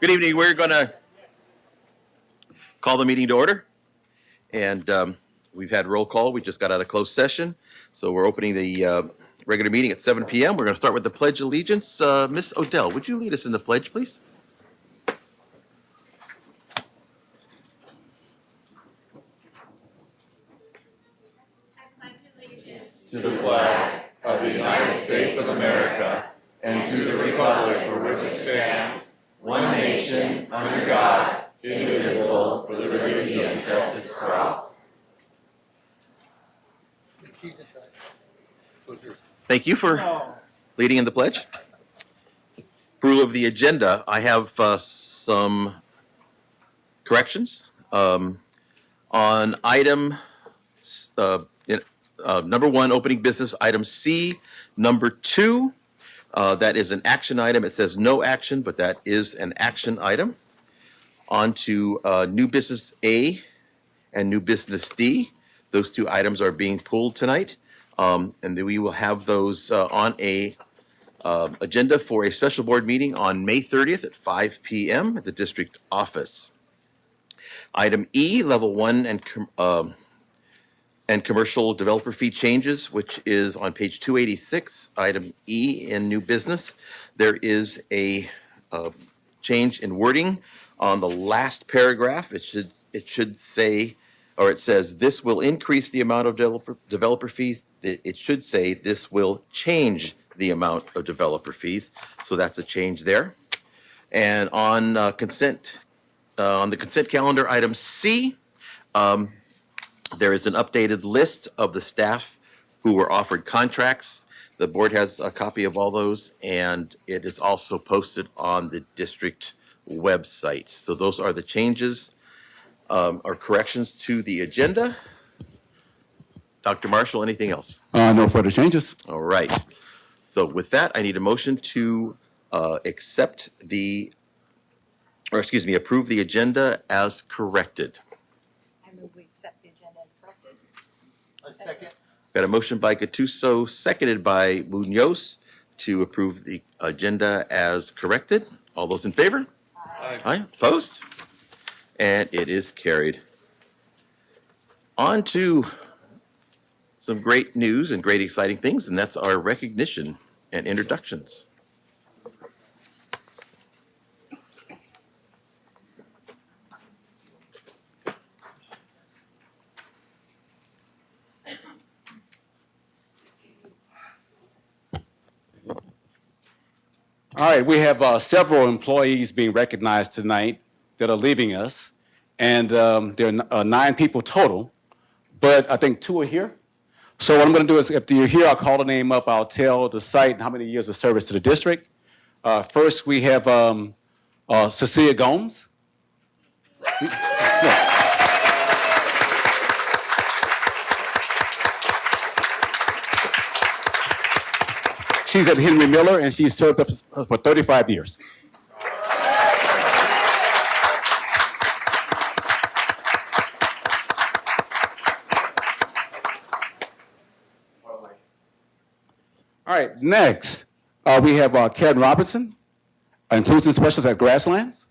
Good evening. We're going to call the meeting to order. And we've had roll call. We just got out of closed session. So we're opening the regular meeting at 7 p.m. We're going to start with the Pledge of Allegiance. Ms. Odell, would you lead us in the pledge, please? To the flag of the United States of America and to the republic for which it stands, one nation, under God, indivisible, with liberty and justice for all. Thank you for leading in the pledge. Approval of the agenda. I have some corrections. On item number 1, opening business, item C. Number 2, that is an action item. It says no action, but that is an action item. On to new business A and new business D. Those 2 items are being pulled tonight. And then we will have those on a agenda for a special board meeting on May 30th at 5 p.m. at the district office. Item E, level 1 and commercial developer fee changes, which is on page 286, item E in new business. There is a change in wording on the last paragraph. It should say, or it says, this will increase the amount of developer fees. It should say this will change the amount of developer fees. So that's a change there. And on on the consent calendar, item C, there is an updated list of the staff who were offered contracts. The board has a copy of all those, and it is also posted on the district website. So those are the changes or corrections to the agenda. Dr. Marshall, anything else? No further changes. All right. So with that, I need a motion to approve the agenda as corrected. I move we accept the agenda as corrected. A second. Got a motion by Gattuso, seconded by Munoz to approve the agenda as corrected. All those in favor? Aye. Aye. Opposed? And it is carried. On to some great news and great exciting things, and that's our recognition and introductions. All right, we have several employees being recognized tonight that are leaving us, and there are 9 people total, but I think 2 are here. So what I'm going to do is, if you're here, I'll call the name up. I'll tell the site and how many years of service to the district. First, we have Cecilia Gomes. Yeah. She's at Henry Miller, and she's served us for 35 years. All right, next, we have Karen Robinson, inclusion specialist at Grasslands.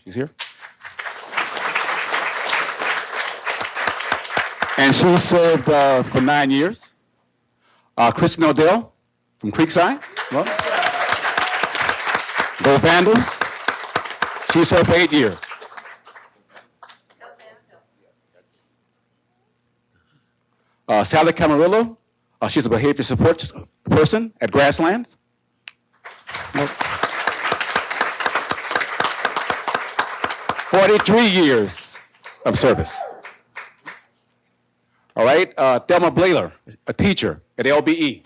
She's here. And she served for 9 years. Kristen Odell from Creekside. Well, Bo Vandals. She served for 8 years. Sally Camarillo. She's a behavior support person at Grasslands. 43 years of service. All right, Thelma Blayler, a teacher at LBE.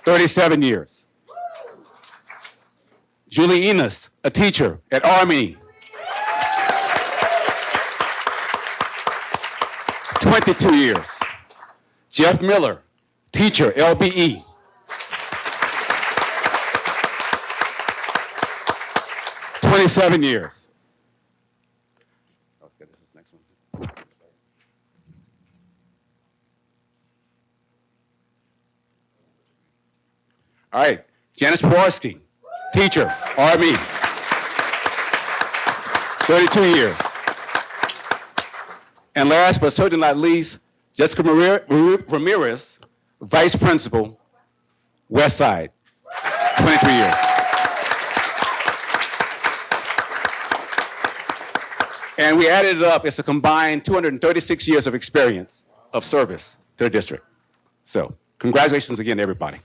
"37 years. Julie Enos, a teacher at Army. 22 years. Jeff Miller, teacher, LBE. 27 years. Okay, this is next one. All right, Janice Pewarski, teacher, Army, 32 years. And last but certainly not least, Jessica Ramirez, vice principal, West Side, 23 years. And we added it up, it's a combined 236 years of experience of service to the district. So, congratulations again, everybody.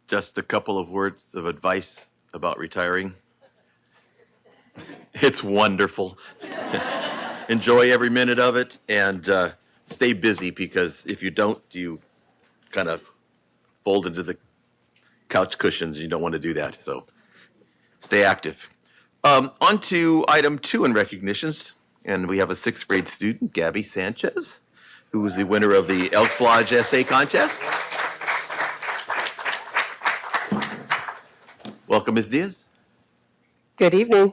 Just a couple of words of advice about retiring. It's wonderful. Enjoy every minute of it and stay busy, because if you don't, you kind of fold into the couch cushions. You don't want to do that. So stay active. On to item 2 in recognitions. And we have a 6th grade student, Gabby Sanchez, who was the winner of the Elks Lodge essay contest. Welcome, Ms. Diaz. Good evening.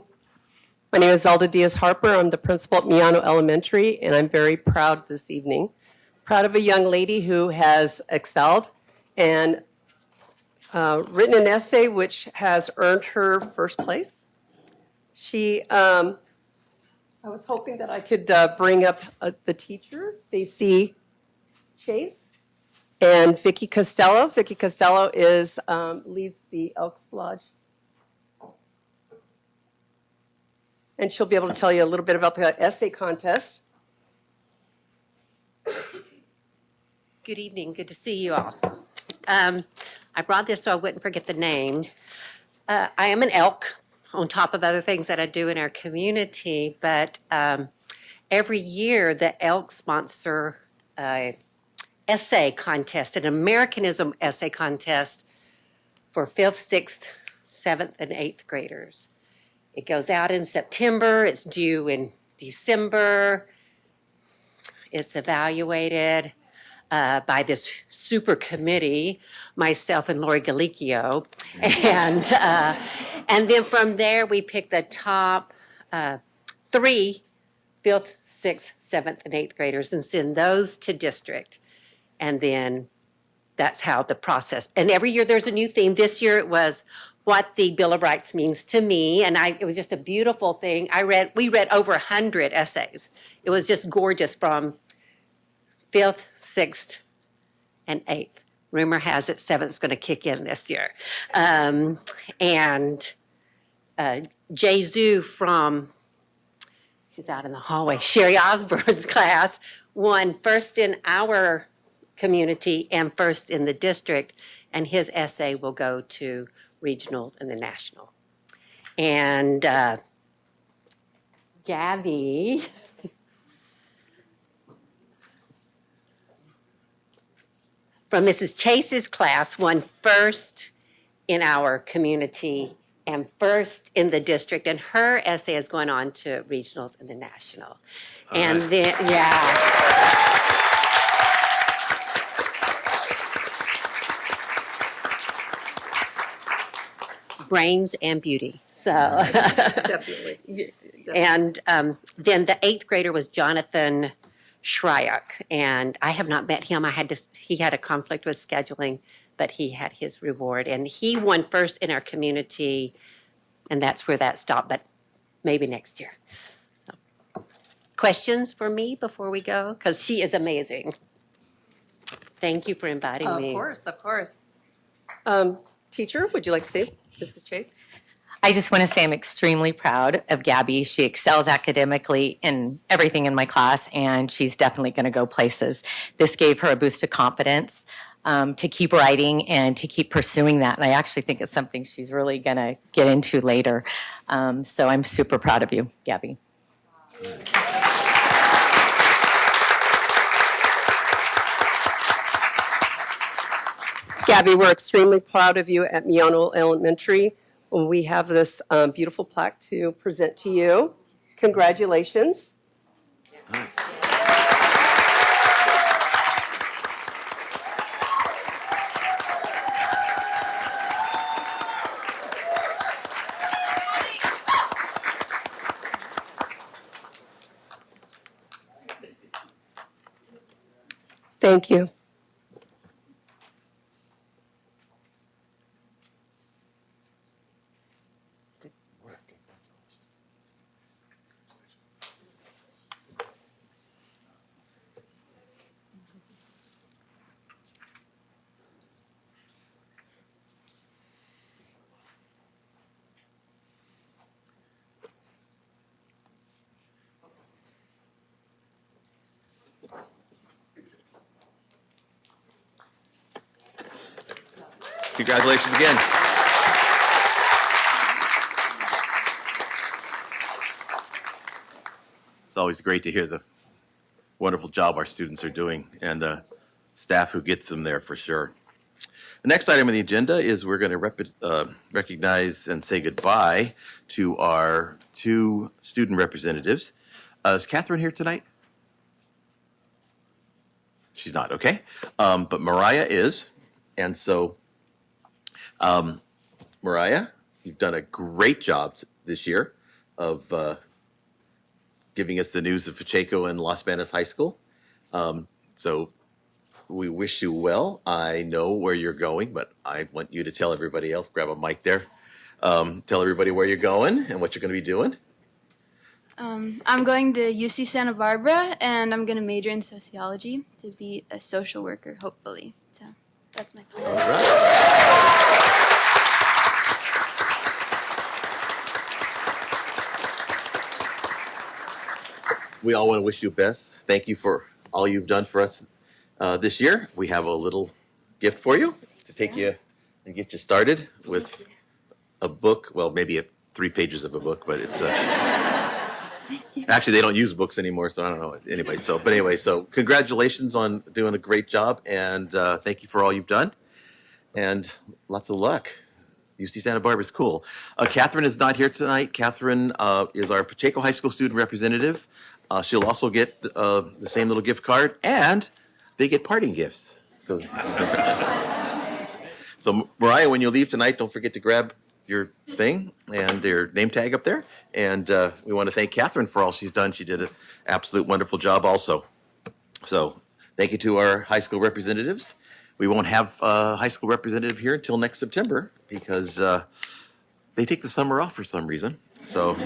My name is Zelda Diaz-Harper. I'm the principal at Miano Elementary, and I'm very proud this evening. Proud of a young lady who has excelled and written an essay which has earned her first place. I was hoping that I could bring up the teacher, Stacy Chase, and Vicki Costello. Vicki Costello leads the Elks Lodge. And she'll be able to tell you a little bit about the essay contest. Good evening. Good to see you all. I brought this so I wouldn't forget the names. I am an elk on top of other things that I do in our community, but every year the elk sponsor essay contest, an Americanism essay contest for 5th, 6th, 7th, and 8th graders. It goes out in September. It's due in December. It's evaluated by this super committee, myself and Lori Galicchio. And then from there, we pick the top 3 5th, 6th, 7th, and 8th graders and send those to district. And then that's how the process, and every year there's a new theme. This year it was what the Bill of Rights means to me, and it was just a beautiful thing. We read over 100 essays. It was just gorgeous from 5th, 6th, and 8th. Rumor has it 7th's going to kick in this year. And Jesu from, she's out in the hallway, Sherry Osborne's class won first in our community and first in the district, and his essay will go to regionals and the national. And Gabby from Mrs. Chase's class won first in our community and first in the district, and her essay is going on to regionals and the national. And then, yeah. brains and beauty. So, Definitely. and then the eighth grader was Jonathan Shryock, and I have not met him. He had a conflict with scheduling, but he had his reward, and he won first in our community, and that's where that stopped. But maybe next year. So, questions for me before we go? Because she is amazing. Thank you for inviting me. Of course, of course. Teacher, would you like to say, Mrs. Chase? I just want to say I'm extremely proud of Gabby. She excels academically in everything in my class, and she's definitely going to go places. This gave her a boost of confidence to keep writing and to keep pursuing that. And I actually think it's something she's really going to get into later. So I'm super proud of you, Gabby. Gabby, we're extremely proud of you at Miano Elementary. We have this beautiful plaque to present to you. Congratulations. Thank you. Congratulations again. It's always great to hear the wonderful job our students are doing and the staff who gets them there for sure. The next item on the agenda is we're going to recognize and say goodbye to our two student representatives. Is Catherine here tonight? She's not, okay. But Mariah is. And so, Mariah, you've done a great job this year of giving us the news of Pacheco and Los Banos High School. So we wish you well. I know where you're going, but I want you to tell everybody else, grab a mic there. Tell everybody where you're going and what you're going to be doing. I'm going to UC Santa Barbara, and I'm going to major in sociology to be a social worker, hopefully. So that's my plan. All right. We all want to wish you best. Thank you for all you've done for us this year. We have a little gift for you to take you and get you started with a book. Well, maybe 3 pages of a book, but it's actually they don't use books anymore, so I don't know. Anyway, so congratulations on doing a great job, and thank you for all you've done, and lots of luck. UC Santa Barbara is cool. Catherine is not here tonight. Catherine is our Pacheco High School student representative. She'll also get the same little gift card, and they get parting gifts. So, so Mariah, when you leave tonight, don't forget to grab your thing and your name tag up there. And we want to thank Catherine for all she's done. She did an absolute wonderful job also. So thank you to our high school representatives. We won't have a high school representative here until next September because they take the summer off for some reason. So,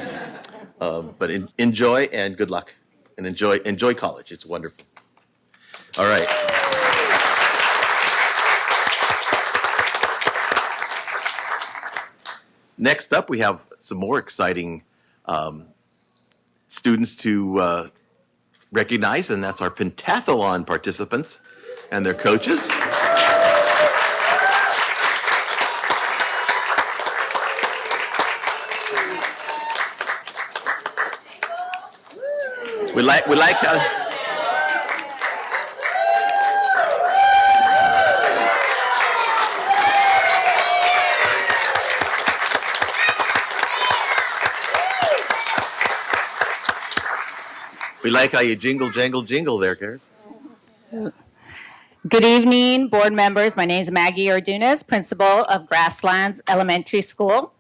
but enjoy and good luck, and enjoy college. It's wonderful. All right. Next up, we have some more exciting students to recognize, and that's our pentathlon participants and their coaches. We like how you jingle, jangle, jingle there, Karis. Good evening, board members. My name is Maggie Ordunez, principal of Grasslands Elementary School.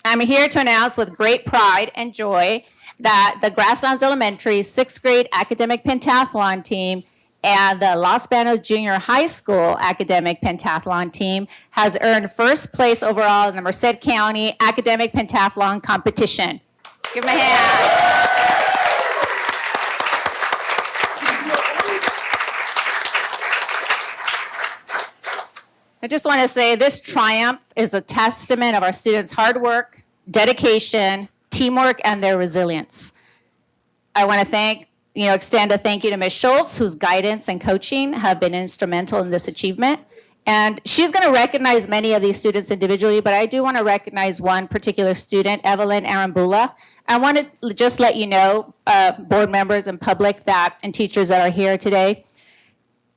I'm here to announce with great pride and joy that the Grasslands Elementary 6th grade academic pentathlon team and the Los Banos Junior High School academic pentathlon team has earned first place overall in the Merced County academic pentathlon competition. Give them a hand. I just want to say this triumph is a testament of our students' hard work, dedication, teamwork, and their resilience. I want to extend a thank you to Ms. Schultz, whose guidance and coaching have been instrumental in this achievement. And she's going to recognize many of these students individually, but I do want to recognize one particular student, Evelyn Arambula. I want to just let you know, board members and public and teachers that are here today,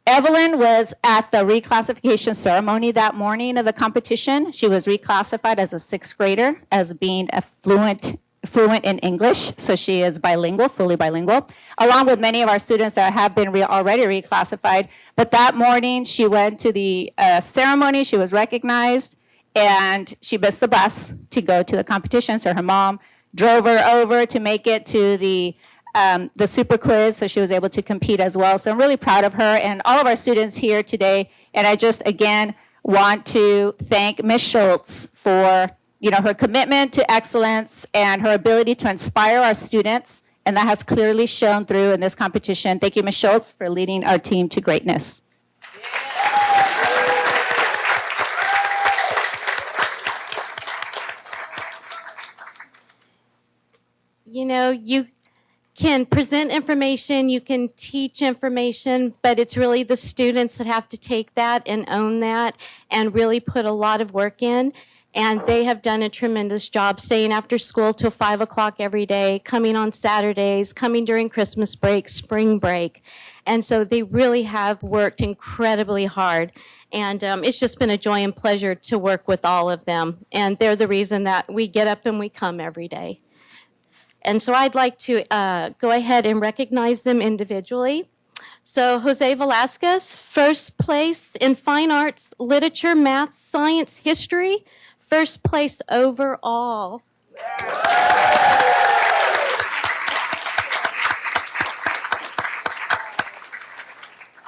Evelyn was at the reclassification ceremony that morning of the competition. She was reclassified as a 6th grader as being a fluent in English, so she is bilingual, fully bilingual, along with many of our students that have been already reclassified. But that morning, she went to the ceremony, she was recognized, and she missed the bus to go to the competition, so her mom drove her over to make it to the super quiz, so she was able to compete as well. So I'm really proud of her and all of our students here today. And I just, again, want to thank Ms. Schultz for her commitment to excellence and her ability to inspire our students. And that has clearly shown through in this competition. Thank you, Ms. Schultz, for leading our team to greatness. You can present information, you can teach information, but it's really the students that have to take that and own that and really put a lot of work in. And they have done a tremendous job staying after school till 5 o'clock every day, coming on Saturdays, coming during Christmas break, spring break. And so they really have worked incredibly hard. And it's just been a joy and pleasure to work with all of them. And they're the reason that we get up and we come every day. And so I'd like to go ahead and recognize them individually. So Jose Velasquez, first place in fine arts, literature, math, science, history, first place overall.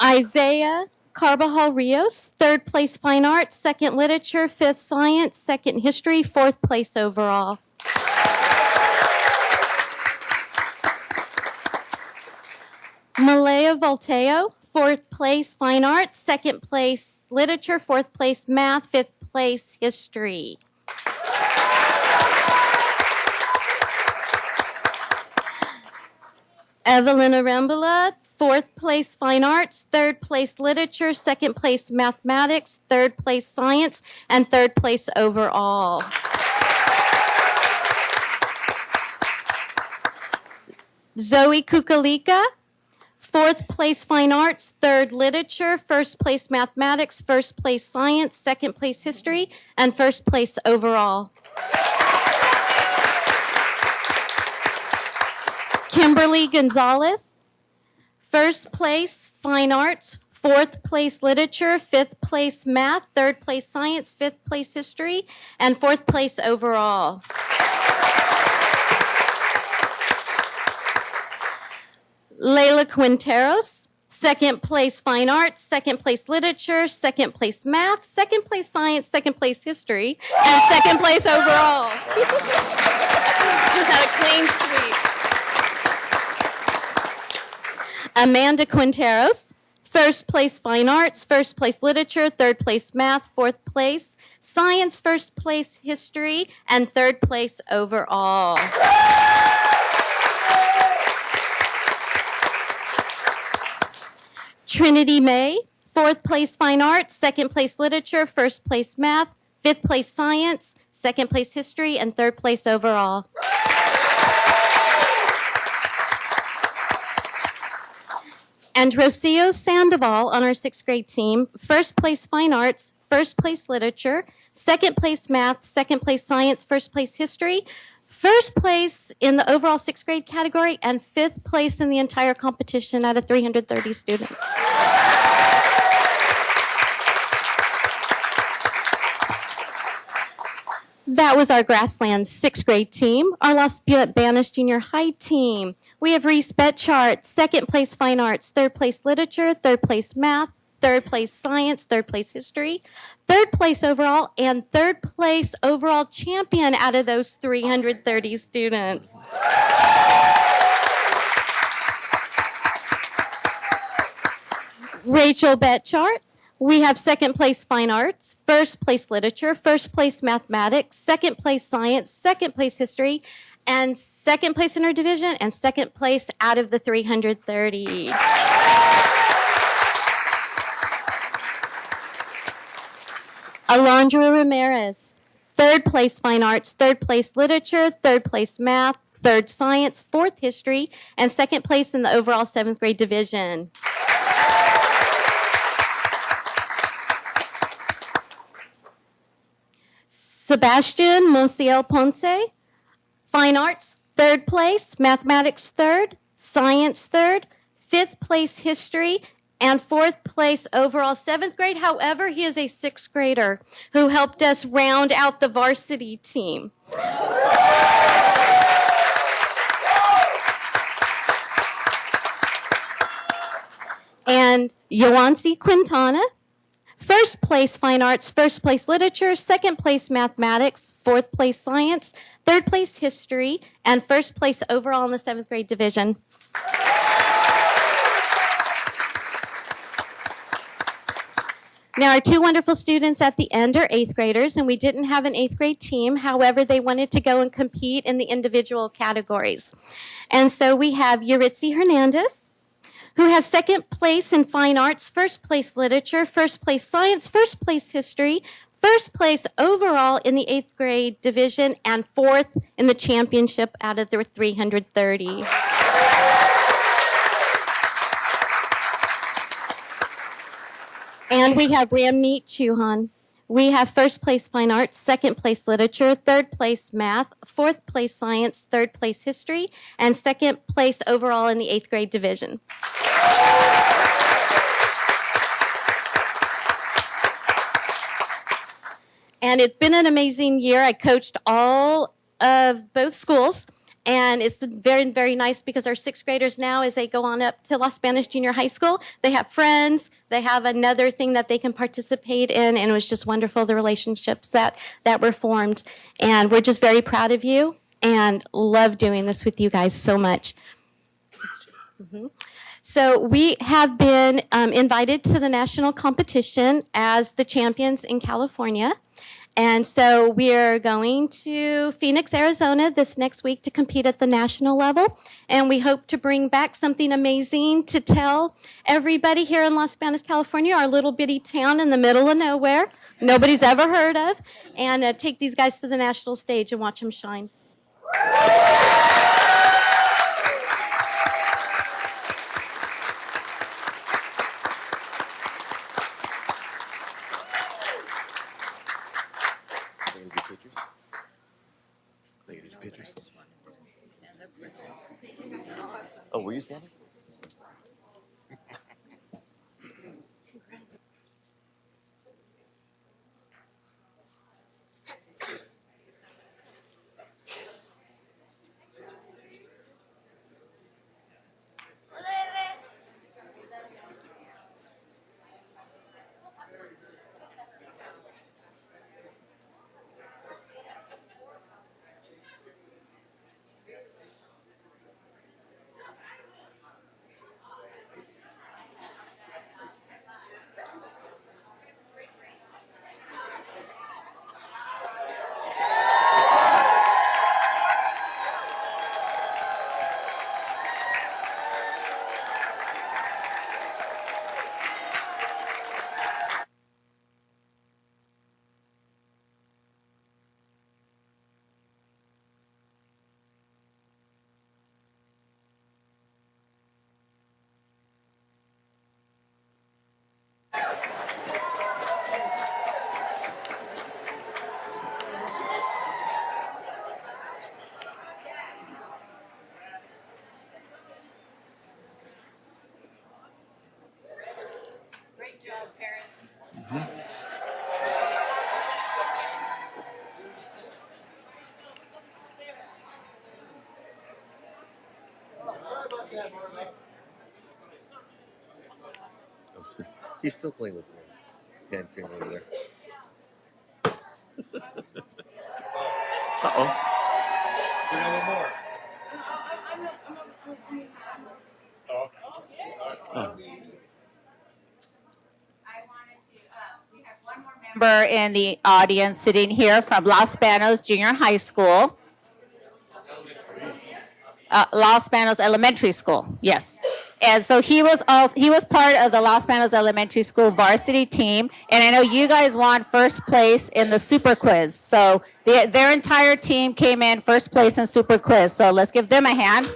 Isaiah Carbajal Rios, third place fine arts, second literature, fifth science, second history, fourth place overall. Malaya Volteo, fourth place fine arts, second place literature, fourth place math, fifth place history. Evelyn Arambula, fourth place fine arts, third place literature, second place mathematics, third place science, and third place overall. Zoe Kukalika, fourth place fine arts, third literature, first place mathematics, first place science, second place history, and first place overall. Kimberly Gonzalez, first place fine arts, fourth place literature, fifth place math, third place science, fifth place history, and fourth place overall. Layla Quinteros, second place fine arts, second place literature, second place math, second place science, second place history, and second place overall. Just had a clean sweep. Amanda Quinteros, first place fine arts, first place literature, third place math, fourth place science, first place history, and third place overall. Trinity May, fourth place fine arts, second place literature, first place math, fifth place science, second place history, and third place overall. And Rocio Sandoval on our sixth grade team, first place fine arts, first place literature, second place math, second place science, first place history, first place in the overall sixth grade category, and fifth place in the entire competition out of 330 students. That was our Grasslands 6th grade team. Our Los Banos Junior High team. We have Reese Betchart, 2nd place Fine Arts, 3rd place Literature, 3rd place Math, 3rd place Science, 3rd place History, 3rd place overall, and 3rd place overall champion out of those 330 students. Rachel Betchart. We have 2nd place Fine Arts, 1st place Literature, 1st place Mathematics, 2nd place Science, 2nd place History, and 2nd place in our division, and 2nd place out of the 330. Alondra Ramirez, 3rd place Fine Arts, 3rd place Literature, 3rd place Math, 3rd Science, 4th History, and 2nd place in the overall 7th grade division. Sebastian Mosiel Ponce, Fine Arts, 3rd place, Mathematics 3rd, Science 3rd, 5th place History, and 4th place overall 7th grade. However, he is a 6th grader who helped us round out the varsity team. And Yoansi Quintana, 1st place Fine Arts, 1st place Literature, 2nd place Mathematics, 4th place Science, 3rd place History, and 1st place overall in the 7th grade division. Now, our 2 wonderful students at the end are 8th graders, and we didn't have an 8th grade team. However, they wanted to go and compete in the individual categories. And so we have Yuritsi Hernandez, who has 2nd place in Fine Arts, 1st place Literature, 1st place Science, 1st place History, 1st place overall in the 8th grade division, and 4th in the championship out of the 330. And we have Ramneet Chauhan. We have 1st place Fine Arts, 2nd place Literature, 3rd place Math, 4th place Science, 3rd place History, and 2nd place overall in the 8th grade division. And it's been an amazing year. I coached all of both schools, and it's very, very nice because our 6th graders now, as they go on up to Los Banos Junior High School, they have friends, they have another thing that they can participate in, and it was just wonderful, the relationships that were formed. And we're just very proud of you and love doing this with you guys so much. So we have been invited to the national competition as the champions in California. And so we're going to Phoenix, Arizona this next week to compete at the national level. And we hope to bring back something amazing to tell everybody here in Los Banos, California, our little bitty town in the middle of nowhere, nobody's ever heard of, and take these guys to the national stage and watch them shine. Oh, were you standing? He's still playing with the hand cream over there. Uh-oh. Member in the audience sitting here from Los Banos Junior High School. Los Banos Elementary School, yes. And so he was part of the Los Banos Elementary School varsity team, and I know you guys won first place in the Super Quiz. So their entire team came in first place in Super Quiz. So let's give them a hand.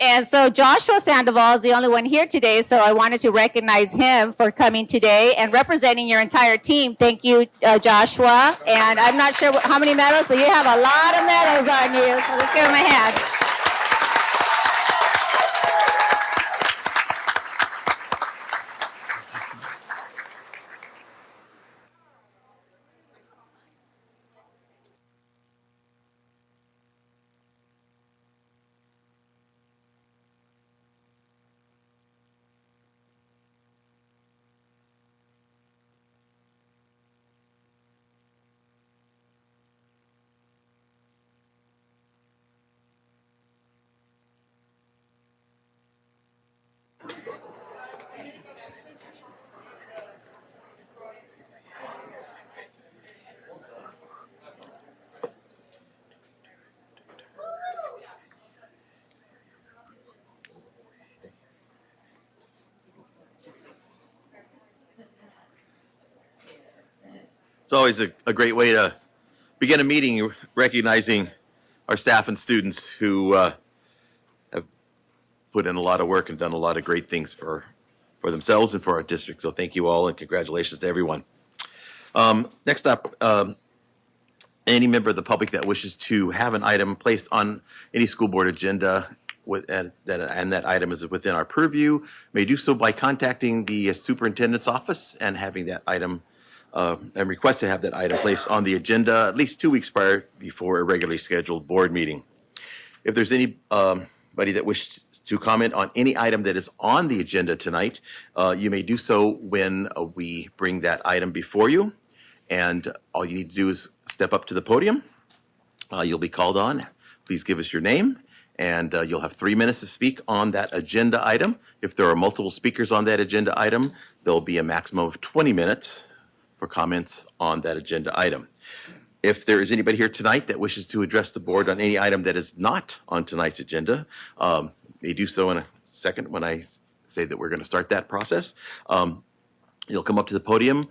And so Joshua Sandoval is the only one here today, so I wanted to recognize him for coming today and representing your entire team. Thank you, Joshua. And I'm not sure how many medals, but you have a lot of medals on you, so let's give him a hand. It's always a great way to begin a meeting, recognizing our staff and students who have put in a lot of work and done a lot of great things for themselves and for our district. So thank you all and congratulations to everyone. Next up, any member of the public that wishes to have an item placed on any school board agenda and that item is within our purview may do so by contacting the superintendent's office and having that item and request to have that item placed on the agenda at least 2 weeks prior before a regularly scheduled board meeting. If there's anybody that wishes to comment on any item that is on the agenda tonight, you may do so when we bring that item before you. And all you need to do is step up to the podium. You'll be called on. Please give us your name, and you'll have 3 minutes to speak on that agenda item. If there are multiple speakers on that agenda item, there'll be a maximum of 20 minutes for comments on that agenda item. If there is anybody here tonight that wishes to address the board on any item that is not on tonight's agenda, may do so in a second when I say that we're going to start that process. You'll come up to the podium,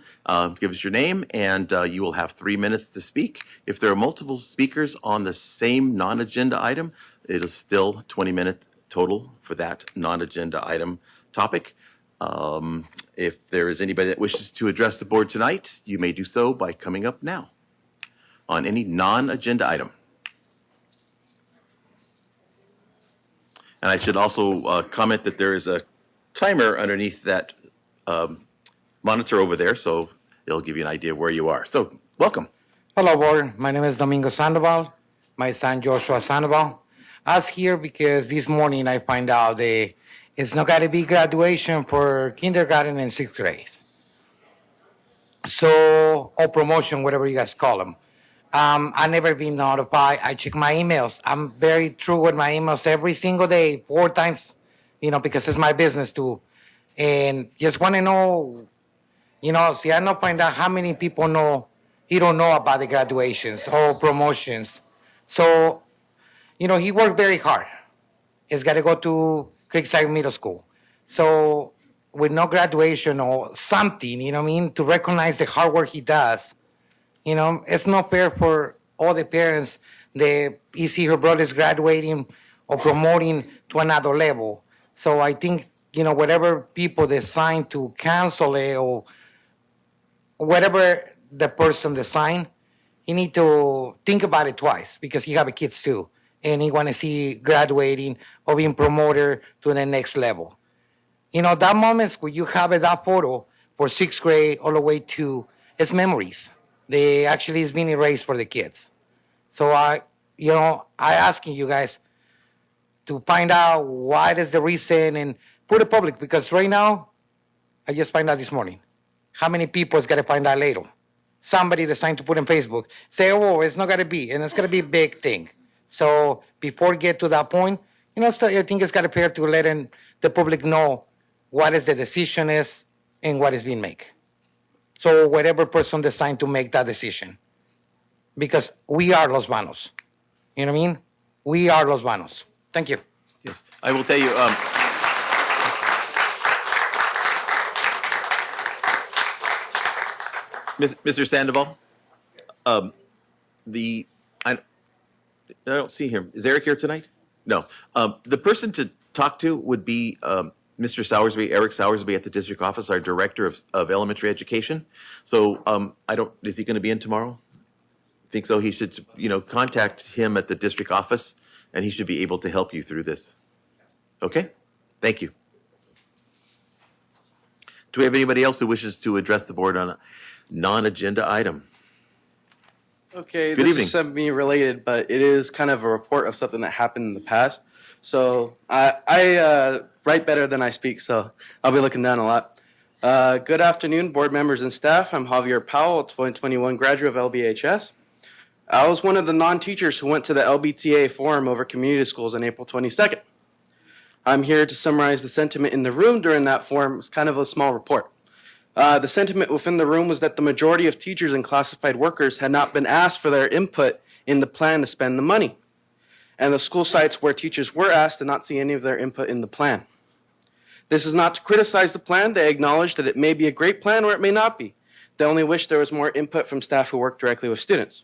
give us your name, and you will have 3 minutes to speak. If there are multiple speakers on the same non-agenda item, it is still 20-minute total for that non-agenda item topic. If there is anybody that wishes to address the board tonight, you may do so by coming up now on any non-agenda item. And I should also comment that there is a timer underneath that monitor over there, so it'll give you an idea of where you are. So, welcome. Hello, board. My name is Domingo Sandoval. My son, Joshua Sandoval. I was here because this morning I find out that it's not going to be graduation for kindergarten and 6th grade. So, or promotion, whatever you guys call them. I never been notified. I check my emails. I'm very true with my emails every single day, 4 times, because it's my business too. And just want to know, see, I don't find out how many people he don't know about the graduations or promotions. So, he worked very hard. He's got to go to Creekside Middle School. So, with no graduation or something, to recognize the hard work he does, it's not fair for all the parents that you see her brothers graduating or promoting to another level. So I think, whatever people decide to cancel it or whatever the person decide, he need to think about it twice because he have kids too. And he want to see graduating or being promoted to the next level. That moments when you have that photo for sixth grade all the way to it's memories. They actually is being erased for the kids. So I asking you guys to find out what is the reason and put it public, because right now, I just find out this morning. How many people is gonna find out later? Somebody decided to put in Facebook, say, oh, it's not gonna be, and it's gonna be a big thing. So before get to that point, I think it's gotta be fair to letting the public know what is the decision is and what is being made. So whatever person decide to make that decision, because we are Los Banos. You know what I mean? We are Los Banos. Thank you. Yes, I will tell you, Mr. Sandoval, I don't see him. Is Eric here tonight? No. The person to talk to would be Mr. Soursby, Eric Soursby at the district office, our director of elementary education. So is he going to be in tomorrow? Think so? He should, contact him at the district office, and he should be able to help you through this. Okay? Thank you. Do we have anybody else who wishes to address the board on a non-agenda item? Okay, Good this evening. is semi-related, but it is kind of a report of something that happened in the past. So I write better than I speak, so I'll be looking down a lot. Good afternoon, board members and staff. I'm Javier Powell, 2021 graduate of LBHS. I was one of the non-teachers who went to the LBTA forum over community schools on April 22nd. I'm here to summarize the sentiment in the room during that forum. It's kind of a small report. The sentiment within the room was that the majority of teachers and classified workers had not been asked for their input in the plan to spend the money. And the school sites where teachers were asked did not see any of their input in the plan. This is not to criticize the plan. They acknowledge that it may be a great plan or it may not be. They only wish there was more input from staff who work directly with students.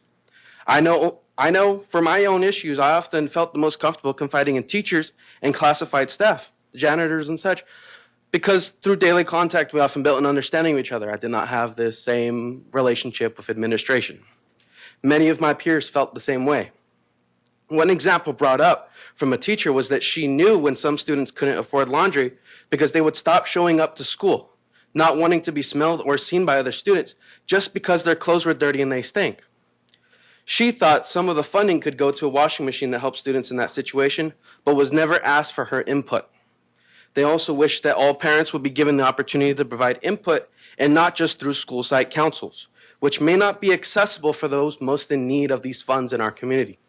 I know for my own issues, I often felt the most comfortable confiding in teachers and classified staff, janitors and such, because through daily contact, we often built an understanding of each other. I did not have this same relationship with administration. Many of my peers felt the same way. One example brought up from a teacher was that she knew when some students couldn't afford laundry because they would stop showing up to school, not wanting to be smelled or seen by other students just because their clothes were dirty and they stink. She thought some of the funding could go to a washing machine that helped students in that situation, but was never asked for her input. They also wished that all parents would be given the opportunity to provide input and not just through school site councils, which may not be accessible for those most in need of these funds in our community.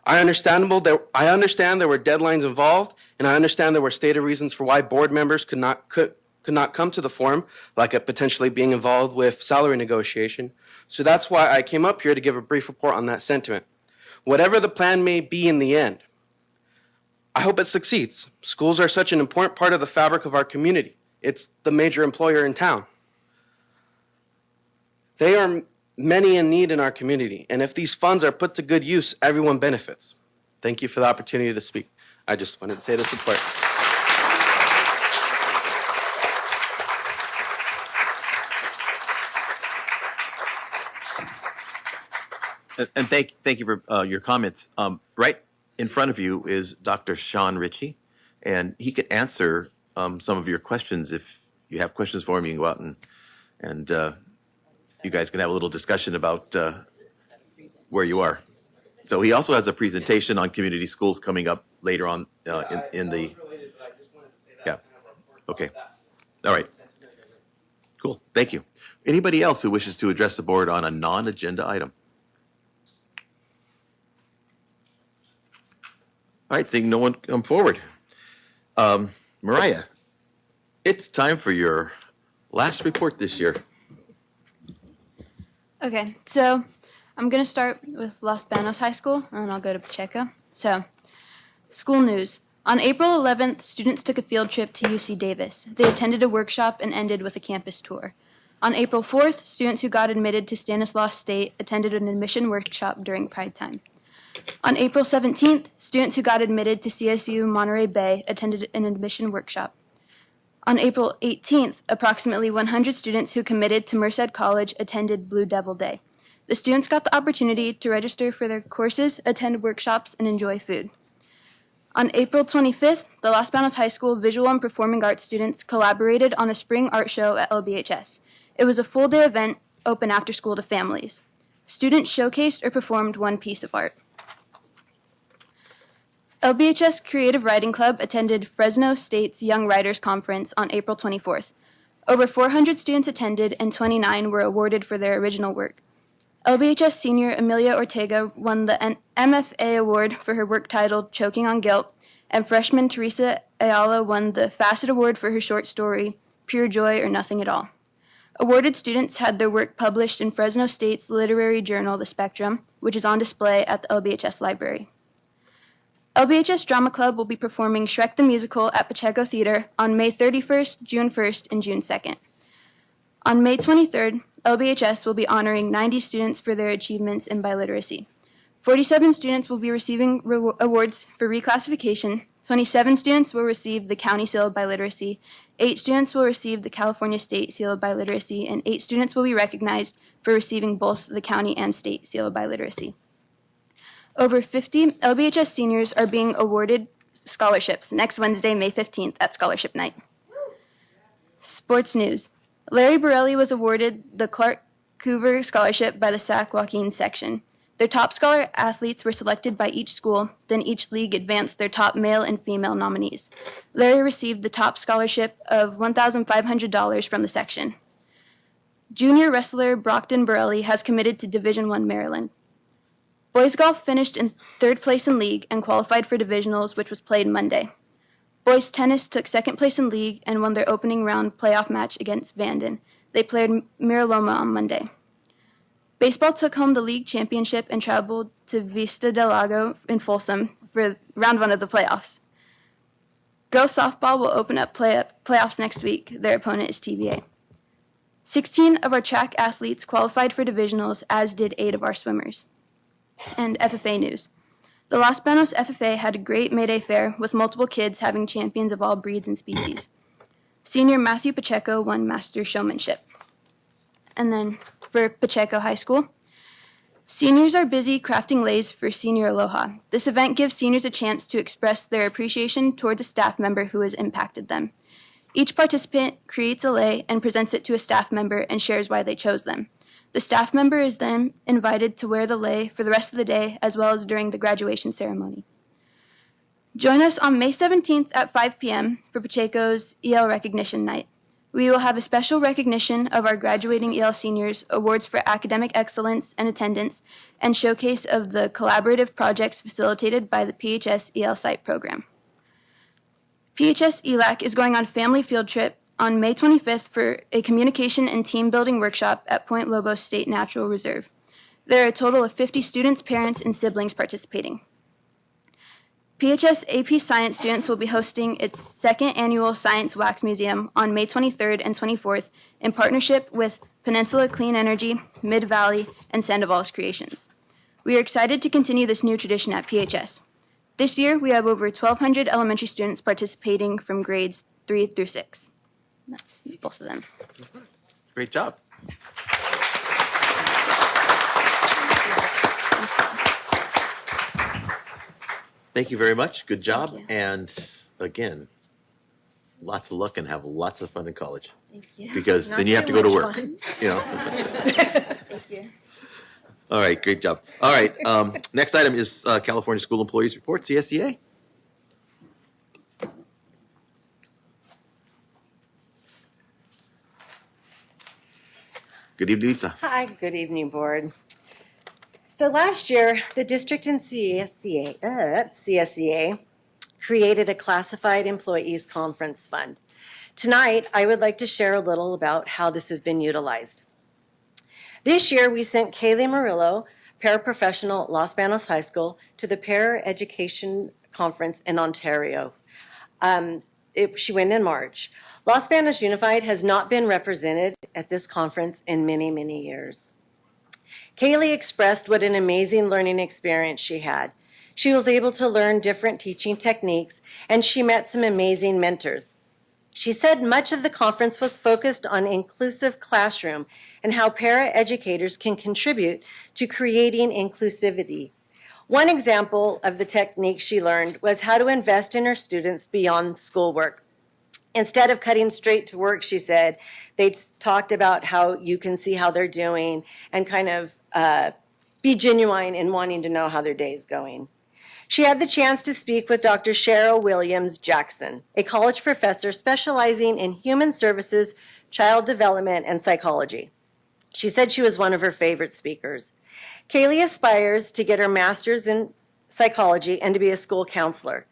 I understand there were deadlines involved, and I understand there were stated reasons for why board members could not come to the forum, like it potentially being involved with salary negotiation. So that's why I came up here to give a brief report on that sentiment. Whatever the plan may be in the end, I hope it succeeds. Schools are such an important part of the fabric of our community. It's the major employer in town. They are many in need in our community, and if these funds are put to good use, everyone benefits. Thank you for the opportunity to speak. I just wanted to say this report. And thank you for your comments. Right in front of you is Dr. Sean Ritchie, and he could answer some of your questions. If you have questions for him, you can go out and you guys can have a little discussion about where you are. So he also has a presentation on community schools coming up later on in the. Yeah. Okay. All right. Cool. Thank you. Anybody else who wishes to address the board on a non-agenda item? All right, seeing no one come forward. Mariah, it's time for your last report this year. Okay, so I'm going to start with Los Banos High School, and then I'll go to Pacheco. So, school news. On April 11th, students took a field trip to UC Davis. They attended a workshop and ended with a campus tour. On April 4th, students who got admitted to Stanislaus State attended an admission workshop during Pride Time. On April 17th, students who got admitted to CSU Monterey Bay attended an admission workshop. On April 18th, approximately 100 students who committed to Merced College attended Blue Devil Day. The students got the opportunity to register for their courses, attend workshops, and enjoy food. On April 25th, the Los Banos High School Visual and Performing Arts students collaborated on a spring art show at LBHS. It was a full-day event open after school to families. Students showcased or performed one piece of art. LBHS Creative Writing Club attended Fresno State's Young Writers Conference on April 24th. Over 400 students attended and 29 were awarded for their original work. LBHS senior Amelia Ortega won the MFA award for her work titled Choking on Guilt, and freshman Teresa Ayala won the Facet Award for her short story, Pure Joy or Nothing at All. Awarded students had their work published in Fresno State's literary journal, The Spectrum, which is on display at the LBHS library. LBHS Drama Club will be performing Shrek the Musical at Pacheco Theater on May 31st, June 1st, and June 2nd. On May 23rd, LBHS will be honoring 90 students for their achievements in biliteracy. 47 students will be receiving awards for reclassification, 27 students will receive the County Seal of Biliteracy, 8 students will receive the California State Seal of Biliteracy, and 8 students will be recognized for receiving both the County and State Seal of Biliteracy. Over 50 LBHS seniors are being awarded scholarships next Wednesday, May 15th at Scholarship Night. Sports news. Larry Borelli was awarded the Clark Coover Scholarship by the Sac Joaquin section. Their top scholar athletes were selected by each school, then each league advanced their top male and female nominees. Larry received the top scholarship of $1,500 from the section. Junior wrestler Brockton Borelli has committed to Division I Maryland. Boys golf finished in third place in league and qualified for divisionals, which was played Monday. Boys tennis took second place in league and won their opening round playoff match against Vanden. They played Miraloma on Monday. Baseball took home the league championship and traveled to Vista del Lago in Folsom for round 1 of the playoffs. Girls softball will open up playoffs next week. Their opponent is TVA. 16 of our track athletes qualified for divisionals, as did 8 of our swimmers. And FFA news. The Los Banos FFA had a great May Day fair with multiple kids having champions of all breeds and species. Senior Matthew Pacheco won Master Showmanship. And then for Pacheco High School, seniors are busy crafting leis for Senior Aloha. This event gives seniors a chance to express their appreciation towards a staff member who has impacted them. Each participant creates a lei and presents it to a staff member and shares why they chose them. The staff member is then invited to wear the lei for the rest of the day as well as during the graduation ceremony. Join us on May 17th at 5 p.m. for Pacheco's EL Recognition Night. We will have a special recognition of our graduating EL seniors, awards for academic excellence and attendance, and showcase of the collaborative projects facilitated by the PHS EL Site program. PHS ELAC is going on a family field trip on May 25th for a communication and team building workshop at Point Lobos State Natural Reserve. There are a total of 50 students, parents, and siblings participating. PHS AP Science students will be hosting its second annual Science Wax Museum on May 23rd and 24th in partnership with Peninsula Clean Energy, Mid-Valley, and Sandoval's Creations. We are excited to continue this new tradition at PHS. This year, we have over 1,200 elementary students participating from grades 3 through 6. That's both of them. Great job. Thank you very much. Good job. you. And again, lots of luck and have lots of fun in college. Thank you. Because Not then you have to too go to much work, fun. you know? Thank you. All right, great job. All right, next item is California School Employees Report, CSEA. Good evening, Lisa. Hi, good evening, Board. So last year, the district and CSEA created a Classified Employees Conference Fund. Tonight, I would like to share a little about how this has been utilized. This year, we sent Kaylee Murillo, paraprofessional at Los Banos High School, to the Para-Education Conference in Ontario. She went in March. Los Banos Unified has not been represented at this conference in many, many years. Kaylee expressed what an amazing learning experience she had. She was able to learn different teaching techniques, and she met some amazing mentors. She said much of the conference was focused on inclusive classroom and how para-educators can contribute to creating inclusivity. One example of the technique she learned was how to invest in her students beyond schoolwork. Instead of cutting straight to work, she said, they talked about how you can see how they're doing and kind of be genuine in wanting to know how their day is going. She had the chance to speak with Dr. Cheryl Williams Jackson, a college professor specializing in human services, child development, and psychology. She said she was one of her favorite speakers. Kaylee aspires to get her master's in psychology and to be a school counselor.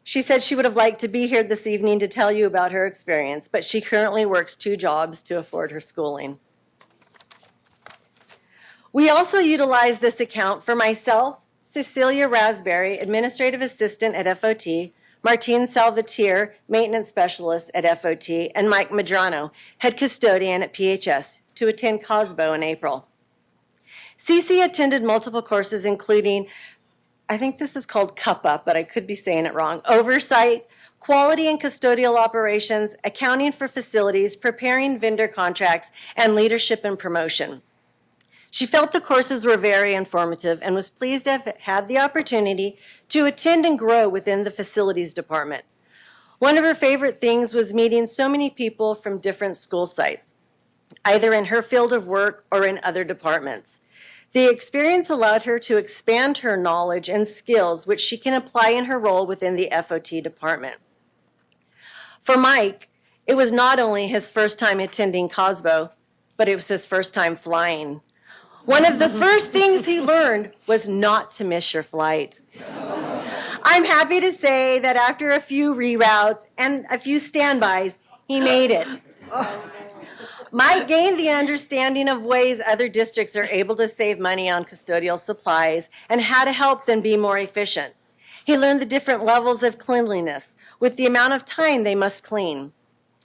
She said she would have liked to be here this evening to tell you about her experience, but she currently works 2 jobs to afford her schooling. We also utilize this account for myself, Cecilia Raspberry, Administrative Assistant at FOT, Martine Salvatier, Maintenance Specialist at FOT, and Mike Madrano, Head Custodian at PHS, to attend COSBO in April. Cece attended multiple courses, including, I think this is called Cup Up, but I could be saying it wrong, Oversight, Quality and Custodial Operations, Accounting for Facilities, Preparing Vendor Contracts, and Leadership and Promotion. She felt the courses were very informative and was pleased to have had the opportunity to attend and grow within the facilities department. One of her favorite things was meeting so many people from different school sites, either in her field of work or in other departments. The experience allowed her to expand her knowledge and skills, which she can apply in her role within the FOT department. For Mike, it was not only his first time attending COSBO, but it was his first time flying. One of the first things he learned was not to miss your flight. I'm happy to say that after a few reroutes and a few standbys, he made it. Mike gained the understanding of ways other districts are able to save money on custodial supplies and how to help them be more efficient. He learned the different levels of cleanliness with the amount of time they must clean.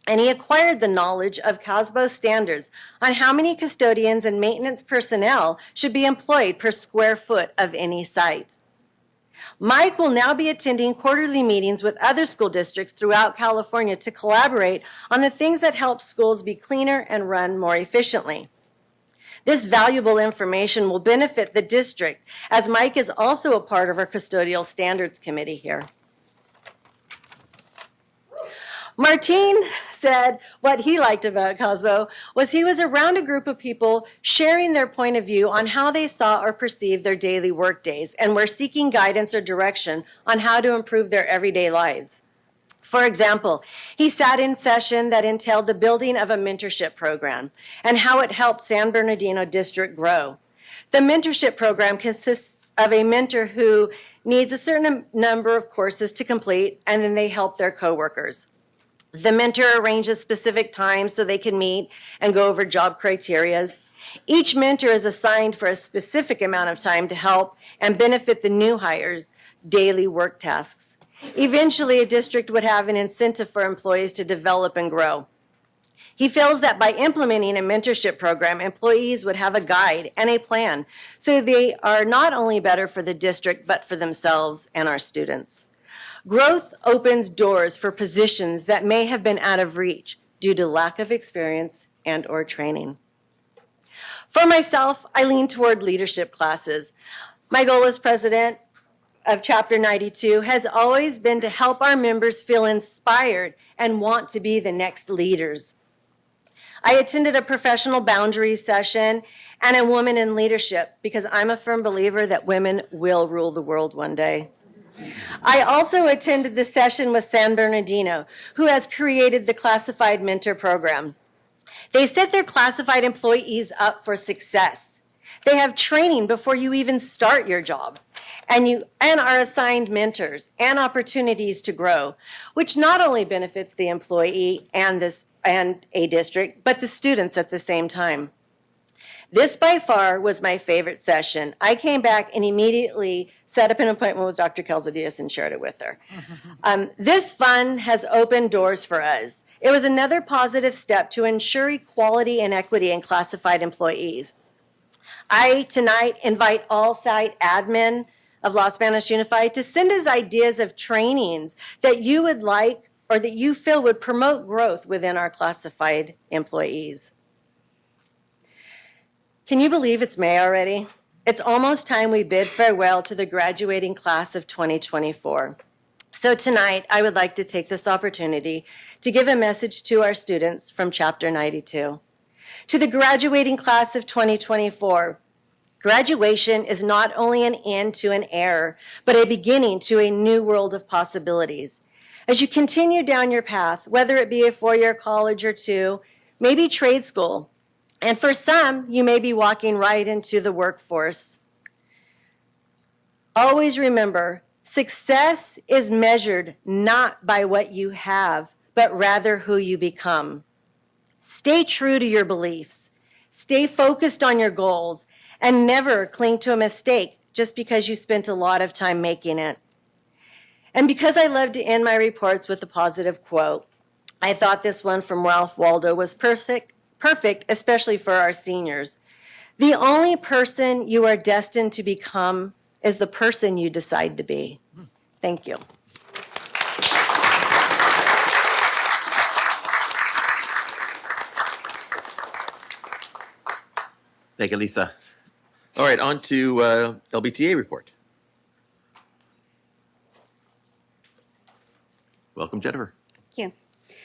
And he acquired the knowledge of COSBO standards on how many custodians and maintenance personnel should be employed per square foot of any site. Mike will now be attending quarterly meetings with other school districts throughout California to collaborate on the things that help schools be cleaner and run more efficiently. This valuable information will benefit the district, as Mike is also a part of our custodial standards committee here. Martine said what he liked about COSBO was he was around a group of people sharing their point of view on how they saw or perceived their daily work days and were seeking guidance or direction on how to improve their everyday lives. For example, he sat in session that entailed the building of a mentorship program and how it helped San Bernardino District grow. The mentorship program consists of a mentor who needs a certain number of courses to complete, and then they help their coworkers. The mentor arranges specific times so they can meet and go over job criterias. Each mentor is assigned for a specific amount of time to help and benefit the new hires' daily work tasks. Eventually, a district would have an incentive for employees to develop and grow. He feels that by implementing a mentorship program, employees would have a guide and a plan, so they are not only better for the district, but for themselves and our students. Growth opens doors for positions that may have been out of reach due to lack of experience and or training. For myself, I lean toward leadership classes. My goal as president of Chapter 92 has always been to help our members feel inspired and want to be the next leaders. I attended a professional boundaries session and a woman in leadership because I'm a firm believer that women will rule the world one day. I also attended the session with San Bernardino, who has created the Classified Mentor Program. They set their classified employees up for success. They have training before you even start your job, and are assigned mentors and opportunities to grow, which not only benefits the employee and a district, but the students at the same time. This by far was my favorite session. I came back and immediately set up an appointment with Dr. Kelzadias and shared it with her. This fund has opened doors for us. It was another positive step to ensure equality and equity in classified employees. I tonight invite all site admin of Los Banos Unified to send us ideas of trainings that you would like or that you feel would promote growth within our classified employees. Can you believe it's May already? It's almost time we bid farewell to the graduating class of 2024. So tonight, I would like to take this opportunity to give a message to our students from Chapter 92. To the graduating class of 2024, graduation is not only an end to an era, but a beginning to a new world of possibilities. As you continue down your path, whether it be a four-year college or two, maybe trade school, and for some, you may be walking right into the workforce. Always remember, success is measured not by what you have, but rather who you become. Stay true to your beliefs. Stay focused on your goals, and never cling to a mistake just because you spent a lot of time making it. And because I love to end my reports with a positive quote, I thought this one from Ralph Waldo was perfect, especially for our seniors. The only person you are destined to become is the person you decide to be. Thank you. Thank you, Lisa. All right, on to LBTA report. Welcome, Jennifer. Thank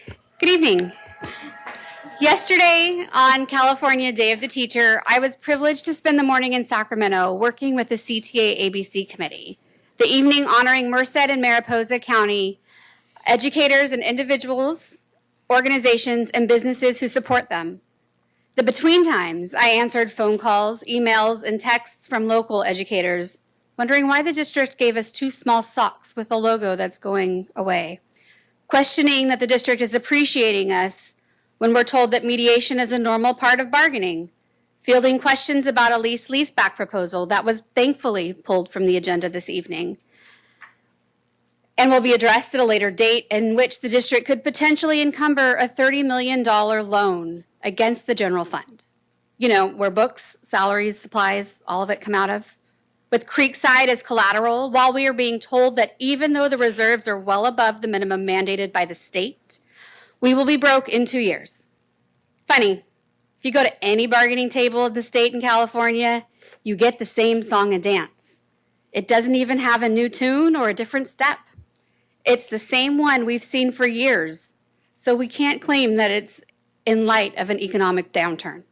you. Good evening. Yesterday, on California Day of the Teacher, I was privileged to spend the morning in Sacramento working with the CTA ABC committee. The evening honoring Merced and Mariposa County educators and individuals, organizations, and businesses who support them. The between times, I answered phone calls, emails, and texts from local educators, wondering why the district gave us 2 small socks with a logo that's going away. Questioning that the district is appreciating us when we're told that mediation is a normal part of bargaining, fielding questions about a lease-back proposal that was thankfully pulled from the agenda this evening and will be addressed at a later date, in which the district could potentially encumber a $30 million loan against the general fund. You know, where books, salaries, supplies, all of it come out of. With Creekside as collateral, while we are being told that even though the reserves are well above the minimum mandated by the state, we will be broke in 2 years. Funny, if you go to any bargaining table of the state in California, you get the same song and dance. It doesn't even have a new tune or a different step. It's the same one we've seen for years, so we can't claim that it's in light of an economic downturn.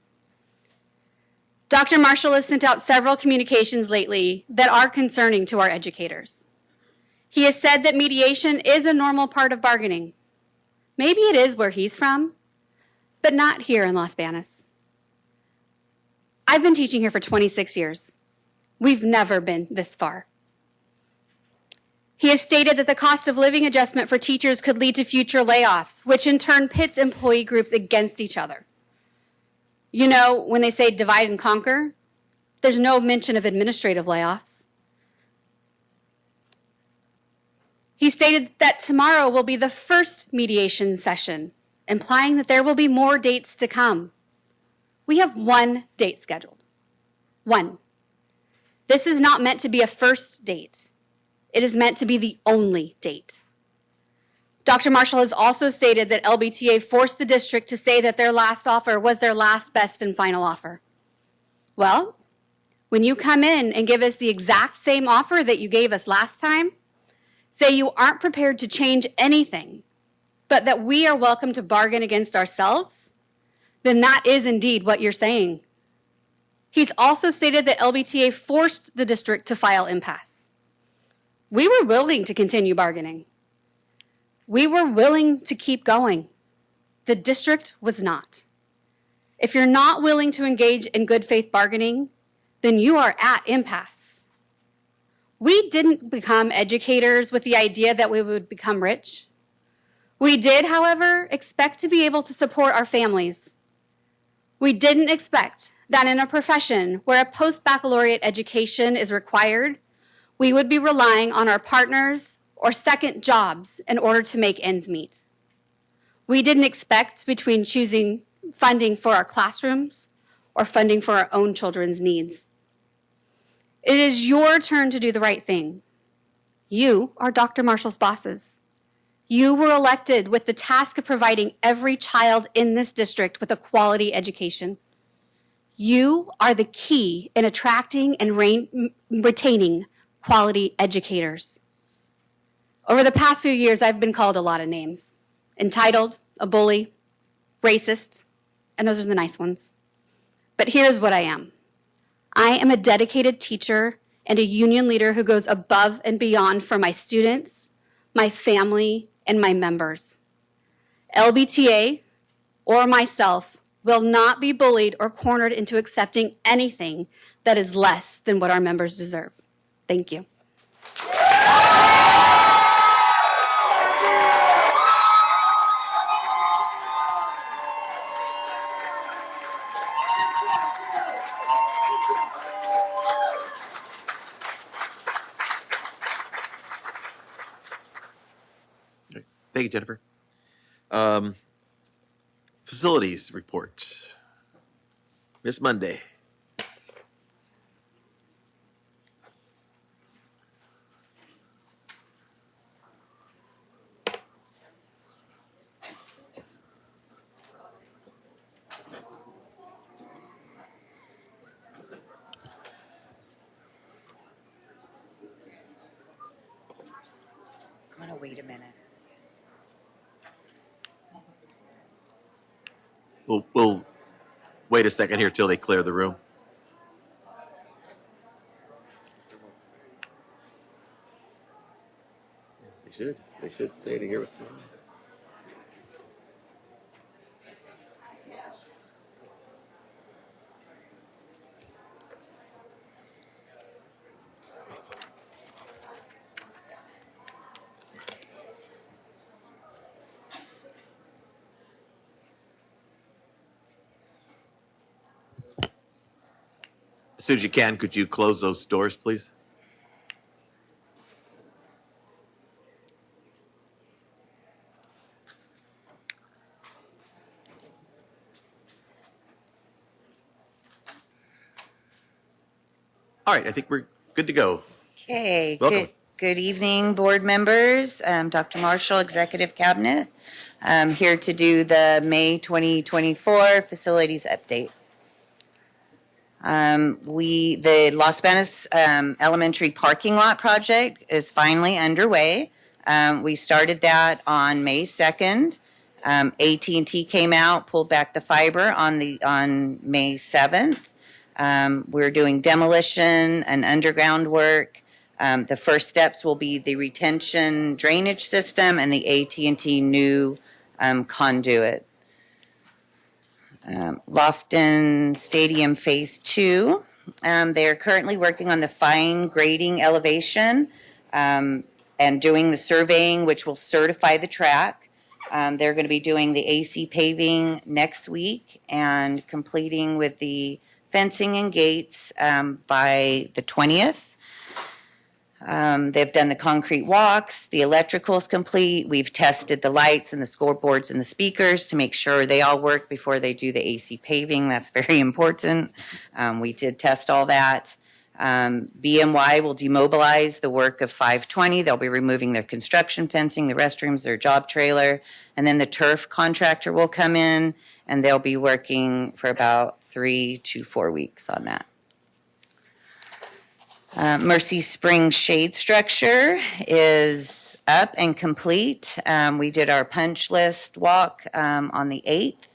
Dr. Marshall has sent out several communications lately that are concerning to our educators. He has said that mediation is a normal part of bargaining. Maybe it is where he's from, but not here in Los Banos. I've been teaching here for 26 years. We've never been this far. He has stated that the cost of living adjustment for teachers could lead to future layoffs, which in turn pits employee groups against each other. You know, when they say divide and conquer, there's no mention of administrative layoffs. He stated that tomorrow will be the first mediation session, implying that there will be more dates to come. We have 1 date scheduled. 1. This is not meant to be a first date. It is meant to be the only date. Dr. Marshall has also stated that LBTA forced the district to say that their last offer was their last, best, and final offer. Well, when you come in and give us the exact same offer that you gave us last time, say you aren't prepared to change anything, but that we are welcome to bargain against ourselves, then that is indeed what you're saying. He's also stated that LBTA forced the district to file impasse. We were willing to continue bargaining. We were willing to keep going. The district was not. If you're not willing to engage in good faith bargaining, then you are at impasse. We didn't become educators with the idea that we would become rich. We did, however, expect to be able to support our families. We didn't expect that in a profession where a post-baccalaureate education is required, we would be relying on our partners or second jobs in order to make ends meet. We didn't expect between choosing funding for our classrooms or funding for our own children's needs. It is your turn to do the right thing. You are Dr. Marshall's bosses. You were elected with the task of providing every child in this district with a quality education. You are the key in attracting and retaining quality educators. Over the past few years, I've been called a lot of names. Entitled, a bully, racist, and those are the nice ones. But here's what I am. I am a dedicated teacher and a union leader who goes above and beyond for my students, my family, and my members. LBTA or myself will not be bullied or cornered into accepting anything that is less than what our members deserve. Thank you. Thank you, Jennifer. Facilities report. Miss Monday. I'm gonna wait a minute. We'll wait a second here till they clear the room. They should stay to hear what's going on. As soon as you can, could you close those doors, please? All right, I think we're good to go. Okay, Welcome. good evening, board members. Dr. Marshall, Executive Cabinet. I'm here to do the May 2024 facilities update. The Los Banos Elementary Parking Lot project is finally underway. We started that on May 2nd. AT&T came out, pulled back the fiber on May 7th. We're doing demolition and underground work. The first steps will be the retention drainage system and the AT&T new conduit. Lofton Stadium Phase 2. They're currently working on the fine grading elevation and doing the surveying, which will certify the track. They're going to be doing the AC paving next week and completing with the fencing and gates by the 20th. They've done the concrete walks, the electrical's complete. We've tested the lights and the scoreboards and the speakers to make sure they all work before they do the AC paving. That's very important. We did test all that. BMY will demobilize the work of 520. They'll be removing their construction fencing, the restrooms, their job trailer, and then the turf contractor will come in and they'll be working for about 3 to 4 weeks on that. Mercy Springs shade structure is up and complete. We did our punch list walk on the 8th,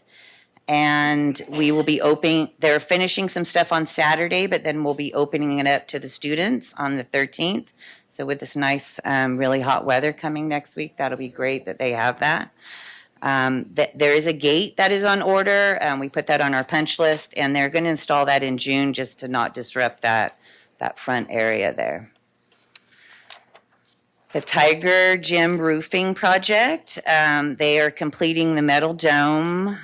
and we will be opening, they're finishing some stuff on Saturday, but then we'll be opening it up to the students on the 13th. So with this nice, really hot weather coming next week, that'll be great that they have that. There is a gate that is on order. We put that on our punch list, and they're going to install that in June just to not disrupt that front area there. The Tiger Gym roofing project, they are completing the metal dome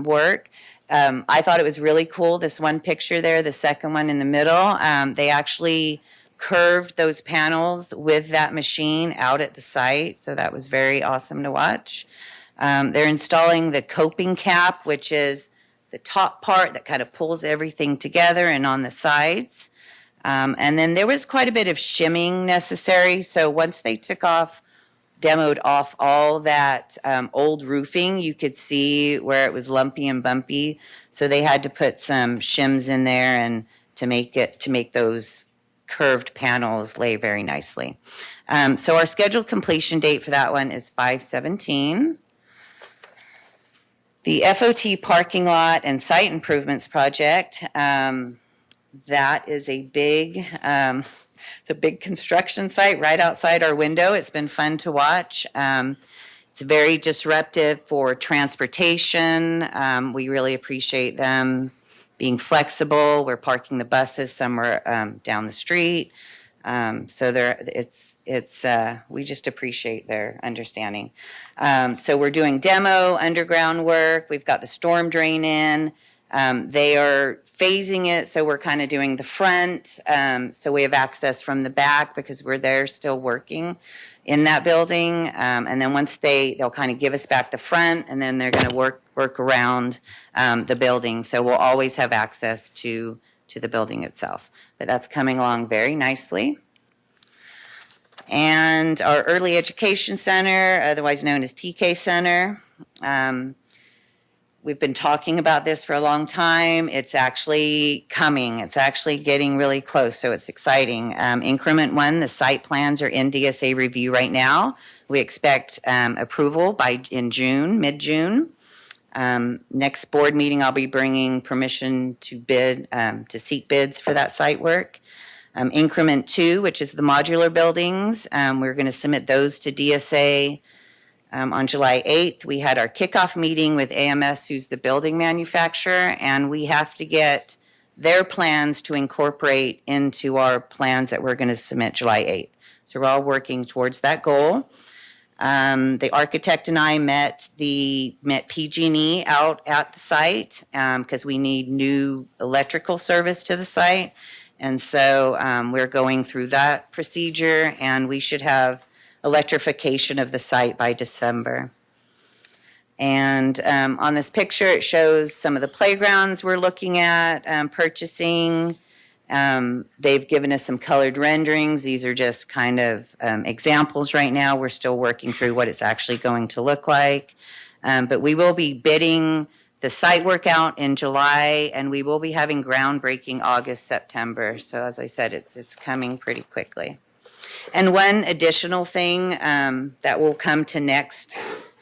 work. I thought it was really cool, this one picture there, the second one in the middle. They actually curved those panels with that machine out at the site, so that was very awesome to watch. They're installing the coping cap, which is the top part that kind of pulls everything together, and on the sides. And then there was quite a bit of shimming necessary. So once they took off demoed off all that old roofing. You could see where it was lumpy and bumpy. So they had to put some shims in there and to make those curved panels lay very nicely. So our scheduled completion date for that one is 5/17. The FOT parking lot and site improvements project, that is a big, it's a big construction site right outside our window. It's been fun to watch. It's very disruptive for transportation. We really appreciate them being flexible. We're parking the buses somewhere down the street. So we just appreciate their understanding. So we're doing demo, underground work. We've got the storm drain in. They are phasing it, so we're kind of doing the front. So we have access from the back because we're there still working in that building. And then once they'll kind of give us back the front, and then they're going to work around the building. So we'll always have access to the building itself. But that's coming along very nicely. And our Early Education Center, otherwise known as TK Center, we've been talking about this for a long time. It's actually coming. It's actually getting really close, so it's exciting. Increment 1, the site plans are in DSA review right now. We expect approval in June, mid-June. Next board meeting, I'll be bringing permission to bid, to seek bids for that site work. Increment 2, which is the modular buildings, we're going to submit those to DSA on July 8th. We had our kickoff meeting with AMS, who's the building manufacturer, and we have to get their plans to incorporate into our plans that we're going to submit July 8th. So we're all working towards that goal. The architect and I met PG&E out at the site because we need new electrical service to the site. And so we're going through that procedure, and we should have electrification of the site by December. And on this picture, it shows some of the playgrounds we're looking at purchasing. They've given us some colored renderings. These are just kind of examples right now. We're still working through what it's actually going to look like. But we will be bidding the site work out in July, and we will be having groundbreaking August, September. So as I said, it's coming pretty quickly. And one additional thing that will come to next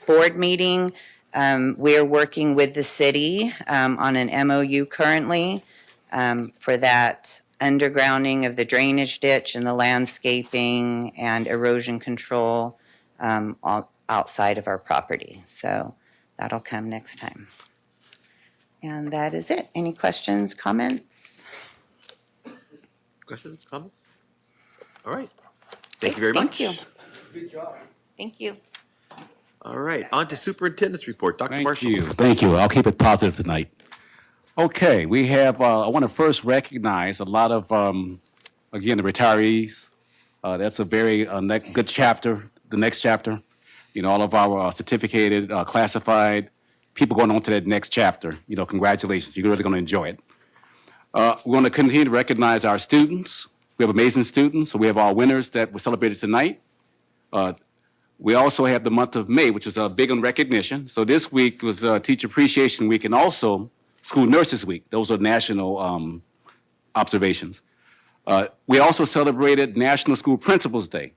board meeting, we're working with the city on an MOU currently for that undergrounding of the drainage ditch and the landscaping and erosion control outside of our property. So that'll come next time. And that is it. Any questions, comments? Questions, comments? All right. Thank you very much. Thank you. Good job. Thank you. All right, on to superintendent's report. Dr. Marshall. Thank you. I'll keep it positive tonight. Okay, we have, I want to first recognize a lot of, again, the retirees. That's a very good chapter, the next chapter. You know, all of our certificated, classified people going on to that next chapter. You know, congratulations. You're really going to enjoy it. We're going to continue to recognize our students. We have amazing students. So we have our winners that were celebrated tonight. We also have the month of May, which is a big on recognition. So this week was Teacher Appreciation Week and also School Nurses Week. Those are national observations. We also celebrated National School Principals Day,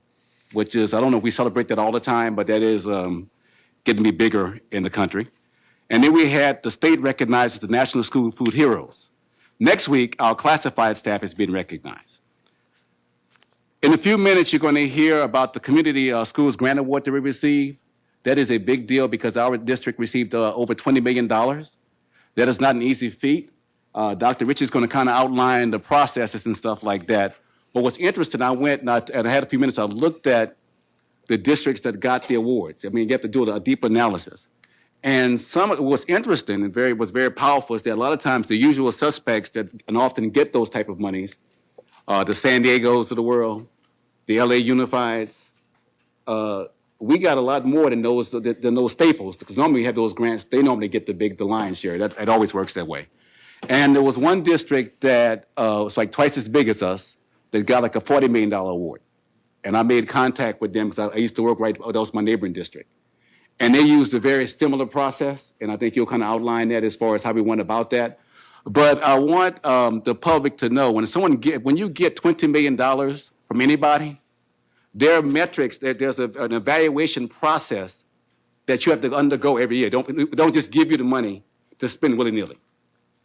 which is, I don't know if we celebrate that all the time, but that is getting to be bigger in the country. And then we had the state recognizes the National School Food Heroes. Next week, our classified staff is being recognized. In a few minutes, you're going to hear about the Community Schools Grant Award that we received. That is a big deal because our district received over $20 million. That is not an easy feat. Dr. Rich is going to kind of outline the processes and stuff like that. But what's interesting, I went and I had a few minutes, I looked at the districts that got the awards. I mean, you have to do a deep analysis. And some of what's interesting and was very powerful is that a lot of times the usual suspects that and often get those type of monies, the San Diegos of the world, the LA Unifieds, we got a lot more than those staples because normally you have those grants, they normally get the lion's share. It always works that way. And there was one district that was like twice as big as us that got like a $40 million award. And I made contact with them because I used to work that was my neighboring district. And they used a very similar process, and I think you'll kind of outline that as far as how we went about that. But I want the public to know when you get $20 million from anybody, there are metrics, there's an evaluation process that you have to undergo every year. Don't just give you the money to spend willy-nilly.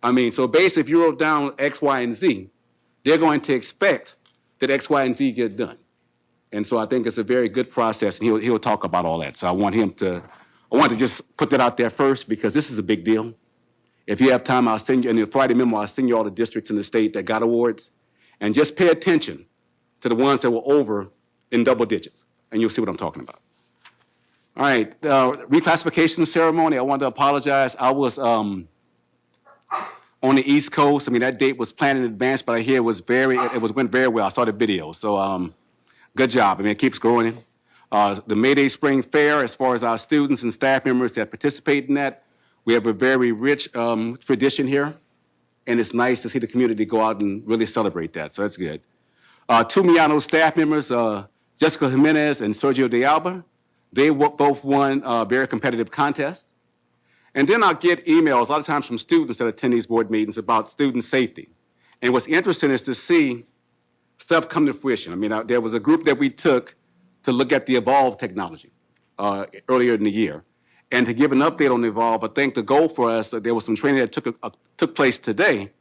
I mean, so basically, if you wrote down X, Y, and Z, they're going to expect that X, Y, and Z get done. And so I think it's a very good process, and he'll talk about all that. So I want to just put that out there first because this is a big deal. If you have time, I'll send you, in the Friday memo, I'll send you all the districts in the state that got awards. And just pay attention to the ones that were over in double digits, and you'll see what I'm talking about. All right, reclassification ceremony, I want to apologize. I was on the East Coast. I mean, that date was planned in advance, but I hear went very well. I saw the video, so good job. I mean, it keeps growing. The May Day Spring Fair, as far as our students and staff members that participate in that, we have a very rich tradition here, and it's nice to see the community go out and really celebrate that, so that's good. Two Miano staff members, Jessica Jimenez and Sergio de Alba, they both won very competitive contests. And then I'll get emails a lot of times from students that attend these board meetings about student safety. And what's interesting is to see stuff come to fruition. I mean, there was a group that we took to look at the Evolve technology earlier in the year. And to give an update on Evolve, I think the goal for us, there was some training that took place today,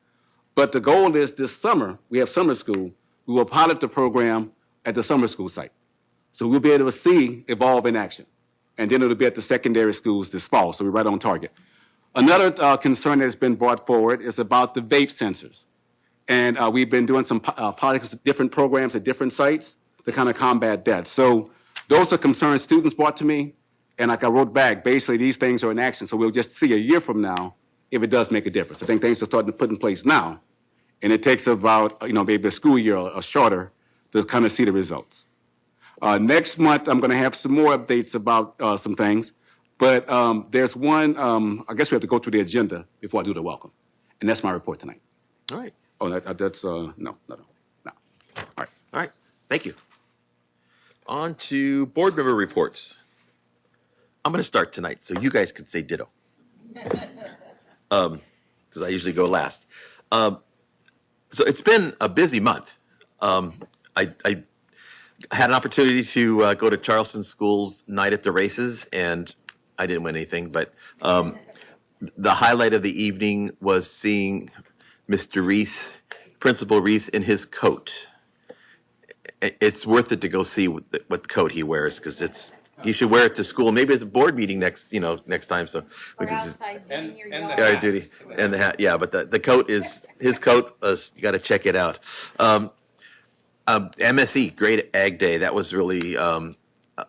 but the goal is this summer, we have summer school, we will pilot the program at the summer school site. So we'll be able to see Evolve in action. And then it'll be at the secondary schools this fall, so we're right on target. Another concern that's been brought forward is about the vape sensors. And we've been doing some pilots, different programs at different sites to kind of combat that. So those are concerns students brought to me, and like I wrote back, basically these things are in action, so we'll just see a year from now if it does make a difference. I think things are starting to put in place now, and it takes about, maybe a school year or shorter to kind of see the results. Next month, I'm going to have some more updates about some things, but there's one, I guess we have to go through the agenda before I do the welcome, and that's my report tonight. All right. Oh, that's, no. All right. Thank you. On to board member reports. I'm going to start tonight, so you guys can say ditto. Because I usually go last. So it's been a busy month. I had an opportunity to go to Charleston School's Night at the Races, and I didn't win anything, but the highlight of the evening was seeing Mr. Reese, Principal Reese, in his coat. It's worth it to go see what coat he wears, because you should wear it to school. Maybe it's a board meeting next time. So Or outside doing your yoga. yeah, duty and the hat. Yeah, but the coat is his coat. You got to check it out. MSE, great Ag Day. That was really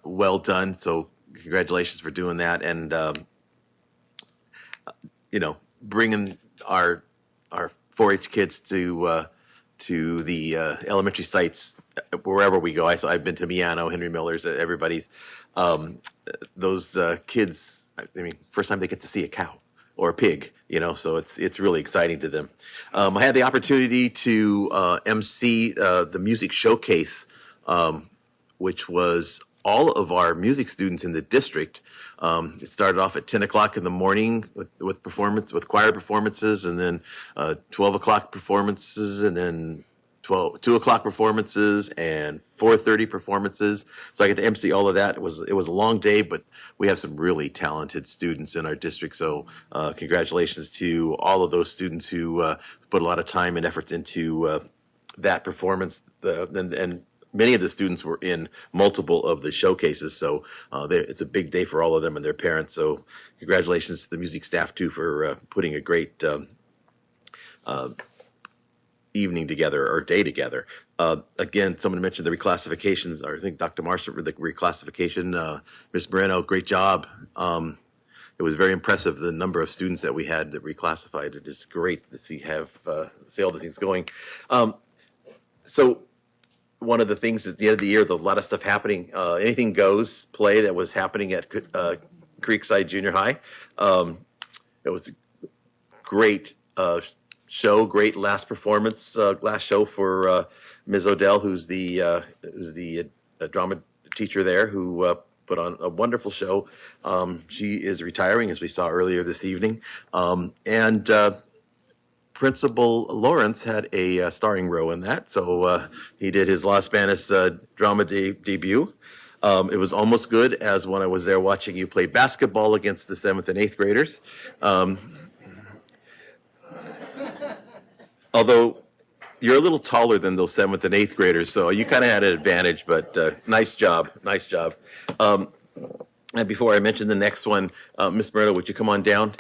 well done. So congratulations for doing that, and bringing our 4-H kids to the elementary sites wherever we go. I've been to Miano, Henry Miller's, everybody's. Those kids, I mean, first time they get to see a cow or a pig, so it's really exciting to them. I had the opportunity to MC the music showcase, which was all of our music students in the district. It started off at 10 o'clock in the morning with choir performances, and then 12 o'clock performances, and then 2 o'clock performances, and 4:30 performances. So I get to MC all of that. It was a long day, but we have some really talented students in our district. So congratulations to all of those students who put a lot of time and efforts into that performance. And many of the students were in multiple of the showcases, so it's a big day for all of them and their parents. So congratulations to the music staff too for putting a great evening together or day together. Again, someone mentioned the reclassifications, or I think Dr. Marshall, the reclassification. Ms. Moreno, great job. It was very impressive, the number of students that we had that reclassified. It is great to see all the things going. So one of the things at the end of the year, there's a lot of stuff happening. Anything Goes play that was happening at Creekside Junior High. It was a great show, great last performance, last show for Ms. Odell, who's the a drama teacher there who put on a wonderful show. She is retiring, as we saw earlier this evening. And Principal Lawrence had a starring role in that, so he did his Las Spanish drama debut. It was almost good as when I was there watching you play basketball against the 7th and 8th graders. Although you're a little taller than those 7th and 8th graders, so you kind of had an advantage, but nice job, nice job. And before I mention the next one, Ms. Moreno, would you come on down?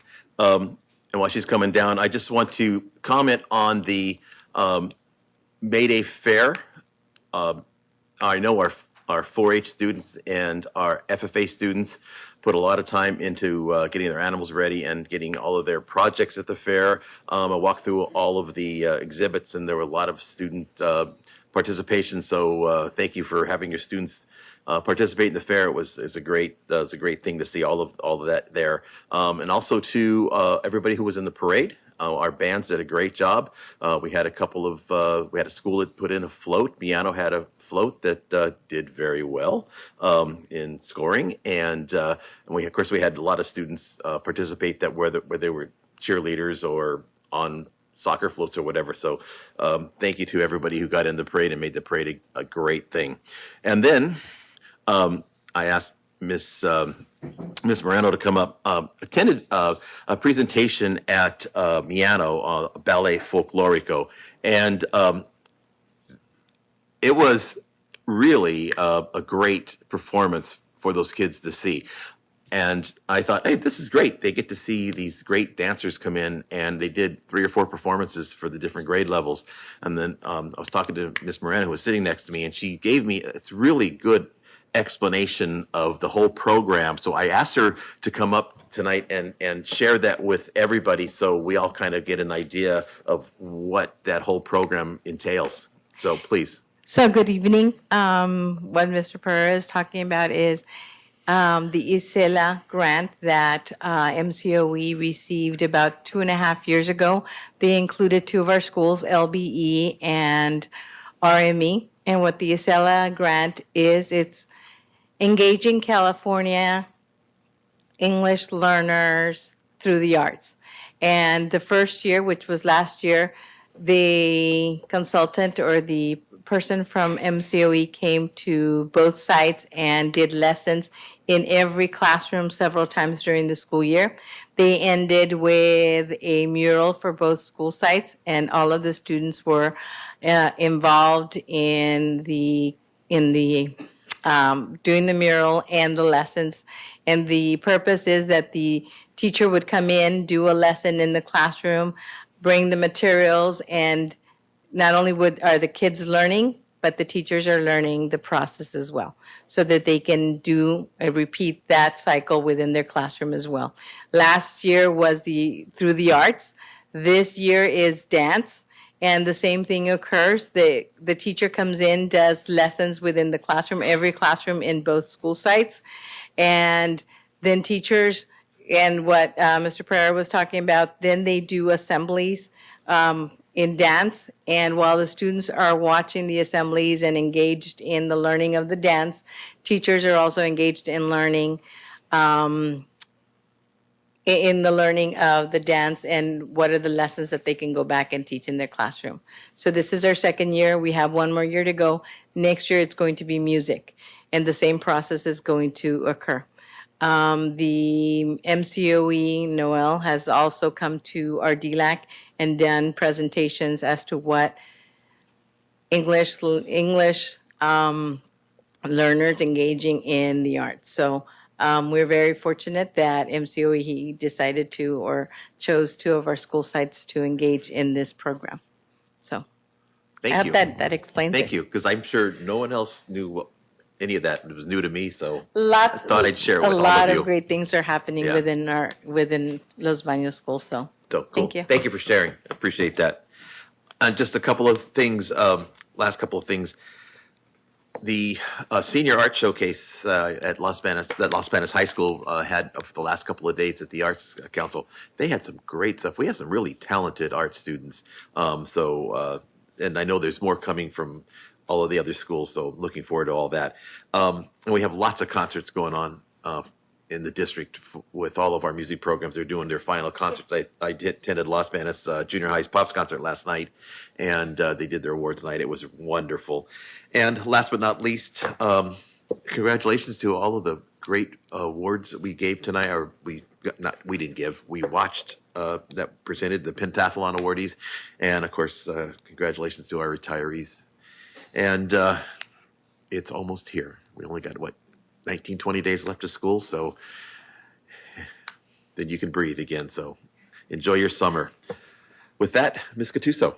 And while she's coming down, I just want to comment on the May Day Fair. I know our 4-H students and our FFA students put a lot of time into getting their animals ready and getting all of their projects at the fair. I walked through all of the exhibits, and there were a lot of student participation. So thank you for having your students participate in the fair. It's a great thing to see all of that there, and also to everybody who was in the parade. Our bands did a great job. We had we had a school that put in a float. Miano had a float that did very well in scoring, and we of course we had a lot of students participate that where they were cheerleaders or on soccer floats or whatever. So thank you to everybody who got in the parade and made the parade a great thing. And then I asked Miss Moreno to come up, attended a presentation at Miano, Ballet Folklorico, and it was really a great performance for those kids to see. And I thought, hey, this is great. They get to see these great dancers come in, and they did 3 or 4 performances for the different grade levels. And then I was talking to Miss Moreno, who was sitting next to me, and she gave me it's really good explanation of the whole program. So I asked her to come up tonight and share that with everybody, so we all kind of get an idea of what that whole program entails. So please. So good evening. What Mr. Perez is talking about is the ISELA grant that MCOE received about 2.5 years ago. They included 2 of our schools, LBE and RME. And what the ISELA grant is, it's engaging California English learners through the arts. And the first year, which was last year, the consultant or the person from MCOE came to both sites and did lessons in every classroom several times during the school year. They ended with a mural for both school sites, and all of the students were involved in doing the mural and the lessons. And the purpose is that the teacher would come in, do a lesson in the classroom, bring the materials, and not only are the kids learning, but the teachers are learning the process as well, so that they can repeat that cycle within their classroom as well. Last year was through the arts. This year is dance. And the same thing occurs. The teacher comes in, does lessons within the classroom, every classroom in both school sites. And then teachers, and what Mr. Pereira was talking about, then they do assemblies in dance. And while the students are watching the assemblies and engaged in the learning of the dance, teachers are also engaged in learning of the dance and what are the lessons that they can go back and teach in their classroom. So this is our 2nd year. We have 1 more year to go. Next year, it's going to be music, and the same process is going to occur. The MCOE, Noel, has also come to our DLAC and done presentations as to what English learners engaging in the arts. So we're very fortunate that MCOE decided to or chose 2 of our school sites to engage in this program. So Thank I you. hope that explains it. Thank you, because I'm sure no one else knew any of that. It was new to me, so I Lots, thought I'd share it with a all lot of you. of great things are happening Yeah. within Los Baños School. So So, cool. Thank you. Thank you for sharing. Appreciate that. And just a couple of things, last couple of things. The senior art showcase at Las Banas High School had for the last couple of days at the Arts Council. They had some great stuff. We have some really talented art students. And I know there's more coming from all of the other schools. So looking forward to all that. And we have lots of concerts going on in the district with all of our music programs. They're doing their final concerts. I attended Los Banos Junior High's Pops concert last night, and they did their awards night. It was wonderful. And last but not least, congratulations to all of the great awards that we gave tonight, or we watched that presented the pentathlon awardees, and of course, congratulations to our retirees. And it's almost here. We only got 19, 20 days left of school, so then you can breathe again. So enjoy your summer. With that, Ms. Gattuso.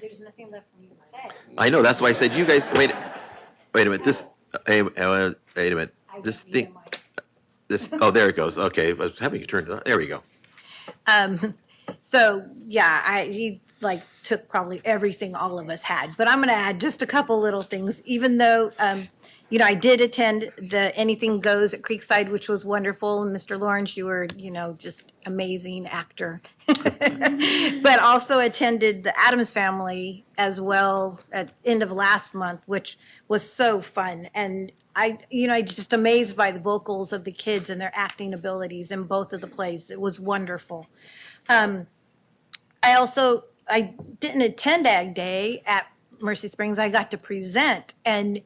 There's nothing left for me to say. I know, that's why I said you guys, wait a minute, wait a minute, this thing, oh, there it goes. Okay, I was having you turn it on. There we go. So yeah, he took probably everything all of us had, but I'm going to add just a couple little things. Even though I did attend the Anything Goes at Creekside, which was wonderful, and Mr. Lawrence, you were just amazing actor. But also attended the Addams Family as well at end of last month, which was so fun. And I just amazed by the vocals of the kids and their acting abilities in both of the plays. It was wonderful. I didn't attend Ag Day at Mercy Springs. I got to present, and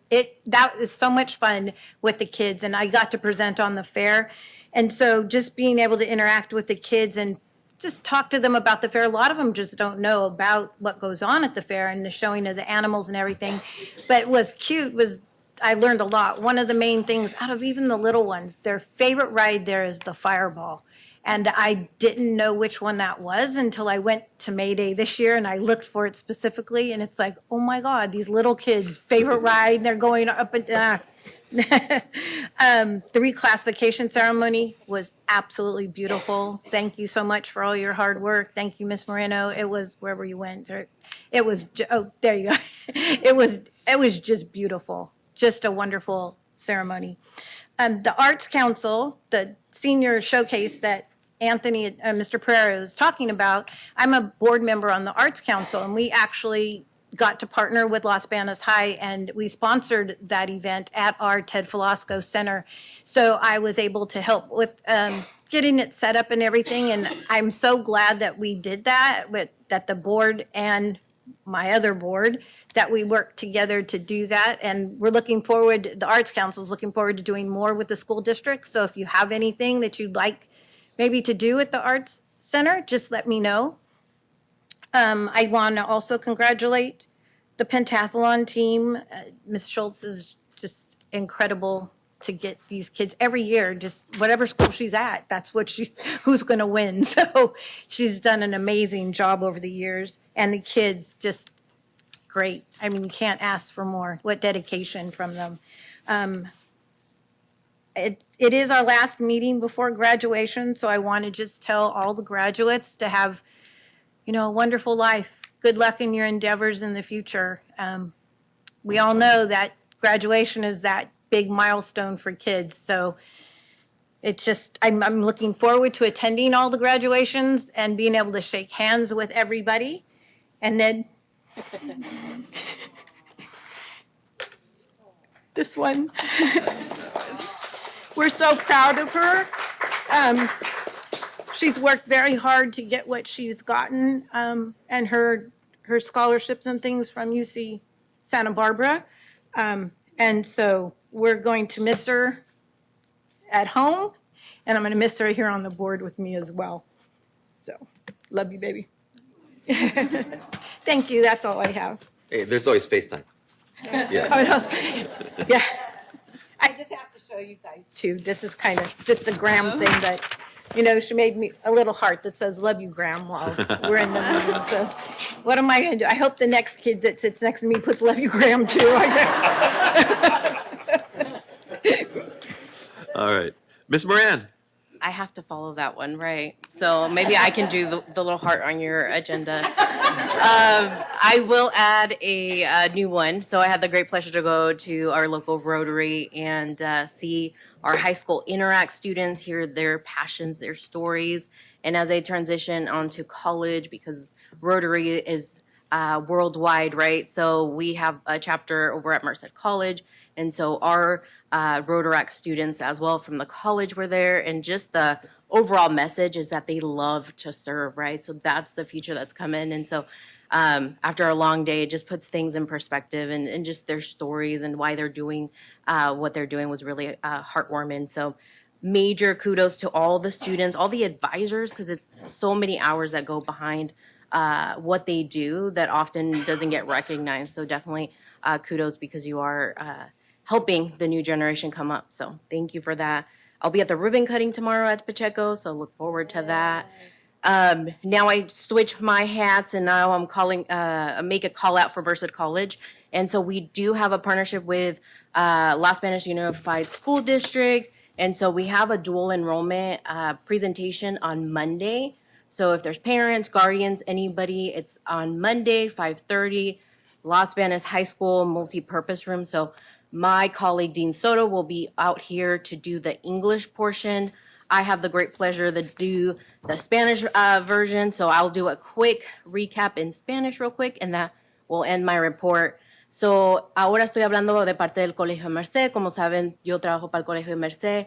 that was so much fun with the kids, and I got to present on the fair. And so just being able to interact with the kids and just talk to them about the fair. A lot of them just don't know about what goes on at the fair and the showing of the animals and everything. But was cute was I learned a lot. One of the main things out of even the little ones, their favorite ride there is the fireball. And I didn't know which one that was until I went to May Day this year and I looked for it specifically. And it's like, oh my God, these little kids' favorite ride, they're going up and down. The reclassification ceremony was absolutely beautiful. Thank you so much for all your hard work. Thank you, Miss Moreno. It was wherever you went. It was, oh, there you go. It was just beautiful. Just a wonderful ceremony. The Arts Council, the senior showcase that Anthony, Mr. Pereira was talking about, I'm a board member on the Arts Council, and we actually got to partner with Los Banos High, and we sponsored that event at our Ted Velasco Center. So I was able to help with getting it set up and everything, and I'm so glad that we did that, that the board and my other board, that we worked together to do that. And we're looking forward, the Arts Council is looking forward to doing more with the school district. So if you have anything that you'd like maybe to do at the Arts Center, just let me know. I want to also congratulate the pentathlon team. Ms. Schultz is just incredible to get these kids every year, just whatever school she's at, that's who's going to win. So she's done an amazing job over the years, and the kids just great. I mean, you can't ask for more. What dedication from them. It is our last meeting before graduation, so I want to just tell all the graduates to have, a wonderful life. Good luck in your endeavors in the future. We all know that graduation is that big milestone for kids, so it's just, I'm looking forward to attending all the graduations and being able to shake hands with everybody. And then this one, we're so proud of her. She's worked very hard to get what she's gotten, and her scholarships and things from UC Santa Barbara. And so we're going to miss her at home, and I'm going to miss her here on the board with me as well. So, love you, baby. Thank you. That's all I have. Hey, there's always FaceTime. Yeah. Oh, no. Yeah. I just have to show you guys too. This is kind of just a Graham thing that, she made me a little heart that says, love you, Graham, while we're in the meeting. So what am I going to do? I hope the next kid that sits next to me puts love you, Graham, too, I guess. All right. Miss Moran. I have to follow that one, right? So maybe I can do the little heart on your agenda. I will add a new one. So I had the great pleasure to go to our local Rotary and see our high school Interact students, hear their passions, their stories, and as they transition onto college, because Rotary is worldwide, right? So we have a chapter over at Merced College. And so our Rotaract students as well from the college were there. And just the overall message is that they love to serve, right? So that's the future that's coming. And so after a long day, it just puts things in perspective and just their stories and why they're doing what they're doing was really heartwarming. So major kudos to all the students, all the advisors, because it's so many hours that go behind what they do that often doesn't get recognized. So definitely kudos because you are helping the new generation come up. So thank you for that. I'll be at the ribbon cutting tomorrow at Pacheco, so look forward to that. Now I switch my hats and now I'm calling, make a call out for Merced College. And so we do have a partnership with Las Spanish Unified School District. And so we have a dual enrollment presentation on Monday. So if there's parents, guardians, anybody, it's on Monday, 5:30, Las Spanish High School multi-purpose room. So my colleague Dean Soto will be out here to do the English portion. I have the great pleasure to do the Spanish version. So I'll do a quick recap in Spanish real quick and that will end my report. So ahora estoy hablando de parte del Colegio de Merced. Como saben, yo trabajo para el Colegio de Merced.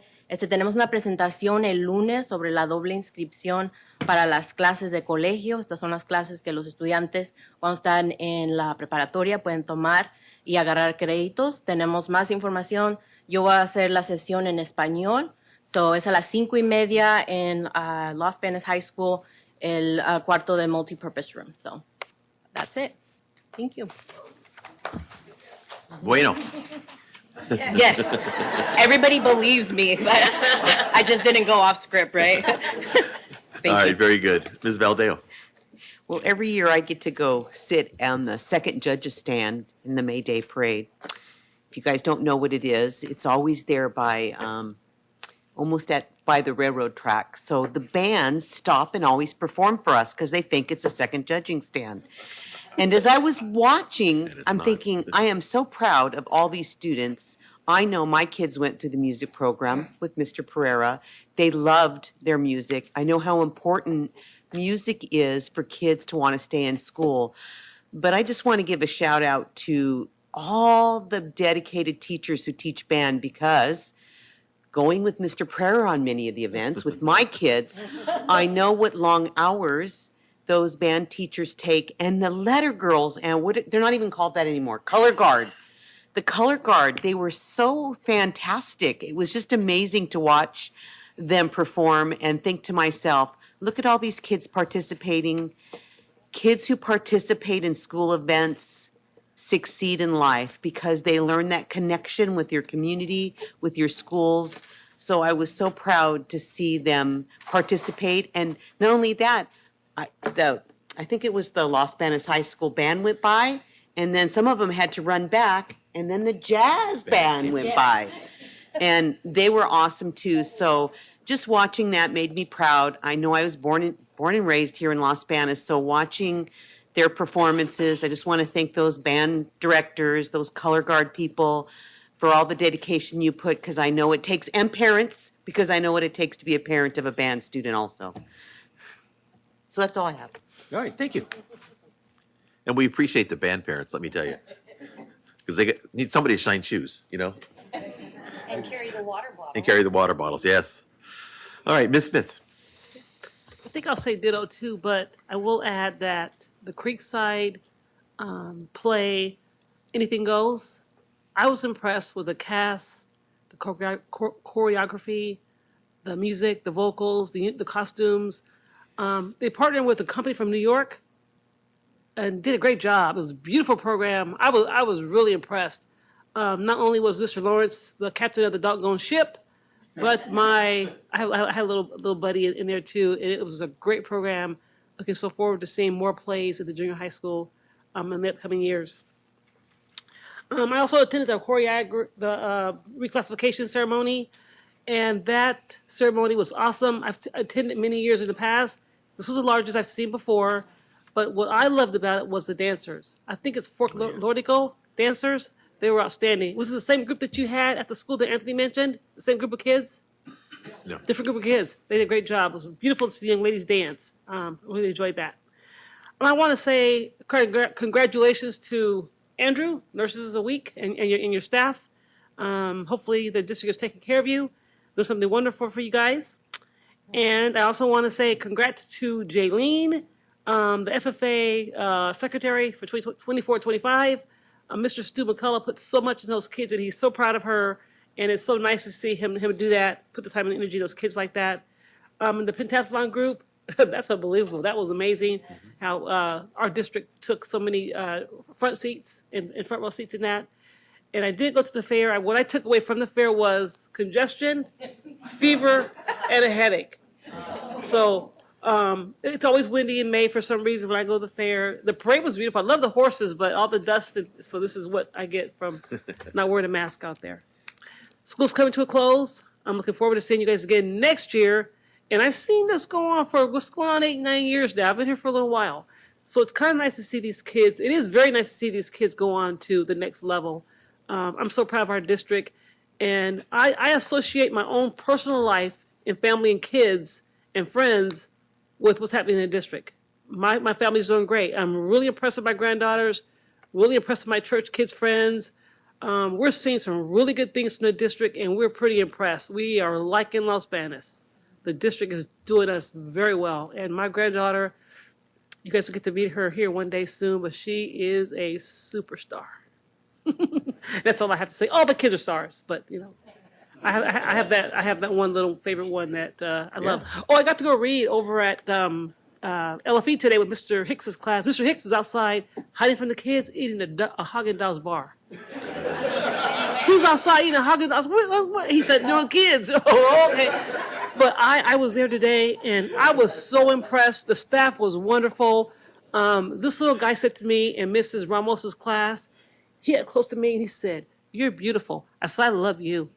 Tenemos una presentación el lunes sobre la doble inscripción para las clases de colegio. Estas son las clases que los estudiantes cuando están en la preparatoria pueden tomar y agarrar créditos. Tenemos más información. Yo voy a hacer la sesión en español. So es a las 5:30 en Las Spanish High School, el cuarto de multipurpose room. So that's it. Thank you. Bueno. Yes, everybody believes me, but I just didn't go off script, right? All right, very good. Ms. Valdeo. Well, every year I get to go sit on the second judge's stand in the May Day parade. If you guys don't know what it is, it's always there by by the railroad track. So the bands stop and always perform for us because they think it's a second judging stand. And as I was watching, I'm thinking, I am so proud of all these students. I know my kids went through the music program with Mr. Pereira. They loved their music. I know how important music is for kids to want to stay in school. But I just want to give a shout out to all the dedicated teachers who teach band because going with Mr. Pereira on many of the events with my kids, I know what long hours those band teachers take, and the letter girls, and they're not even called that anymore, color guard. The color guard, they were so fantastic. It was just amazing to watch them perform and think to myself, look at all these kids participating. Kids who participate in school events succeed in life because they learn that connection with your community, with your schools. So I was so proud to see them participate. And not only that, I think it was the Las Spanish High School band went by, and then some of them had to run back, and then the jazz band went by. And they were awesome too. So just watching that made me proud. I know I was born and raised here in Las Spanish, so watching their performances, I just want to thank those band directors, those color guard people for all the dedication you put, because I know it takes, and parents, because I know what it takes to be a parent of a band student also. So that's all I have. All right, thank you. And we appreciate the band parents, let me tell you. Because they need somebody to shine shoes, you know? And carry the water bottle. And carry the water bottles, yes. All right, Ms. Smith. I think I'll say ditto too, but I will add that the Creekside play, Anything Goes, I was impressed with the cast, the choreography, the music, the vocals, the costumes. They partnered with a company from New York and did a great job. It was a beautiful program. I was really impressed. Not only was Mr. Lawrence the captain of the doggone ship, but I had a little buddy in there too. And it was a great program. Looking so forward to seeing more plays at the junior high school in the upcoming years. I also attended the reclassification ceremony, and that ceremony was awesome. I've attended many years in the past. This was the largest I've seen before, but what I loved about it was the dancers. I think it's folklorico dancers. They were outstanding. Was it the same group that you had at the school that Anthony mentioned? The same group of kids? No. Different group of kids. They did a great job. It was beautiful to see young ladies dance. Really enjoyed that. And I want to say congratulations to Andrew, Nurses a Week, and your staff. Hopefully the district is taking care of you. There's something wonderful for you guys. And I also want to say congrats to Jaylene, the FFA secretary for 24-25. Mr. Stu McCullough put so much in those kids, and he's so proud of her. And it's so nice to see him do that, put the time and energy in those kids like that. And the pentathlon group, that's unbelievable. That was amazing. How our district took so many front seats and front row seats in that. And I did go to the fair. What I took away from the fair was congestion, fever, and a headache. So it's always windy in May for some reason when I go to the fair. The parade was beautiful. I love the horses, but all the dust. So this is what I get from not wearing a mask out there. School's coming to a close. I'm looking forward to seeing you guys again next year. And I've seen this go on for what's going on 8-9 years now. I've been here for a little while. So it's kind of nice to see these kids. It is very nice to see these kids go on to the next level. I'm so proud of our district. And I associate my own personal life and family and kids and friends with what's happening in the district. My family's doing great. I'm really impressed with my granddaughters, really impressed with my church kids' friends. We're seeing some really good things from the district, and we're pretty impressed. We are liking Los Banos. The district is doing us very well. And my granddaughter, you guys will get to meet her here one day soon, but she is a superstar. That's all I have to say. All the kids are stars, but you know, I have that one little favorite one that I love. Oh, I got to go read over at LFE today with Mr. Hicks's class. Mr. Hicks is outside hiding from the kids, eating a Haagen-Dazs bar. He's outside eating a Haagen-Dazs. What? He said, "No kids." Oh, okay. But I was there today, and I was so impressed. The staff was wonderful. This little guy said to me in Mrs. Ramos's class, he got close to me and he said, "You're beautiful." I said, "I love you."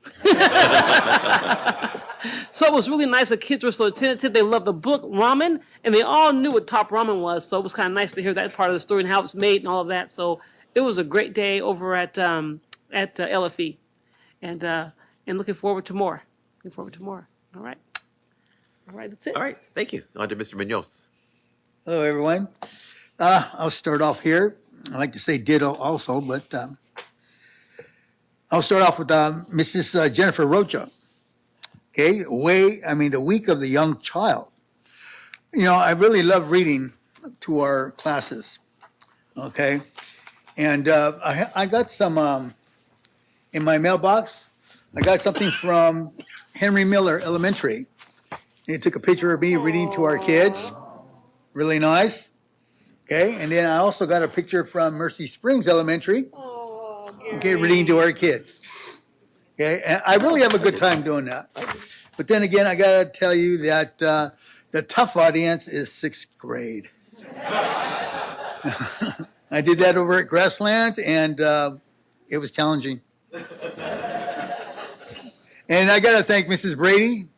So it was really nice. The kids were so attentive. They loved the book, Ramen, and they all knew what top ramen was. So it was kind of nice to hear that part of the story and how it's made and all of that. So it was a great day over at LFE, and looking forward to more. Looking forward to more. All right. All right, that's it. All right, thank you. On to Mr. Munoz. Hello, everyone. I'll start off here. I like to say ditto also, but I'll start off with Mrs. Jennifer Rocha. Okay, the week of the young child. You know, I really love reading to our classes. Okay, and I got some in my mailbox. I got something from Henry Miller Elementary. They took a picture of me reading to our kids. Really nice. Okay, and then I also got a picture from Mercy Springs Elementary. Okay, reading to our kids. Okay, and I really have a good time doing that. But then again, I got to tell you that the tough audience is 6th grade. I did that over at Grasslands, and it was challenging. And I got to thank Mrs. Brady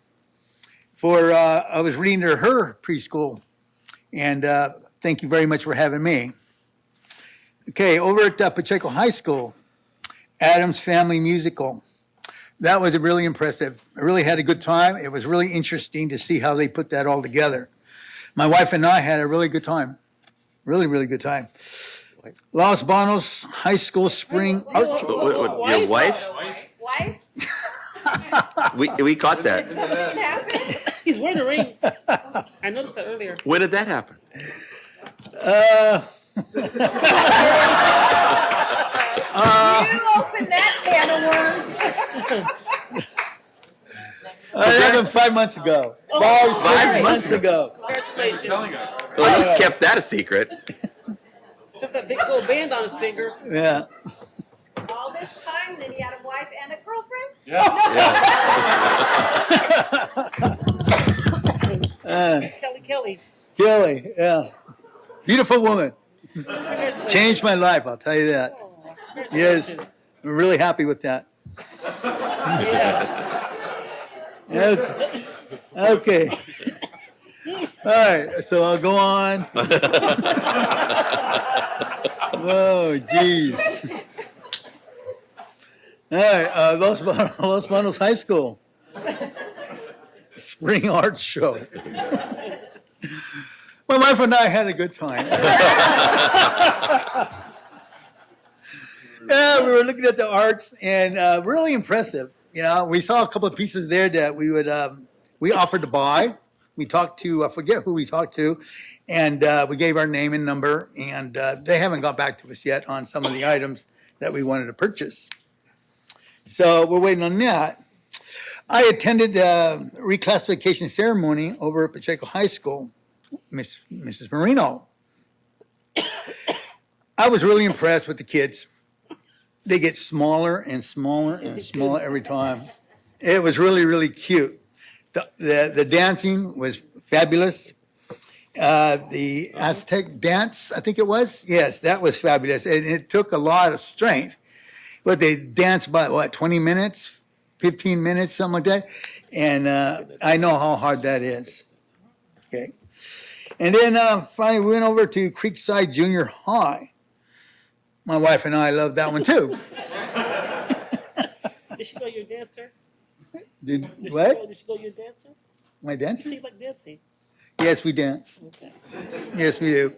for, I was reading to her preschool, and thank you very much for having me. Okay, over at Pacheco High School, Adam's Family Musical. That was really impressive. I really had a good time. It was really interesting to see how they put that all together. My wife and I had a really good time. Really, really good time. Los Banos High School Spring Art Show. Your wife? Wife? We caught that. He's wearing a ring. I noticed that earlier. When did that happen? You opened that can of worms. That happened 5 months ago. 5 months ago. Congratulations. Well, you kept that a secret. Except that big gold band on his finger. Yeah. All this time, then he had a wife and a girlfriend? Kelly. Kelly, yeah. Beautiful woman. Changed my life, I'll tell you that. Yes, I'm really happy with that. Okay. All right, so I'll go on. Oh, geez. All right, Los Banos High School. Spring Art Show. My wife and I had a good time. Yeah, we were looking at the arts and really impressive. You know, we saw a couple of pieces there that we offered to buy. We talked to, I forget who we talked to, and we gave our name and number, and they haven't got back to us yet on some of the items that we wanted to purchase. So we're waiting on that. I attended a reclassification ceremony over at Pacheco High School, Mrs. Marino. I was really impressed with the kids. They get smaller and smaller and smaller every time. It was really, really cute. The dancing was fabulous. The Aztec dance, I think it was. Yes, that was fabulous. And it took a lot of strength. But they danced by, 20 minutes, 15 minutes, something like that. And I know how hard that is. Okay. And then finally, we went over to Creekside Junior High. My wife and I loved that one too. Did she know you're a dancer? Did Did what? Did she know you're a dancer? My You dancer? seem like dancing. Yes, we dance. Okay. Yes, we do.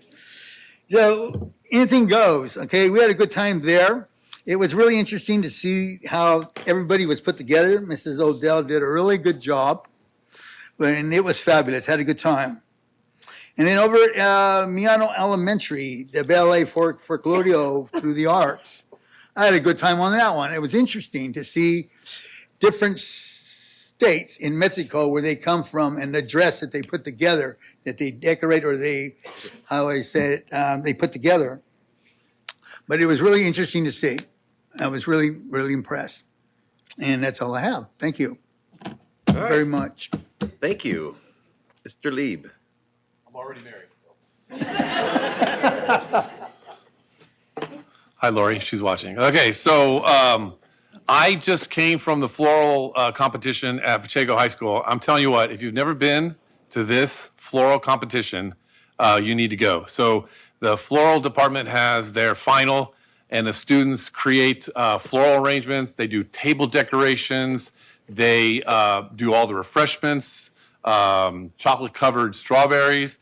So anything goes. Okay, we had a good time there. It was really interesting to see how everybody was put together. Mrs. Odell did a really good job, and it was fabulous. Had a good time. And then over at Miano Elementary, the ballet for Claudio through the arts. I had a good time on that one. It was interesting to see different states in Mexico where they come from and the dress that they put together, that they decorate or they, how I say it, they put together. But it was really interesting to see. I was really, really impressed. And that's all I have. Thank you very much. Thank you. Mr. Lieb. I'm already married. Hi, Lori. She's watching. Okay, so I just came from the floral competition at Pacheco High School. I'm telling you what, if you've never been to this floral competition, you need to go. So the floral department has their final, and the students create floral arrangements. They do table decorations. They do all the refreshments, chocolate-covered strawberries.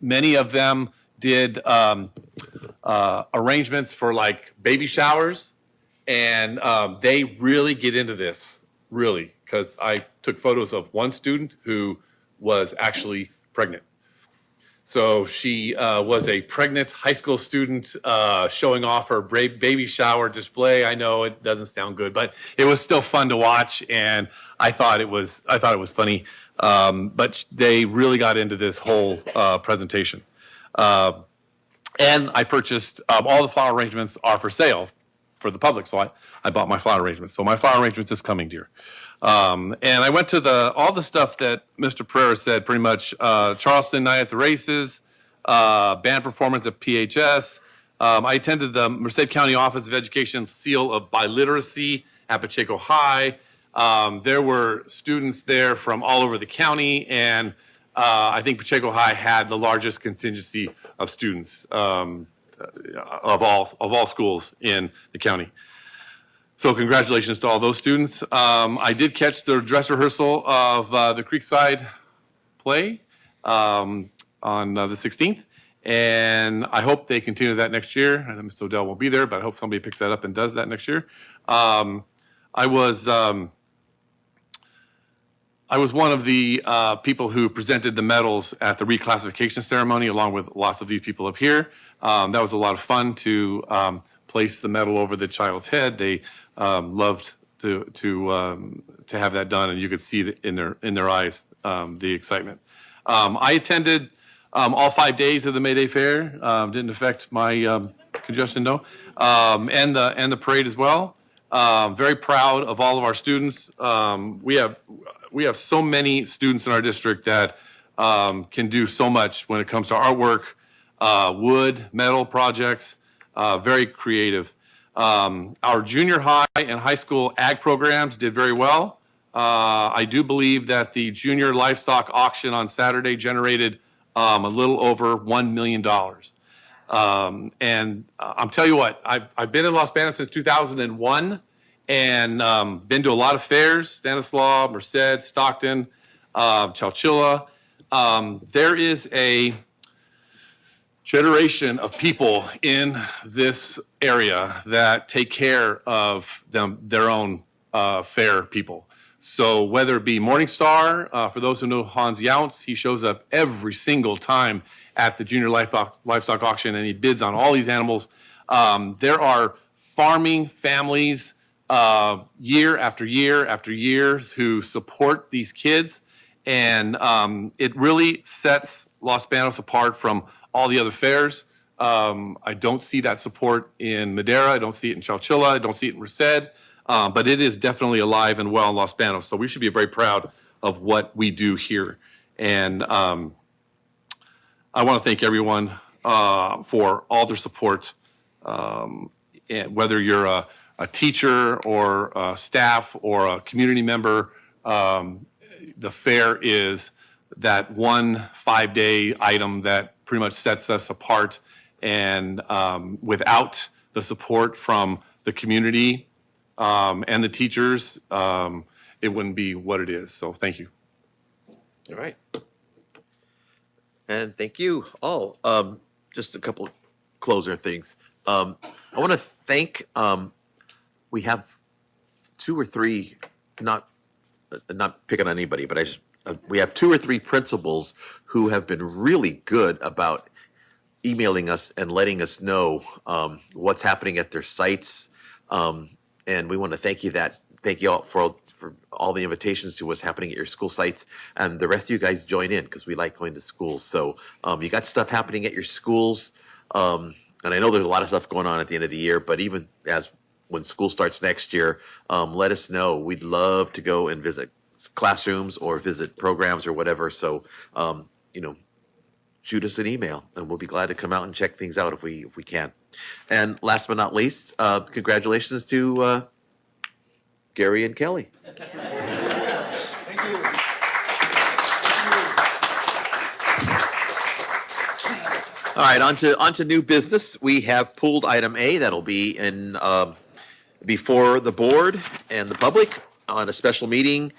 Many of them did arrangements for like baby showers, and they really get into this, really, because I took photos of one student who was actually pregnant. So she was a pregnant high school student showing off her baby shower display. I know it doesn't sound good, but it was still fun to watch, and I thought it was funny. But they really got into this whole presentation. And I purchased, all the flower arrangements are for sale for the public, so I bought my flower arrangements. So my flower arrangements is coming, dear. And I went to all the stuff that Mr. Pereira said, pretty much. Charleston Night at the Races, band performance at PHS. I attended the Merced County Office of Education Seal of Biliteracy at Pacheco High. There were students there from all over the county, and I think Pacheco High had the largest contingency of students of all schools in the county. So congratulations to all those students. I did catch the dress rehearsal of the Creekside play on the 16th, and I hope they continue that next year. I know Mr. Odell won't be there, but I hope somebody picks that up and does that next year. I was one of the people who presented the medals at the reclassification ceremony, along with lots of these people up here. That was a lot of fun to place the medal over the child's head. They loved to have that done, and you could see in their eyes the excitement. I attended all 5 days of the May Day Fair. Didn't affect my congestion, no, and the parade as well. Very proud of all of our students. We have so many students in our district that can do so much when it comes to artwork, wood, metal projects, very creative. Our junior high and high school ag programs did very well. I do believe that the junior livestock auction on Saturday generated a little over $1 million. And I'm telling you what, I've been in Los Banos since 2001 and been to a lot of fairs, Stanislaus, Merced, Stockton, Chowchilla. there is a generation of people in this area that take care of their own fair people. So whether it be Morningstar, for those who know Hans Younts, he shows up every single time at the junior livestock auction and he bids on all these animals. There are farming families year after year after year who support these kids. And it really sets Los Banos apart from all the other fairs. I don't see that support in Madera. I don't see it in Chowchilla. I don't see it in Merced. But it is definitely alive and well in Los Banos. So we should be very proud of what we do here. And I want to thank everyone for all their support. And whether you're a teacher or a staff or a community member, the fair is that one 5-day item that pretty much sets us apart. And without the support from the community and the teachers, it wouldn't be what it is. So thank you. All right. And thank you all. Just a couple closer things. I want to thank, we have 2 or 3, not picking on anybody, but we have 2 or 3 principals who have been really good about emailing us and letting us know what's happening at their sites. And we want to thank you all for all the invitations to what's happening at your school sites. And the rest of you guys join in because we like going to schools. So you got stuff happening at your schools. And I know there's a lot of stuff going on at the end of the year, but even when school starts next year, let us know. We'd love to go and visit classrooms or visit programs or whatever. So, shoot us an email and we'll be glad to come out and check things out if we can. And last but not least, congratulations to Gary and Kelly. All right, on to new business. We have pulled item A that'll be in before the board and the public on a special meeting,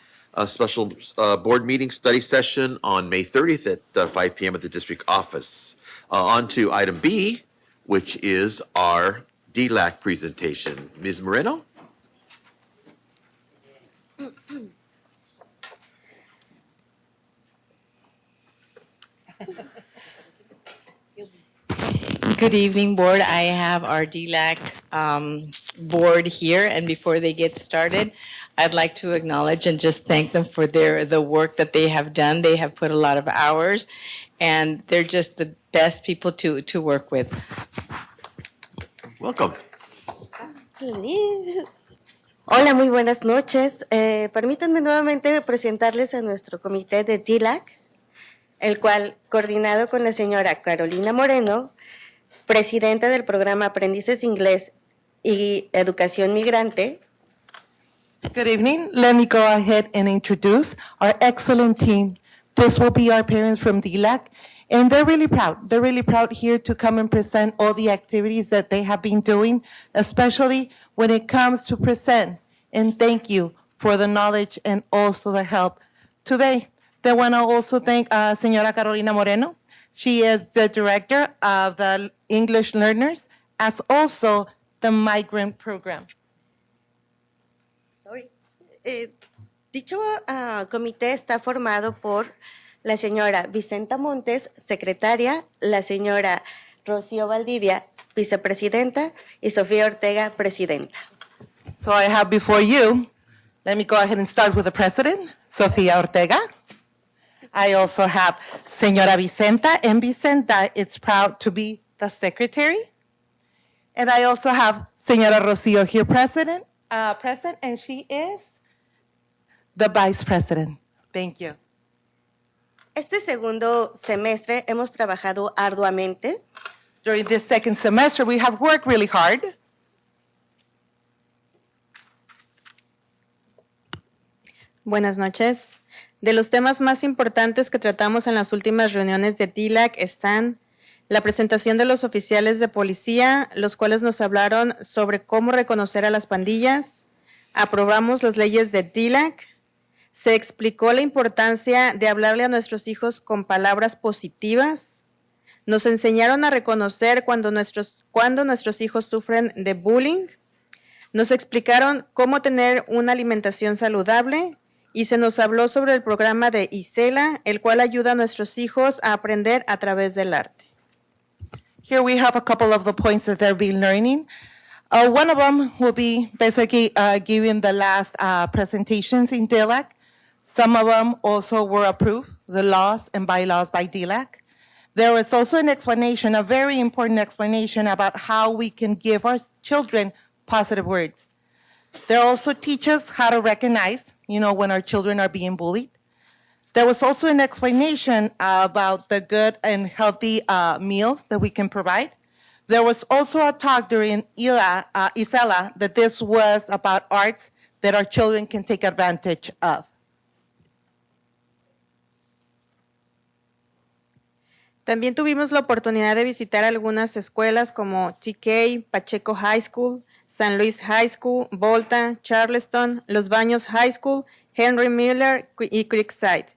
board meeting study session on May 30th at 5 p.m. at the district office. On to item B, which is our DLAC presentation. Ms. Moreno? Good evening, board. I have our DLAC board here, and before they get started, I'd like to acknowledge and just thank them for the work that they have done. They have put a lot of hours, and they're just the best people to work with. Welcome. Hola, muy buenas noches. Permítanme nuevamente presentarles a nuestro comité de DLAC, el cual, coordinado con la señora Carolina Moreno, presidenta del programa Aprendices Inglés y Educación Migrante. Good evening. Let me go ahead and introduce our excellent team. This will be our parents from DLAC, and they're really proud. They're really proud here to come and present all the activities that they have been doing, especially when it comes to present. And thank you for the knowledge and also the help today. They want to also thank Señora Carolina Moreno. She is the director of the English Learners, as also the Migrant Program. Dicho comité está formado por la señora Vicenta Montes, secretaria, la señora Rocío Valdivia, vicepresidenta, y Sofía Ortega, presidenta. So I have before you, let me go ahead and start with the president, Sofía Ortega. I also have Señora Vicenta, and Vicenta is proud to be the secretary. And I also have Señora Rocío here present, and she is the vice president. Thank you. Este segundo semestre hemos trabajado arduamente. During this second semester, we have worked really hard. Buenas noches. De los temas más importantes que tratamos en las últimas reuniones de DLAC están la presentación de los oficiales de policía, los cuales nos hablaron sobre cómo reconocer a las pandillas. Aprobamos las leyes de DLAC. Se explicó la importancia de hablarle a nuestros hijos con palabras positivas. Nos enseñaron a reconocer cuando nuestros hijos sufren de bullying. Nos explicaron cómo tener una alimentación saludable y se nos habló sobre el programa de ISELA, el cual ayuda a nuestros hijos a aprender a través del arte. Here we have a couple of the points that they've been learning. One of them will be basically giving the last presentations in DLAC. Some of them also were approved, the laws and bylaws by DLAC. There was also an explanation, a very important explanation about how we can give our children positive words. They also teach us how to recognize, when our children are being bullied. There was also an explanation about the good and healthy meals that we can provide. There was also a talk during ISELA that this was about arts that our children can take advantage of. También tuvimos la oportunidad de visitar algunas escuelas como TK, Pacheco High School, San Luis High School, Volta, Charleston, Los Baños High School, Henry Miller y Creekside.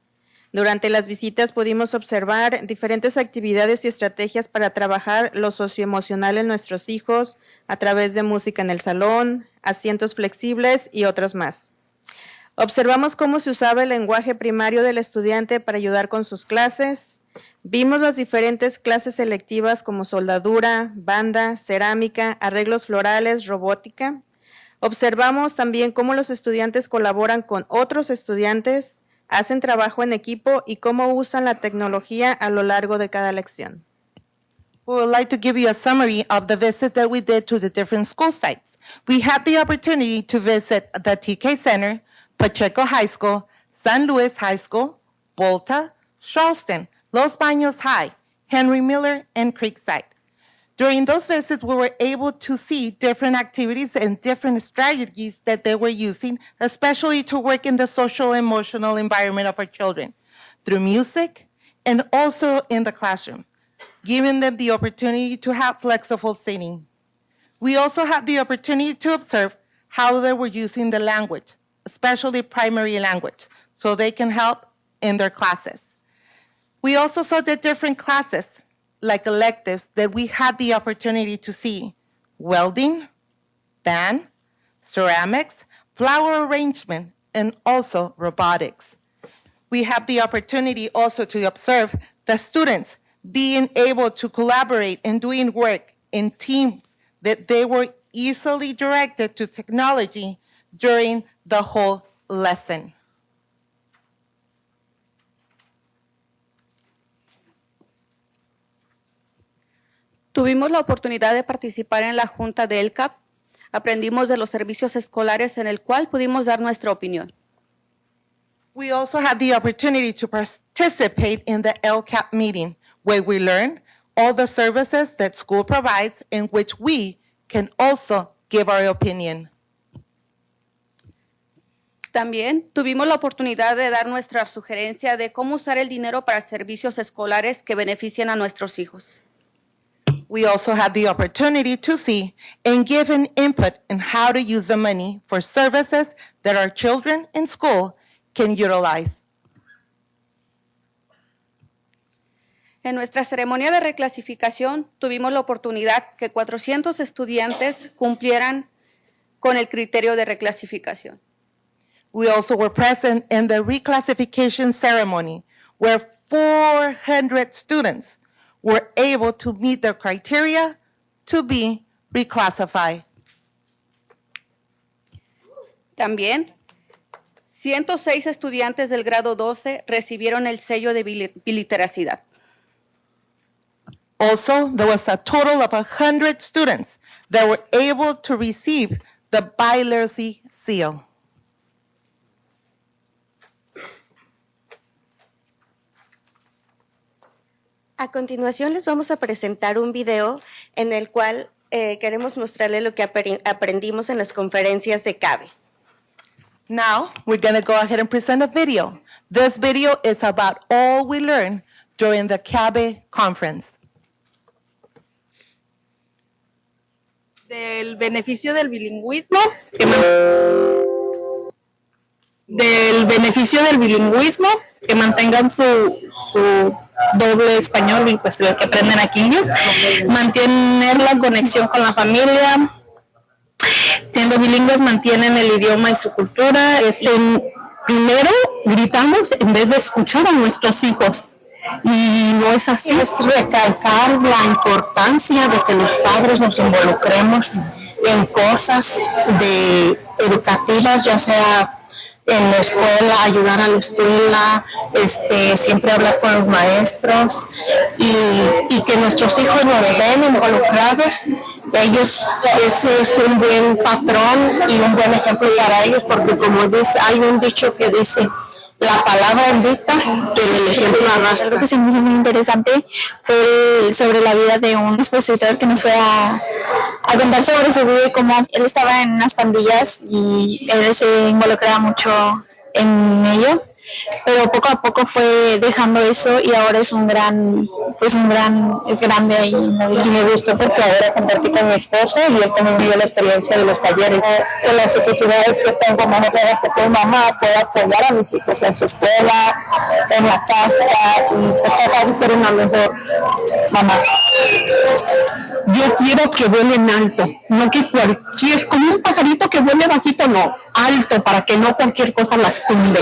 Durante las visitas pudimos observar diferentes actividades y estrategias para trabajar lo socioemocional en nuestros hijos a través de música en el salón, asientos flexibles y otros más. Observamos cómo se usaba el lenguaje primario del estudiante para ayudar con sus clases. Vimos las diferentes clases selectivas como soldadura, banda, cerámica, arreglos florales, robótica. Observamos también cómo los estudiantes colaboran con otros estudiantes, hacen trabajo en equipo y cómo usan la tecnología a lo largo de cada lección. We would like to give you a summary of the visit that we did to the different school sites. We had the opportunity to visit the TK Center, Pacheco High School, San Luis High School, Volta, Charleston, Los Baños High, Henry Miller, and Creekside. During those visits, we were able to see different activities and different strategies that they were using, especially to work in the social emotional environment of our children, through music and also in the classroom, giving them the opportunity to have flexible sitting. We also had the opportunity to observe how they were using the language, especially primary language, so they can help in their classes. We also saw the different classes, like electives, that we had the opportunity to see: welding, band, ceramics, flower arrangement, and also robotics. We have the opportunity also to observe the students being able to collaborate and doing work in teams that they were easily directed to technology during the whole lesson. Tuvimos la oportunidad de participar en la junta de LCAP. Aprendimos de los servicios escolares en el cual pudimos dar nuestra opinión. We also had the opportunity to participate in the LCAP meeting, where we learned all the services that school provides in which we can also give our opinion. También tuvimos la oportunidad de dar nuestra sugerencia de cómo usar el dinero para servicios escolares que beneficien a nuestros hijos. We also had the opportunity to see and give an input in how to use the money for services that our children in school can utilize. En nuestra ceremonia de reclasificación tuvimos la oportunidad que 400 estudiantes cumplieran con el criterio de reclasificación. We also were present in the reclassification ceremony, where 400 students were able to meet the criteria to be reclassified. También, 106 estudiantes del grado 12 recibieron el sello de biliteracidad. Also, there was a total of 100 students that were able to receive the biliteracy seal. A continuación les vamos a presentar un video en el cual queremos mostrarle lo que aprendimos en las conferencias de CABE. Now, we're going to go ahead and present a video. This video is about all we learned during the CABE conference. Del beneficio del bilingüismo. del beneficio del bilingüismo, que mantengan su doble español y pues que aprendan aquí inglés, mantener la conexión con la familia, siendo bilingües mantienen el idioma y su cultura. Primero gritamos en vez de escuchar a nuestros hijos. Y no es así, es recalcar la importancia de que los padres nos involucremos en cosas educativas, ya sea en la escuela, ayudar a la escuela, siempre hablar con los maestros y que nuestros hijos nos ven involucrados. Ellos, ese es un buen patrón y un buen ejemplo para ellos, porque como dice, hay un dicho que dice, la palabra invita, que el ejemplo arrastra. Algo que se me hizo muy interesante fue sobre la vida de un expositor que nos fue a contar sobre su vida y cómo él estaba en unas pandillas y él se involucraba mucho en ello, pero poco a poco fue dejando eso y ahora es es grande ahí. Y me gustó porque ahora compartí con mi esposo y él también vivió la experiencia de los talleres. De las oportunidades que tengo, más otras que tengo mamá, puedo apoyar a mis hijos en su escuela, en la casa, y pues tratar de ser una mejor mamá. Yo quiero que vuelen alto, no que como un pajarito que vuele bajito, no, alto, para que no cualquier cosa las tumbe.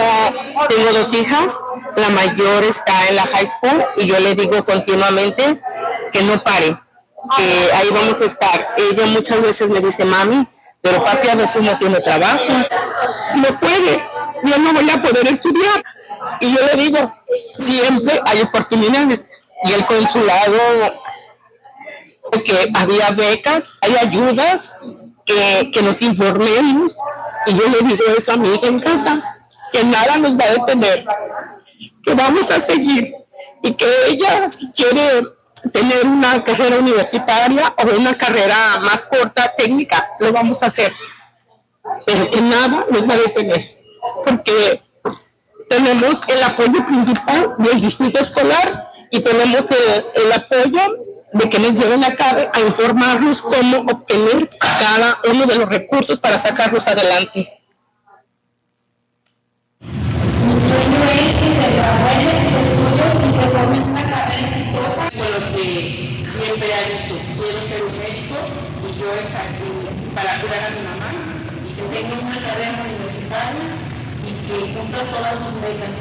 Tengo 2 hijas, la mayor está en la high school y yo le digo continuamente que no pare, que ahí vamos a estar. Ella muchas veces me dice, mami, pero papi a veces no tiene trabajo, no puede, yo no voy a poder estudiar. Y yo le digo, siempre hay oportunidades y el consulado, que había becas, hay ayudas, que nos informemos. Y yo le digo eso a mi hija en casa, que nada nos va a detener, que vamos a seguir y que ella, si quiere tener una carrera universitaria o una carrera más corta, técnica, lo vamos a hacer, pero que nada nos va a detener, porque tenemos el apoyo principal del distrito escolar y tenemos el apoyo de que nos lleven a informarnos cómo obtener cada uno de los recursos para sacarlos adelante. Mi sueño es que se gradúen de sus estudios y se formen una carrera exitosa. Con lo que siempre ha dicho, quiero ser un médico y yo estar para cuidar a mi mamá y que tenga una carrera universitaria y que cumpla todas sus metas.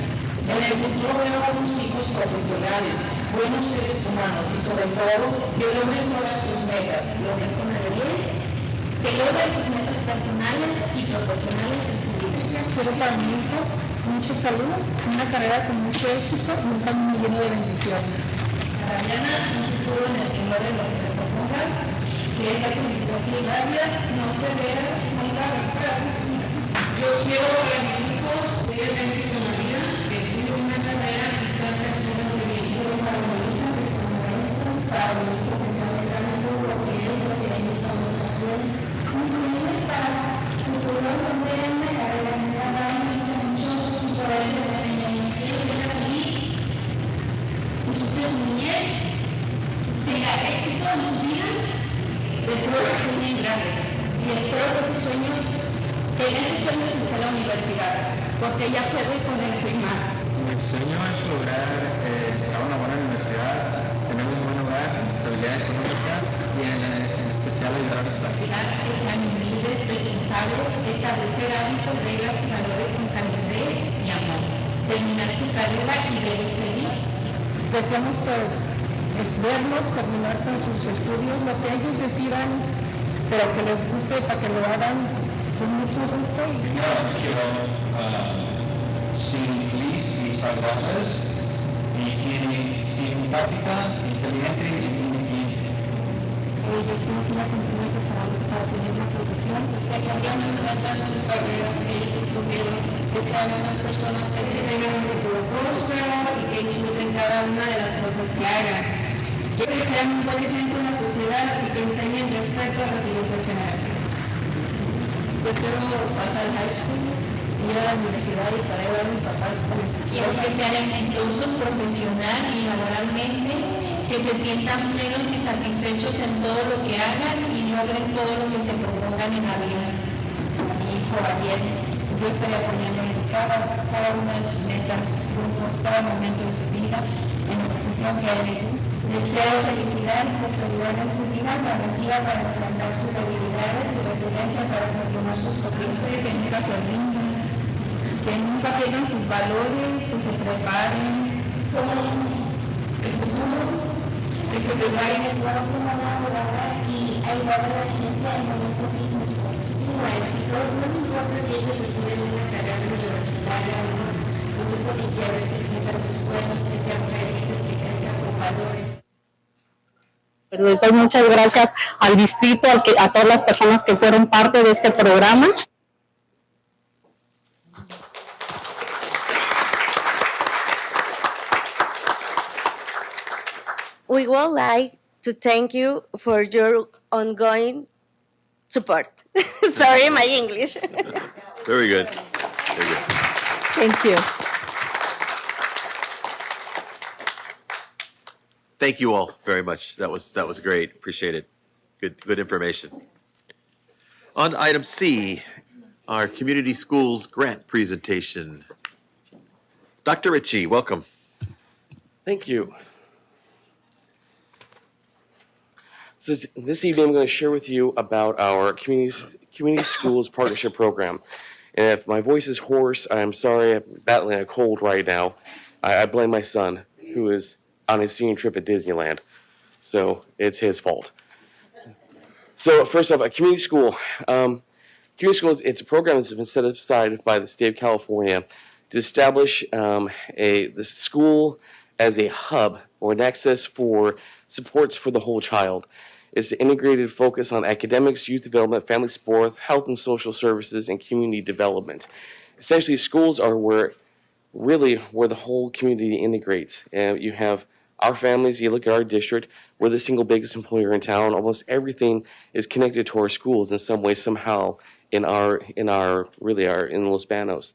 En el futuro veo a unos hijos profesionales, buenos seres humanos y sobre todo que logren todas sus metas. Lo que se me bien, que logren sus metas personales y profesionales en su vida. Quiero para mi hijo mucha salud, una carrera con mucho éxito y un camino lleno de bendiciones. Para Diana, un futuro en el que logre lo que se proponga, que esa felicidad primaria no se vea muy larga. Yo quiero que mis hijos tengan éxito en la vida, que estudien una carrera y sean personas de bien. Para mi hija, que sea maestro, para mi hijo, que sea mecánico, lo que ellos están haciendo. Mis sueños para futuro son de una carrera en la tenga éxito en su vida, deseo que sea muy grande y espero que sus sueños, que en esos sueños esté la universidad, porque ella puede con eso y más. Mi sueño es lograr entrar a una buena universidad, tener un buen hogar, estabilidad económica y en especial ayudar a mis familias. Que sean humildes, responsables, establecer hábitos, reglas y valores con calidez y amor, terminar su carrera y verlos feliz. Deseamos es verlos terminar con sus estudios, lo que ellos decidan, pero que les guste para que lo hagan con mucho gusto. Quiero ser feliz y saludarles y simpática, inteligente y inteligente. Yo tengo que ir a continuar preparándose para tener una profesión, que cambian sus metas, sus carreras que ellos escogieron, que sean unas personas que tengan un futuro próspero y que disfruten cada una de las cosas que hagan. Que sean un buen ejemplo en la sociedad y que enseñen respeto a las siguientes generaciones. Yo quiero pasar high school, ir a la universidad y para ayudar a mis papás. Quiero que sean exitosos profesional y laboralmente, que se sientan plenos y satisfechos en todo lo que hagan y logren todo lo que se propongan en la vida. Mi hijo Ariel, yo estoy apoyándole. cada una de sus metas, sus triunfos, cada momento de su vida en la profesión que a él le gusta. Deseo felicidad y prosperidad en su vida, valentía para enfrentar sus debilidades y resiliencia para sobrellevar sus tropiezos, que nunca se rindan, que nunca pierdan sus valores, que se preparen, que se preparen el cuerpo como una y ayudar a la gente en momentos injustos. Si no importa si ellos estudian una carrera universitaria o no, lo único que quiero es que cumplan sus sueños, que sean felices, que crezcan con valores. Les doy muchas gracias al distrito, a todas las personas que fueron parte de este programa. We would like to thank you for your ongoing support. Sorry, my English. Very good. Very good. Thank you. Thank you all very much. That was great. Appreciate it. Good information. On to item C, our community schools grant presentation. Dr. Ritchie, welcome. Thank you. So this evening, I'm going to share with you about our community schools partnership program. And if my voice is hoarse, I'm sorry. I'm battling a cold right now. I blame my son, who is on his senior trip at Disneyland. So it's his fault. So first off, a community school. Community schools, it's a program that's been set aside by the state of California to establish the school as a hub or an access for supports for the whole child. It's an integrated focus on academics, youth development, family support, health and social services, and community development. Essentially, schools are where the whole community integrates. And you have our families, you look at our district, we're the single biggest employer in town. Almost everything is connected to our schools in some way, somehow, in Los Banos.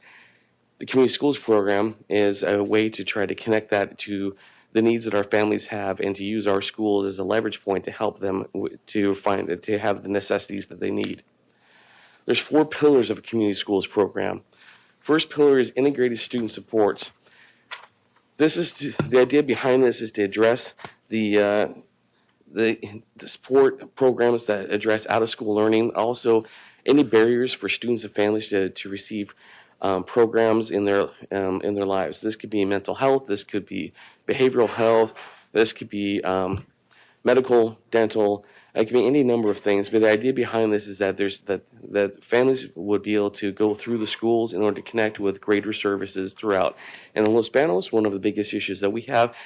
The community schools program is a way to try to connect that to the needs that our families have and to use our schools as a leverage point to help them to have the necessities that they need. There's 4 pillars of a community schools program. First pillar is integrated student supports. The idea behind this is to address the support programs that address out-of-school learning, also any barriers for students and families to receive programs in their lives. This could be mental health, this could be behavioral health, this could be medical, dental. It could be any number of things. But the idea behind this is that that families would be able to go through the schools in order to connect with greater services throughout. And in Los Banos, one of the biggest issues that we have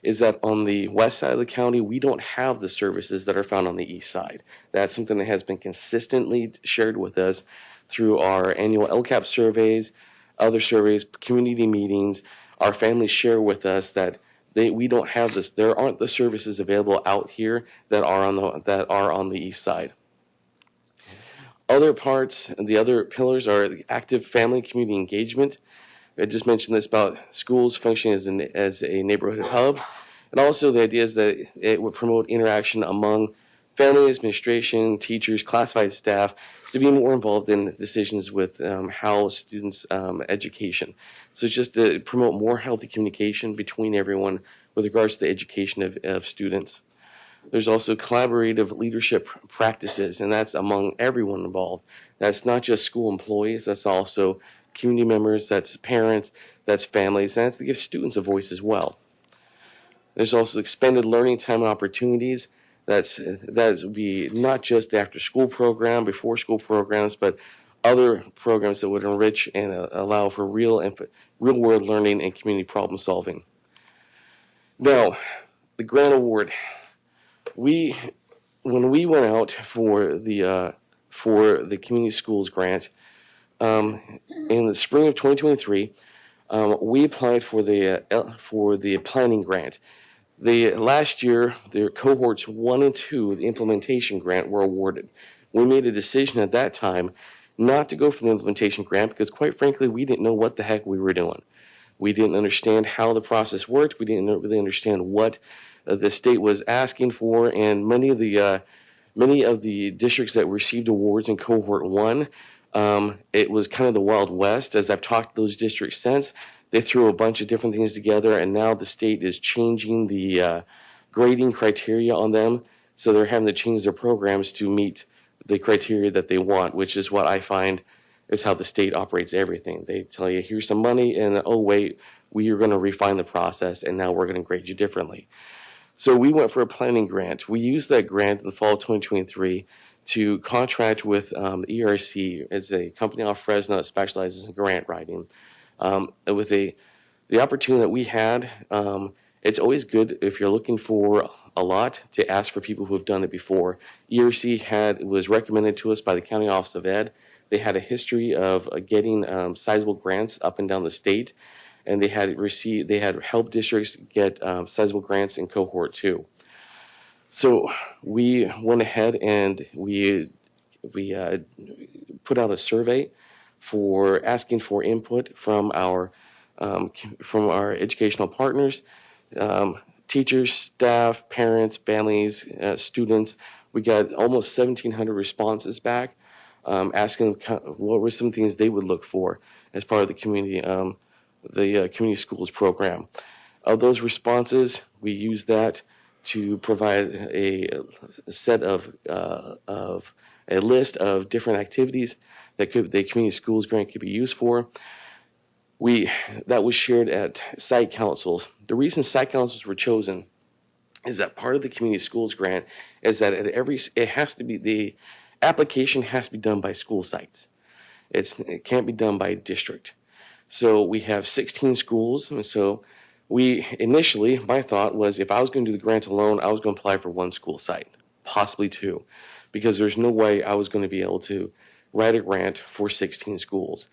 is that on the west side of the county, we don't have the services that are found on the east side. That's something that has been consistently shared with us through our annual LCAP surveys, other surveys, community meetings. Our families share with us that we don't have this. There aren't the services available out here that are on the east side. Other parts, the other pillars are the active family community engagement. I just mentioned this about schools functioning as a neighborhood hub. And also the idea is that it would promote interaction among family, administration, teachers, classified staff to be more involved in decisions with how students' education. So it's just to promote more healthy communication between everyone with regards to the education of students. There's also collaborative leadership practices, and that's among everyone involved. That's not just school employees, that's also community members, that's parents, that's families, and that's to give students a voice as well. There's also expanded learning time and opportunities. That would be not just the after-school program, before-school programs, but other programs that would enrich and allow for real-world learning and community problem-solving. Now, the grant award. When we went out for the community schools grant in the spring of 2023, we applied for the planning grant. Last year, the cohorts 1 and 2, the implementation grant, were awarded. We made a decision at that time not to go for the implementation grant because, quite frankly, we didn't know what the heck we were doing. We didn't understand how the process worked. We didn't really understand what the state was asking for, and many of the districts that received awards in cohort 1 It was kind of the Wild West. As I've talked to those districts since, they threw a bunch of different things together, and now the state is changing the grading criteria on them. So they're having to change their programs to meet the criteria that they want, which is what I find is how the state operates everything. They tell you, here's some money, and oh, wait, we are going to refine the process, and now we're going to grade you differently. So we went for a planning grant. We used that grant in the fall of 2023 to contract with ERC. It's a company out of Fresno that specializes in grant writing. With the opportunity that we had, it's always good if you're looking for a lot to ask for people who have done it before. ERC was recommended to us by the County Office of Ed. They had a history of getting sizable grants up and down the state, and they had helped districts get sizable grants in cohort 2. So we went ahead and we put out a survey for asking for input from our educational partners, teachers, staff, parents, families, students. We got almost 1,700 responses back, asking what were some things they would look for as part of the community schools program. Of those responses, we used that to provide a set of a list of different activities that the community schools grant could be used for. That was shared at site councils. The reason site councils were chosen is that part of the community schools grant is that the application has to be done by school sites. It can't be done by district. So we have 16 schools, and so initially, my thought was if I was going to do the grant alone, I was going to apply for 1 school site, possibly 2, because there's no way I was going to be able to write a grant for 16 schools.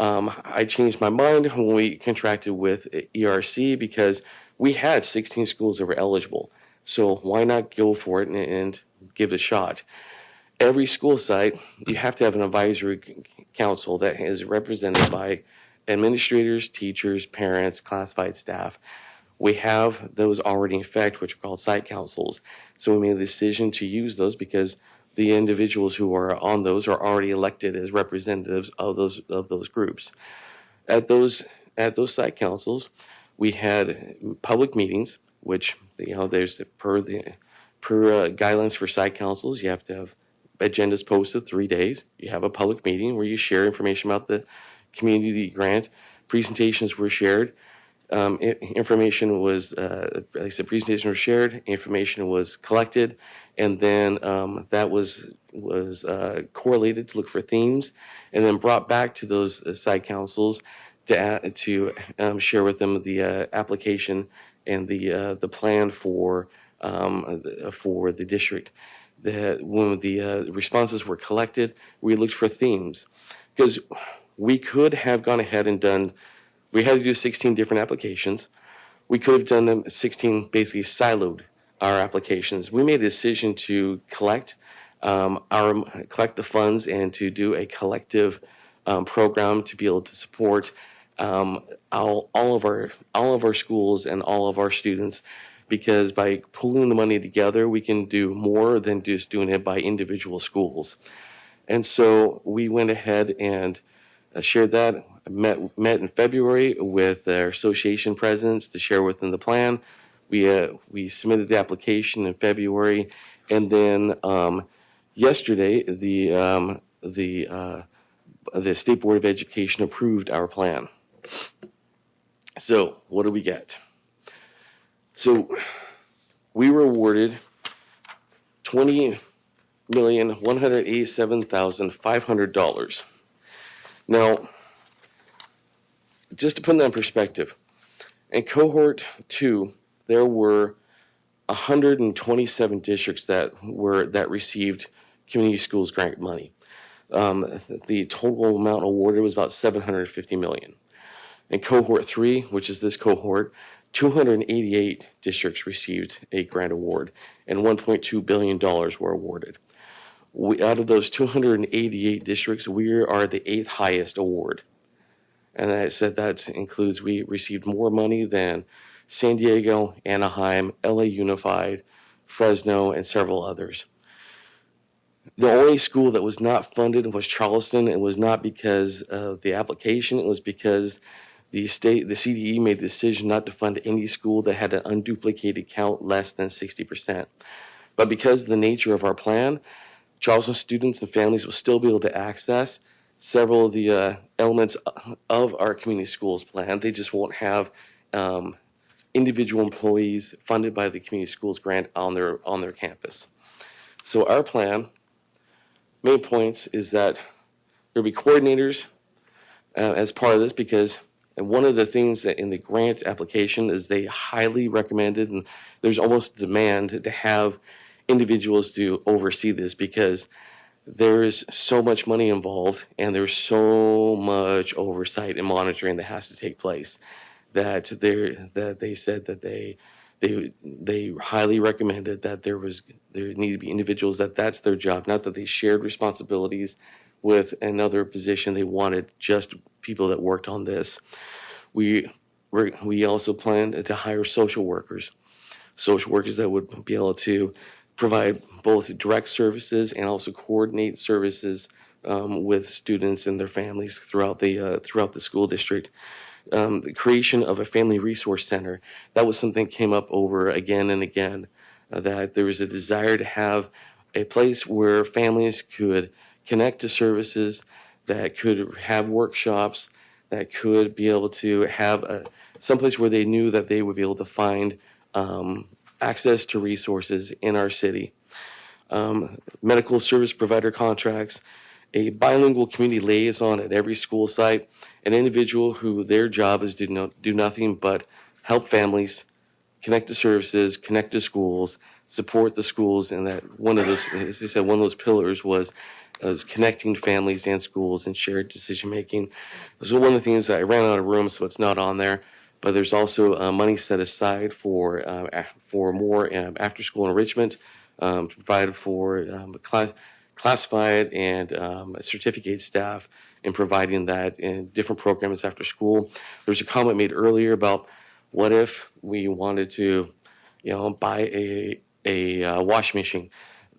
I changed my mind when we contracted with ERC because we had 16 schools that were eligible. So why not go for it and give it a shot? Every school site, you have to have an advisory council that is represented by administrators, teachers, parents, classified staff. We have those already in effect, which are called site councils. So we made the decision to use those because the individuals who are on those are already elected as representatives of those groups. At those site councils, we had public meetings, which there's per guidelines for site councils, you have to have agendas posted 3 days. You have a public meeting where you share information about the community grant. Presentations were shared. Information was, like I said, presentations were shared. Information was collected, and then that was correlated to look for themes, and then brought back to those site councils to share with them the application and the plan for the district. When the responses were collected, we looked for themes because we could have gone ahead and done. We had to do 16 different applications. We could have done them 16 basically siloed our applications. We made a decision to collect the funds and to do a collective program to be able to support all of our schools and all of our students, because by pulling the money together, we can do more than just doing it by individual schools. And so we went ahead and shared that. Met in February with our association presidents to share with them the plan. We submitted the application in February, and then yesterday the State Board of Education approved our plan. So what do we get? So we were awarded $20,187,500. Now, just to put that in perspective, in cohort 2, there were 127 districts that received community schools grant money. The total amount awarded was about $750 million. In cohort 3, which is this cohort, 288 districts received a grant award, and $1.2 billion were awarded. Out of those 288 districts, we are the 8th highest award. And I said that includes, we received more money than San Diego, Anaheim, LA Unified, Fresno, and several others. The only school that was not funded was Charleston. It was not because of the application. It was because the CDE made the decision not to fund any school that had an unduplicated count less than 60%. But because of the nature of our plan, Charleston students and families will still be able to access several of the elements of our community schools plan. They just won't have individual employees funded by the community schools grant on their campus. So our plan, main points, is that there'll be coordinators as part of this, because and one of the things that in the grant application is they highly recommended, and there's almost demand to have individuals to oversee this, because there is so much money involved and there's so much oversight and monitoring that has to take place that they said that they highly recommended that there need to be individuals that's their job, not that they shared responsibilities with another position. They wanted just people that worked on this. We also planned to hire social workers that would be able to provide both direct services and also coordinate services with students and their families throughout the school district. The creation of a family resource center, that was something that came up over again and again, that there was a desire to have a place where families could connect to services, that could have workshops, that could be able to have someplace where they knew that they would be able to find access to resources in our city. Medical service provider contracts, a bilingual community liaison at every school site, an individual who their job is to do nothing but help families, connect to services, connect to schools, support the schools, and that one of those, as I said, one of those pillars was connecting families and schools and shared decision making. So one of the things that I ran out of room, so it's not on there, but there's also money set aside for more after school enrichment, provided for classified and certificate staff in providing that in different programs after school. There's a comment made earlier about what if we wanted to, buy a washing machine.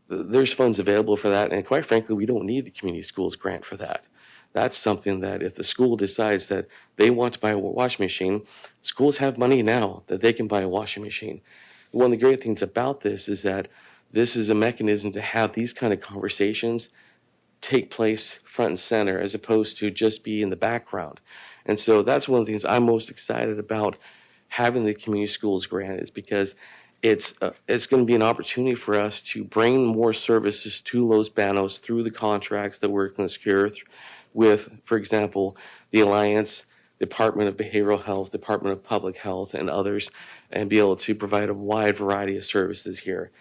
There's funds available for that, and quite frankly, we don't need the community schools grant for that. That's something that if the school decides that they want to buy a washing machine, schools have money now that they can buy a washing machine. One of the great things about this is that this is a mechanism to have these kind of conversations take place front and center, as opposed to just be in the background. And so that's one of the things I'm most excited about having the community schools grant, is because it's going to be an opportunity for us to bring more services to Los Banos through the contracts that we're going to secure with, for example, the Alliance, Department of Behavioral Health, Department of Public Health, and others, and be able to provide a wide variety of services here.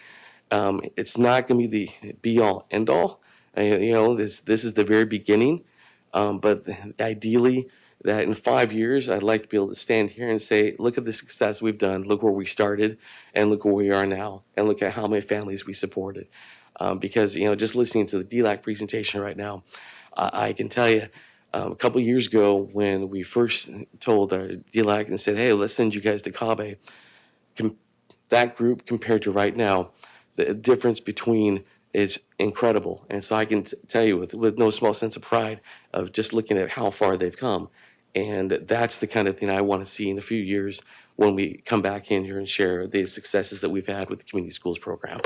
It's not going to be the be-all, end-all. This is the very beginning, but ideally, that in 5 years, I'd like to be able to stand here and say, look at the success we've done, look where we started, and look where we are now, and look at how many families we supported. Because, just listening to the DLAC presentation right now, I can tell you, a couple years ago when we first told our DLAC and said, hey, let's send you guys to CABE, that group compared to right now, the difference between is incredible. And so I can tell you with no small sense of pride of just looking at how far they've come. And that's the kind of thing I want to see in a few years when we come back in here and share the successes that we've had with the community schools program.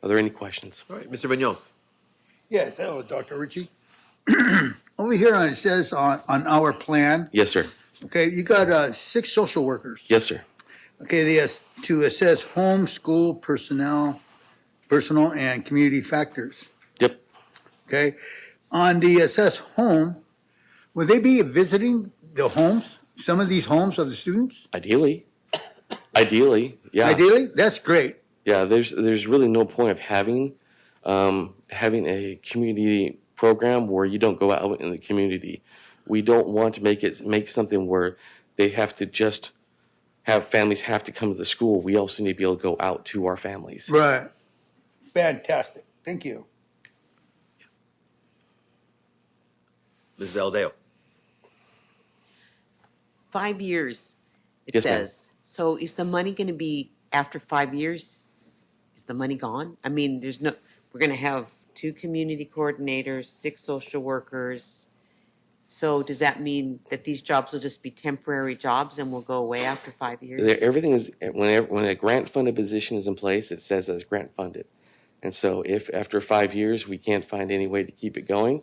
Are there any questions? All right, Mr. Vignos. Yes, hello, Dr. Ritchie. Over here it says on our plan, Yes, sir. okay, you got 6 social workers. Yes, sir. Okay, to assess home, school, personal and community factors. Yep. Okay, on the assess home, will they be visiting the homes, some of these homes of the students? Ideally, yeah. Ideally, that's great. Yeah, there's really no point of having a community program where you don't go out in the community. We don't want to make something where they have to just have families have to come to the school. We also need to be able to go out to our families. Right. Fantastic. Thank you. Ms. Valdeo. 5 years, it Yes, ma'am. says. So is the money going to be after 5 years? Is the money gone? I mean, we're going to have 2 community coordinators, 6 social workers. So does that mean that these jobs will just be temporary jobs and will go away after 5 years? Everything is, when a grant-funded position is in place, it says that it's grant-funded. And so if after 5 years, we can't find any way to keep it going,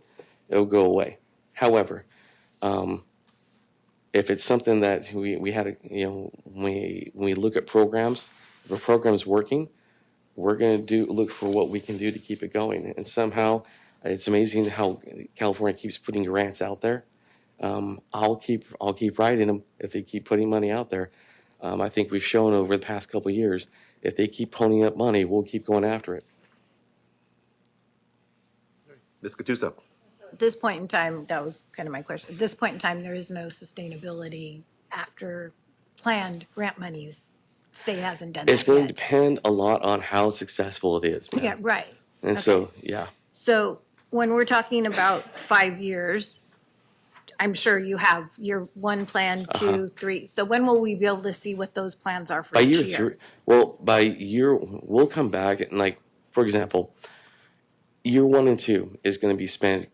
it'll go away. However, if it's something that we had, when we look at programs, if a program's working, we're going to look for what we can do to keep it going. And somehow, it's amazing how California keeps putting grants out there. I'll keep writing them if they keep putting money out there. I think we've shown over the past couple of years, if they keep ponying up money, we'll keep going after it. Ms. Gattuso. At this point in time, that was kind of my question. At this point in time, there is no sustainability after planned grant monies. State hasn't done that It's going yet. to depend a lot on how successful it is, ma'am. Yeah, right. And so, yeah. So when we're talking about 5 years, I'm sure you have year 1 plan, 2, 3. So when will we be able to see what those plans are for By each year year? 3, well, by year, we'll come back and, like, for example, year 1 and 2 is going to be spent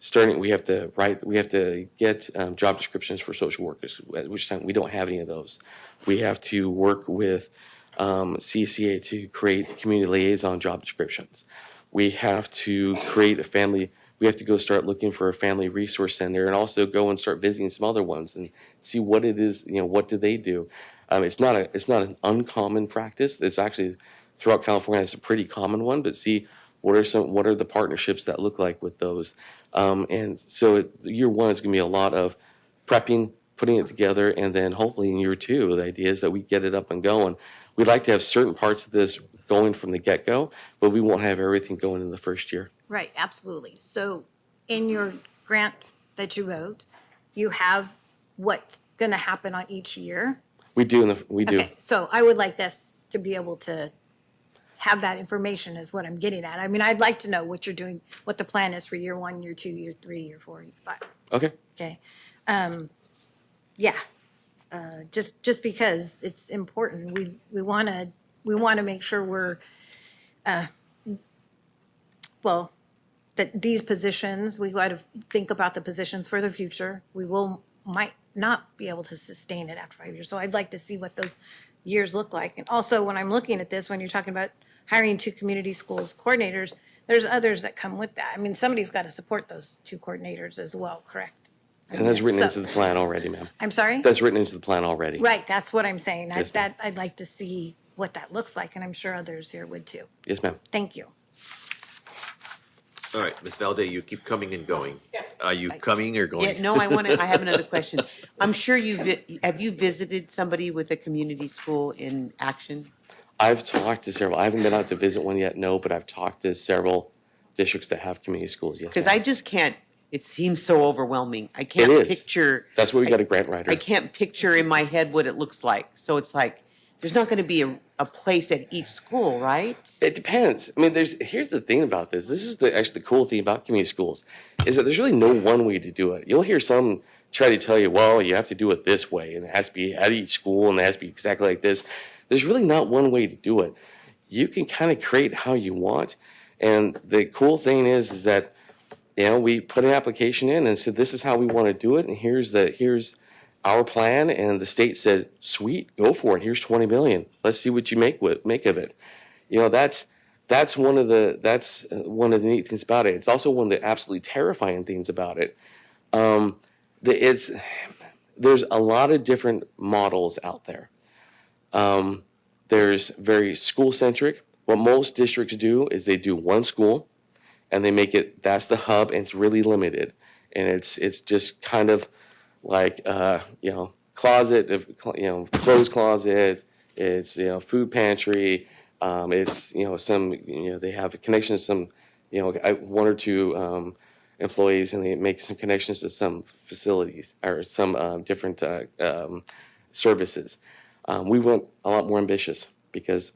starting. We have to get job descriptions for social workers, at which time we don't have any of those. We have to work with CCA to create community liaison job descriptions. We have to create we have to go start looking for a family resource center and also go and start visiting some other ones and see what it is, what do they do. It's not an uncommon practice. It's actually throughout California, it's a pretty common one, but see what are the partnerships that look like with those. And so year 1 is going to be a lot of prepping, putting it together, and then hopefully in year 2, the idea is that we get it up and going. We'd like to have certain parts of this going from the get-go, but we won't have everything going in the first year. Right, absolutely. So in your grant that you wrote, you have what's going to happen on each year? We do. Okay, so I would like this to be able to have that information is what I'm getting at. I mean, I'd like to know what you're doing, what the plan is for year 1, year 2, year 3, year 4, year 5. Okay. Okay. Yeah. Just because it's important, we want to make sure we're, that these positions, we got to think about the positions for the future. We might not be able to sustain it after 5 years. So I'd like to see what those years look like. And also, when I'm looking at this, when you're talking about hiring 2 community schools coordinators, there's others that come with that. I mean, somebody's got to support those 2 coordinators as well, correct? And that's written So- into the plan already, ma'am. I'm sorry? That's written into the plan already. Right, that's what I'm saying. Yes, ma'am. I'd like to see what that looks like, and I'm sure others here would too. Yes, ma'am. Thank you. All right, Ms. Valde, you keep coming and going. Are you coming or going? Yeah, no, I have another question. I'm sure have you visited somebody with a community school in action? I've talked to several. I haven't been out to visit one yet, no, but I've talked to several districts that have community schools, yes. Because ma'am. I just can't, it seems so overwhelming. I can't It is. picture. That's why we got a grant writer. I can't picture in my head what it looks like. So it's like, there's not going to be a place at each school, right? It depends. I mean, here's the thing about this. This is actually the cool thing about community schools, is that there's really no one way to do it. You'll hear some try to tell you, well, you have to do it this way, and it has to be at each school, and it has to be exactly like this. There's really not one way to do it. You can kind of create how you want, and the cool thing is that, we put an application in and said, this is how we want to do it, and here's our plan, and the state said, sweet, go for it. Here's $20 million. Let's see what you make of it. That's one of the neat things about it. It's also one of the absolutely terrifying things about it. There's a lot of different models out there. There's very school centric. What most districts do is they do one school, and they make it, that's the hub, and it's really limited, and it's just kind of like closet, clothes closet. It's food pantry. It's some they have connections to some 1 or 2 employees, and they make some connections to some facilities or some different services. We went a lot more ambitious because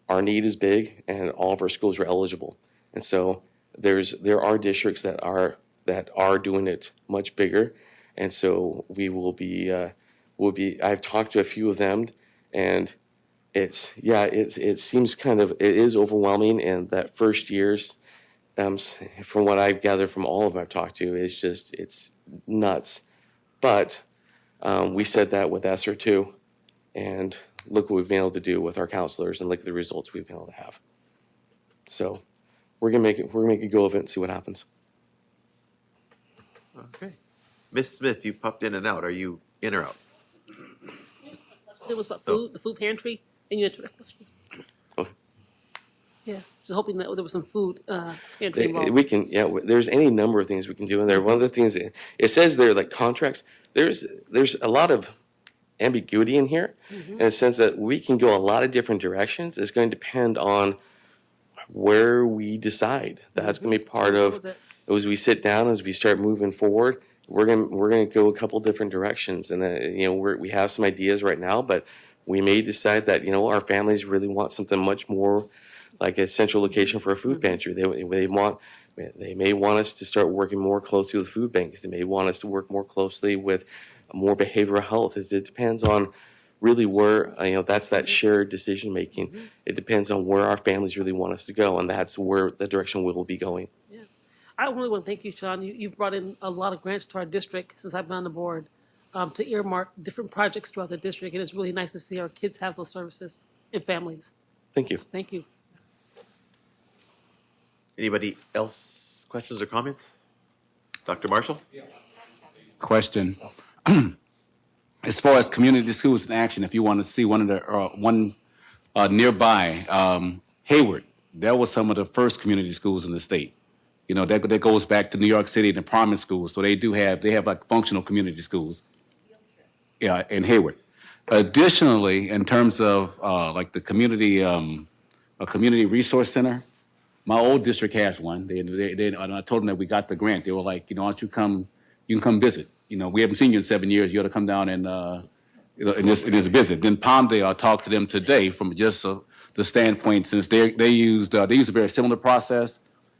our need is big, and all of our schools are eligible, and so there are districts that are doing it much bigger. And so we will be, I've talked to a few of them, and It seems it is overwhelming, and that first years, from what I've gathered from all of them I've talked to, it's nuts. But we said that with ESSER too, and look what we've been able to do with our counselors, and look at the results we've been able to have. So we're gonna make a go of it and see what happens. Okay. Ms. Smith, you popped in and out. Are you in or out? It was about food, the food pantry, and you answered that question. Yeah, just hoping that there was some food pantry involved. We can, there's any number of things we can do in there. One of the things, it says there, like contracts, there's a lot of ambiguity in here, in the sense that we can go a lot of different directions. It's going to depend on where we decide. That's going to be part of, as we sit down, as we start moving forward, we're going to go a couple different directions. And we have some ideas right now, but we may decide that, our families really want something much more like a central location for a food pantry. They may want us to start working more closely with food banks. They may want us to work more closely with more behavioral health. It depends on really where, that's that shared decision making. It depends on where our families really want us to go, and that's where the direction we will be going. I really want to thank you, Sean. You've brought in a lot of grants to our district since I've been on the board, to earmark different projects throughout the district, and it's really nice to see our kids have those services and families. Thank you. Thank you. Anybody else, questions or comments? Dr. Marshall? Question. As far as community schools in action, if you want to see one nearby, Hayward, that was some of the first community schools in the state. That goes back to New York City, the department schools. So they have like functional community schools. Yeah, in Hayward. Additionally, in terms of like the community, a community resource center, my old district has one. I told them that we got the grant. They were like, why don't you come? You can come visit. We haven't seen you in 7 years. You ought to come down and in this visit. Then Palmdale, I talked to them today from just the standpoint, since they used a very similar process.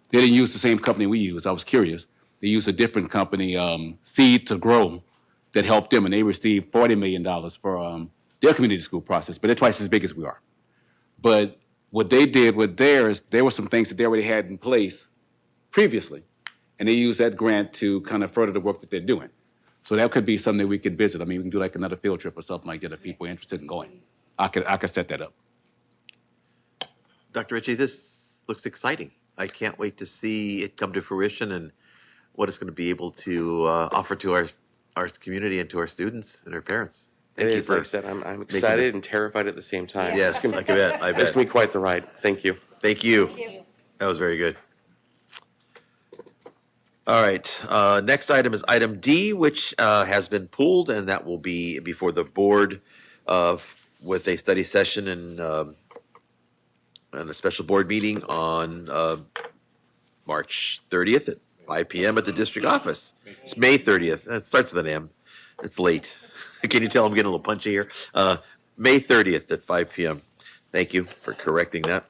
They didn't use the same company we used. I was curious. They used a different company, Seed to Grow, that helped them, and they received $40 million for their community school process. But they're twice as big as we are. But what they did with theirs, there were some things that they already had in place previously, and they used that grant to kind of further the work that they're doing. So that could be something that we could visit. I mean, we can do like another field trip or something like that if people are interested in going. I could set that up. Dr. Ritchie, this looks exciting. I can't wait to see it come to fruition and what it's going to be able to offer to our community and to our students and our parents. Thank you for like I said, I'm excited and terrified at the same time. Yes, I bet. It's going to be quite the ride. Thank you. Thank you. That was very good. All right. Next item is item D, which has been pulled, and that will be before the board with a study session and a special board meeting on March 30th at 5 p.m. at the district office. It's May 30th. It starts with an M. It's late. Can you tell I'm getting a little punchy here? May 30th at 5 p.m. Thank you for correcting that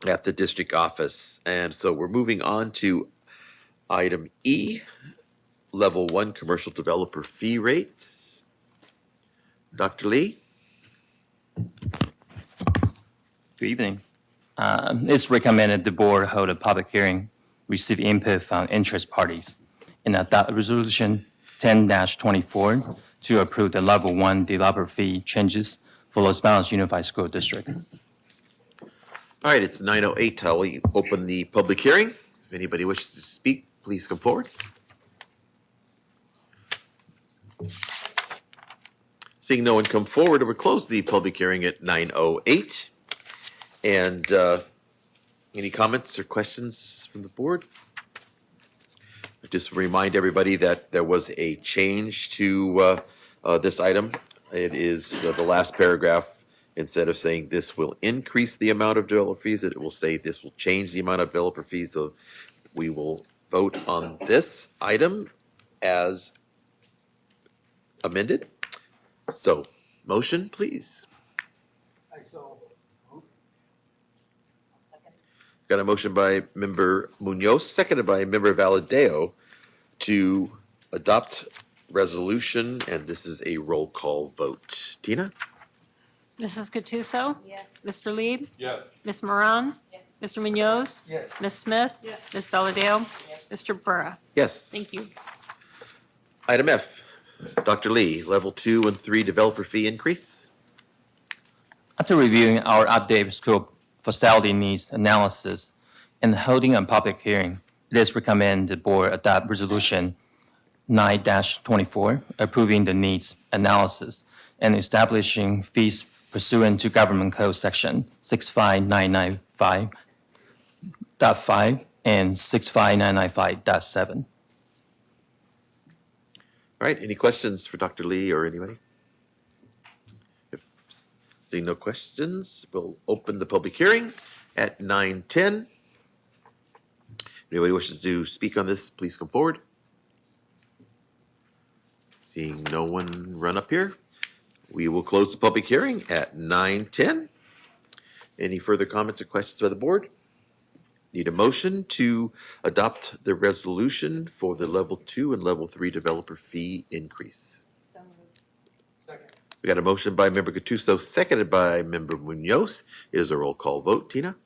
at the district office. And so we're moving on to item E, level 1 commercial developer fee rate. Dr. Lee? Good evening. It's recommended the board hold a public hearing, receive input from interest parties, and adopt resolution 10-24 to approve the level 1 developer fee changes for Los Banos Unified School District. All right, it's 9:08. I will open the public hearing. If anybody wishes to speak, please come forward. Seeing no one come forward, we'll close the public hearing at 9:08. And any comments or questions from the board? Just remind everybody that there was a change to this item. It is the last paragraph. Instead of saying this will increase the amount of developer fees, it will say this will change the amount of developer fees. So we will vote on this item as amended. So, motion, please. Got a motion by Member Munoz, seconded by Member Valadeo to adopt resolution, and this is a roll call vote. Tina? Mrs. Gattuso? Yes. Mr. Lieb? Yes. Ms. Moran? Mr. Munoz? Yes. Ms. Smith? Ms. Valadao? Mr. Pura? Yes. Thank you. Item F, Dr. Lee, level 2 and 3 developer fee increase. After reviewing our updated school facility needs analysis and holding a public hearing, it is recommended the board adopt resolution 9-24, approving the needs analysis and establishing fees pursuant to Government Code Section 65995.5 and 65995.7. All right, any questions for Dr. Lee or anybody? If seeing no questions, we'll open the public hearing at 9:10. Anybody wishes to speak on this, please come forward. Seeing no one run up here, we will close the public hearing at 9:10. Any further comments or questions by the board? Need a motion to adopt the resolution for the level 2 and level 3 developer fee increase. We got a motion by member Gattuso, seconded by member Munoz. It is a roll call vote. Tina?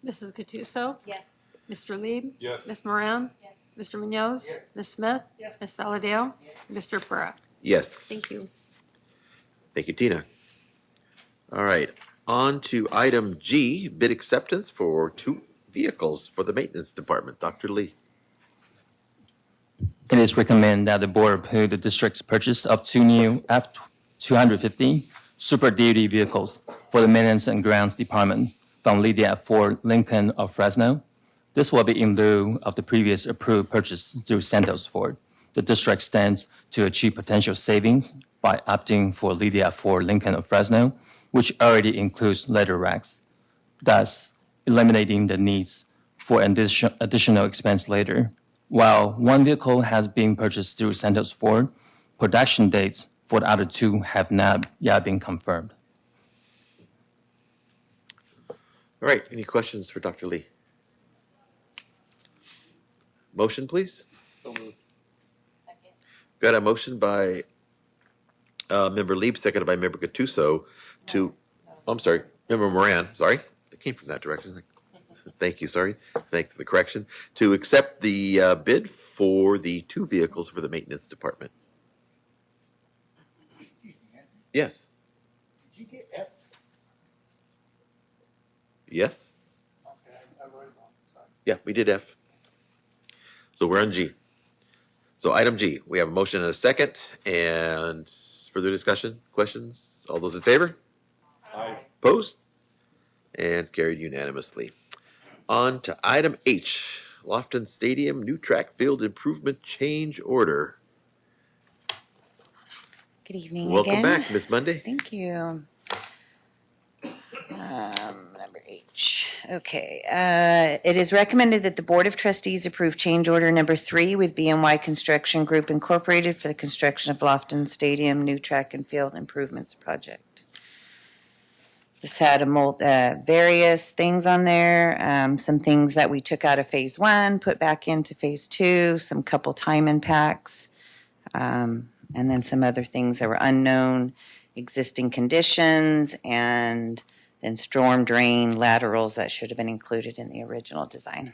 Mrs. Gattuso? Yes. Mr. Lieb? Yes. Ms. Moran? Mr. Munoz? Ms. Smith? Ms. Valadao? Mr. Pura? Yes. Thank you. Thank you, Tina. All right, on to item G, bid acceptance for 2 vehicles for the maintenance department. Dr. Lee. It is recommended that the board approve the district's purchase of 2 new F-250 Super Duty vehicles for the Maintenance and Grounds Department from Lydia Ford Lincoln of Fresno. This will be in lieu of the previous approved purchase through Santos Ford. The district stands to achieve potential savings by opting for Lydia Ford Lincoln of Fresno, which already includes leather racks, thus eliminating the needs for additional expense later. While one vehicle has been purchased through Santos Ford, production dates for the other 2 have not yet been confirmed. All right, any questions for Dr. Lee? Motion, please? Got a motion by member Lieb, seconded by member Gattuso to, I'm sorry, member Moran, sorry. It came from that direction. Thank you, sorry. Thanks for the correction. To accept the bid for the 2 vehicles for the maintenance department. Yes. Did you get F? Yes? Okay, I wrote it wrong, sorry. Yeah, we did F. So we're on G. So item G, we have a motion and a second, and further discussion, questions? All those in favor? Aye. Opposed? And carried unanimously. On to item H, Lofton Stadium new track field improvement change order. Good evening Welcome again. back, Ms. Monday. Thank you. Number H. Okay. It is recommended that the Board of Trustees approve change order number 3 with BNY Construction Group Incorporated for the construction of Lofton Stadium new track and field improvements project. This had various things on there, some things that we took out of phase 1, put back into phase 2, some couple time impacts, and then some other things that were unknown, existing conditions, and then storm drain laterals that should have been included in the original design.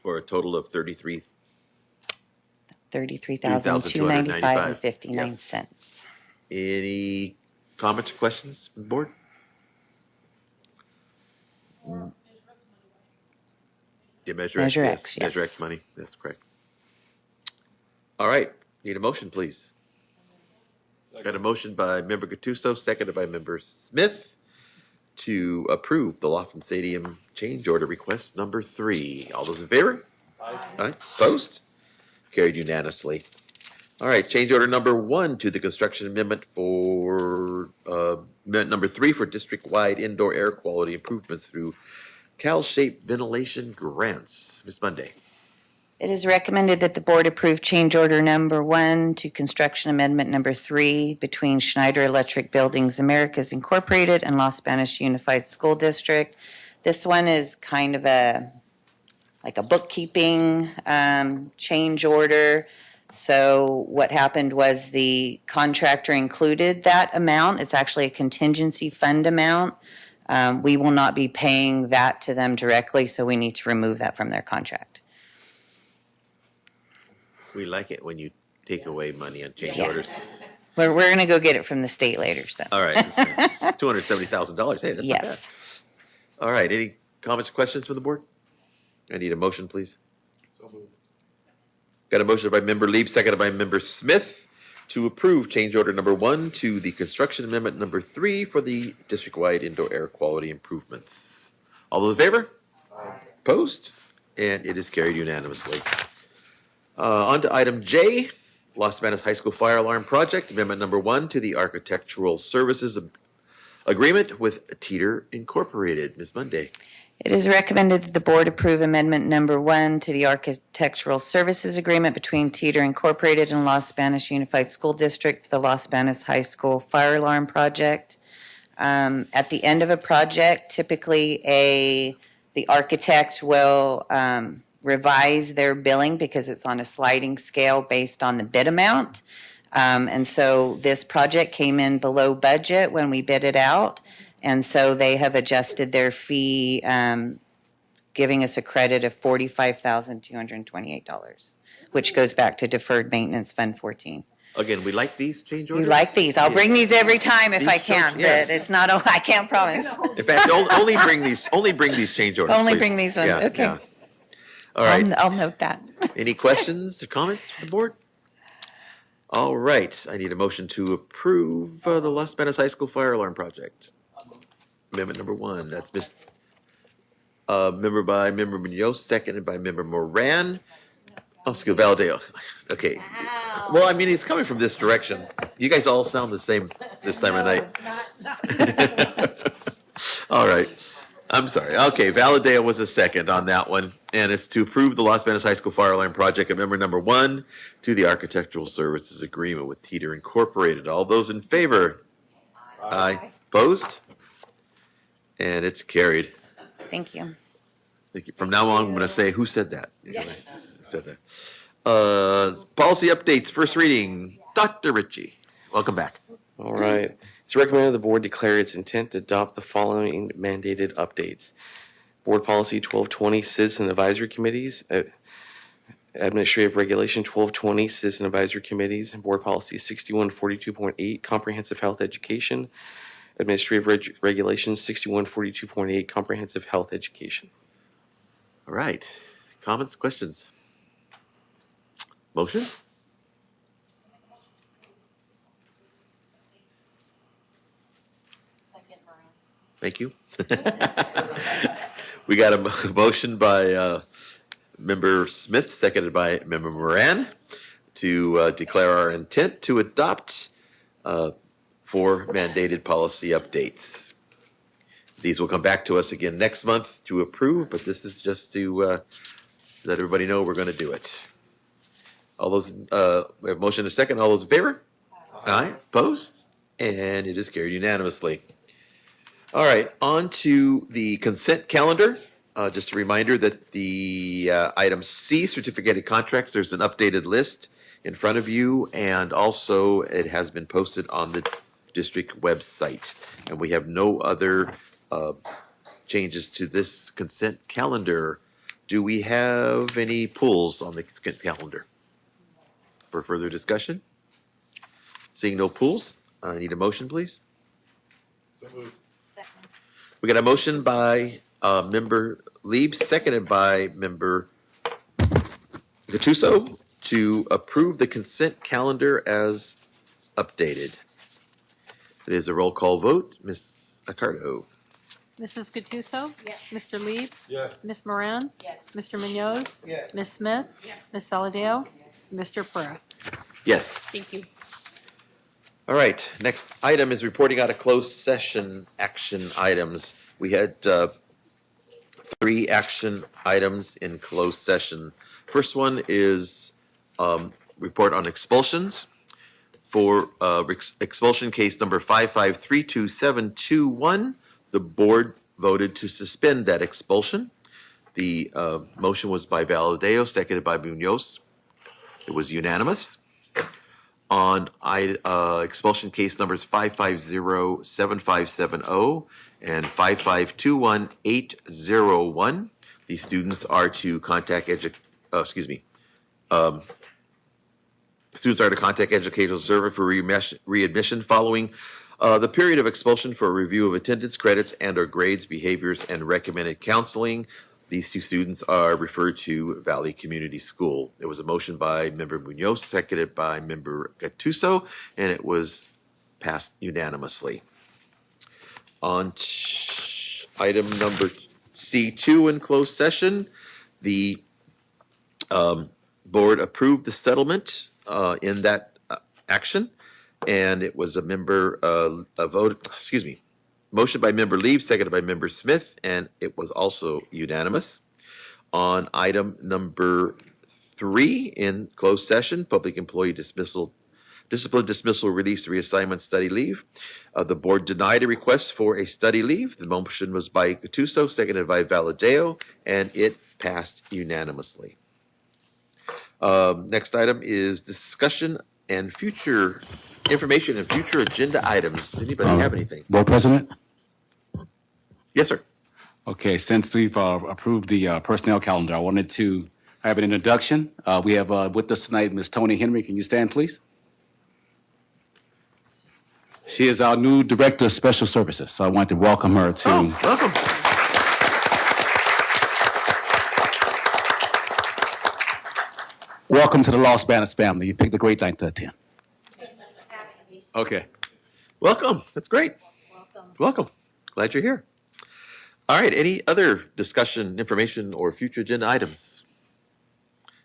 For a total of $33,295.59. Yes. Any comments or questions from the board? Yeah, Measure X, Measure yes. X, yes. Measure X money, that's correct. All right, need a motion, please. Got a motion by member Gattuso, seconded by member Smith to approve the Lofton Stadium change order request number 3. All those in favor? Aye. Opposed? Carried unanimously. All right, change order number 1 to the construction amendment for, amendment number 3 for district-wide indoor air quality improvements through CalShape ventilation grants. Ms. Monday. It is recommended that the board approve change order number 1 to construction amendment number 3 between Schneider Electric Buildings Americas Incorporated and Los Spanish Unified School District. This one is kind of like a bookkeeping change order. So what happened was the contractor included that amount. It's actually a contingency fund amount. We will not be paying that to them directly, so we need to remove that from their contract. We like it when you take away money on change Yeah. orders. We're going to go get it from the state later, so. All right, it's $270,000. Hey, that's not bad. Yes. All right, any comments or questions from the board? I need a motion, please. Got a motion by member Lieb, seconded by member Smith to approve change order number 1 to the construction amendment number 3 for the district-wide indoor air quality improvements. All those in favor? Opposed? And it is carried unanimously. On to item J, Los Banos High School Fire Alarm Project, amendment number 1 to the architectural services agreement with Teeter Incorporated. Ms. Monday. It is recommended that the board approve amendment number 1 to the architectural services agreement between Teeter Incorporated and Los Banos Unified School District for the Los Banos High School Fire Alarm Project. At the end of a project, typically the architect will revise their billing because it's on a sliding scale based on the bid amount. And so this project came in below budget when we bid it out. And so they have adjusted their fee, giving us a credit of $45,228, which goes back to Deferred Maintenance Fund 14. Again, we like these change orders? You like these? I'll bring these every time if These I can, change- yes. but it's not, I can't promise. In fact, only bring these change orders, Only please. bring these ones, Yeah, okay. yeah. All right. I'll note that. Any questions or comments from the board? All right, I need a motion to approve the Los Banos High School Fire Alarm Project. Amendment number 1, that's member by member Munoz, seconded by member Moran. Oh, excuse Valadeo. Okay. Well, I mean, he's coming from this direction. You guys all sound the same this time of night. All right. I'm sorry. Okay, Valadeo was the second on that one, and it's to approve the Los Banos High School Fire Alarm Project, amendment number 1 to the Architectural Services Agreement with Teeter Incorporated. All those in favor? Aye. Opposed? And it's carried. Thank you. Thank you. From now on, I'm going to say, who said that? Yeah. Said that. Policy updates, first reading. Dr. Ritchie, welcome back. All right. It's recommended the board declare its intent to adopt the following mandated updates. Board Policy 1220, Citizen Advisory Committees, Administrative Regulation 1220, Citizen Advisory Committees, and Board Policy 6142.8, Comprehensive Health Education, Administrative Regulations 6142.8, Comprehensive Health Education. All right. Comments, questions? Motion? Thank you. We got a motion by member Smith, seconded by member Moran, to declare our intent to adopt 4 mandated policy updates. These will come back to us again next month to approve, but this is just to let everybody know we're going to do it. All those, we have motion and a second. All those in favor? Aye. Opposed? And it is carried unanimously. All right, on to the consent calendar. Just a reminder that the item C, certificated contracts, there's an updated list in front of you, and also it has been posted on the district website. And we have no other changes to this consent calendar. Do we have any pulls on the consent calendar for further discussion? Seeing no pulls, I need a motion, please. We got a motion by member Lieb, seconded by member Gattuso, to approve the consent calendar as updated. It is a roll call vote. Ms. Accardo. Mrs. Gattuso? Yes. Mr. Lieb? Yes. Ms. Moran? Yes. Mr. Munoz? Yes. Ms. Smith? Yes. Ms. Valadeo? Mr. Pereira? Yes. Thank you. All right, next item is reporting out of closed session action items. We had 3 action items in closed session. First one is report on expulsions. For expulsion case number 5532721, the board voted to suspend that expulsion. The motion was by Valadeo, seconded by Munoz. It was unanimous. On expulsion case numbers 550-7570 and 5521801, these students are to contact students are to contact Educational Service for readmission following the period of expulsion for a review of attendance, credits, and/or grades, behaviors, and recommended counseling. These two students are referred to Valley Community School. There was a motion by Member Munoz, seconded by Member Gattuso, and it was passed unanimously. On item number C2 in closed session, the board approved the settlement in that action, and it was motion by Member Lee, seconded by Member Smith, and it was also unanimous. On item number 3 in closed session, public employee dismissal, discipline dismissal, release, reassignment, study leave. The board denied a request for a study leave. The motion was by Gattuso, seconded by Valadeo, and it passed unanimously. Next item is discussion and future information and future agenda items. Does anybody have anything? Board President? Yes, sir. Okay, since we've approved the personnel calendar, I wanted to have an introduction. We have with us tonight Ms. Tony Henry. Can you stand, please? She is our new Director of Special Services, so I want to welcome her to. Oh, welcome. Welcome to the Los Banos family. You picked a great night to attend. Okay. Welcome. That's great. Welcome. Glad you're here. All right. Any other discussion, information, or future agenda items?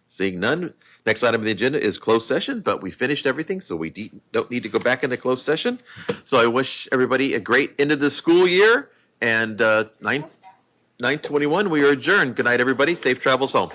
Seeing none. Next item on the agenda is closed session, but we finished everything, so we don't need to go back into closed session. So I wish everybody a great end of the school year, and 9/21, we are adjourned. Good night, everybody. Safe travels home.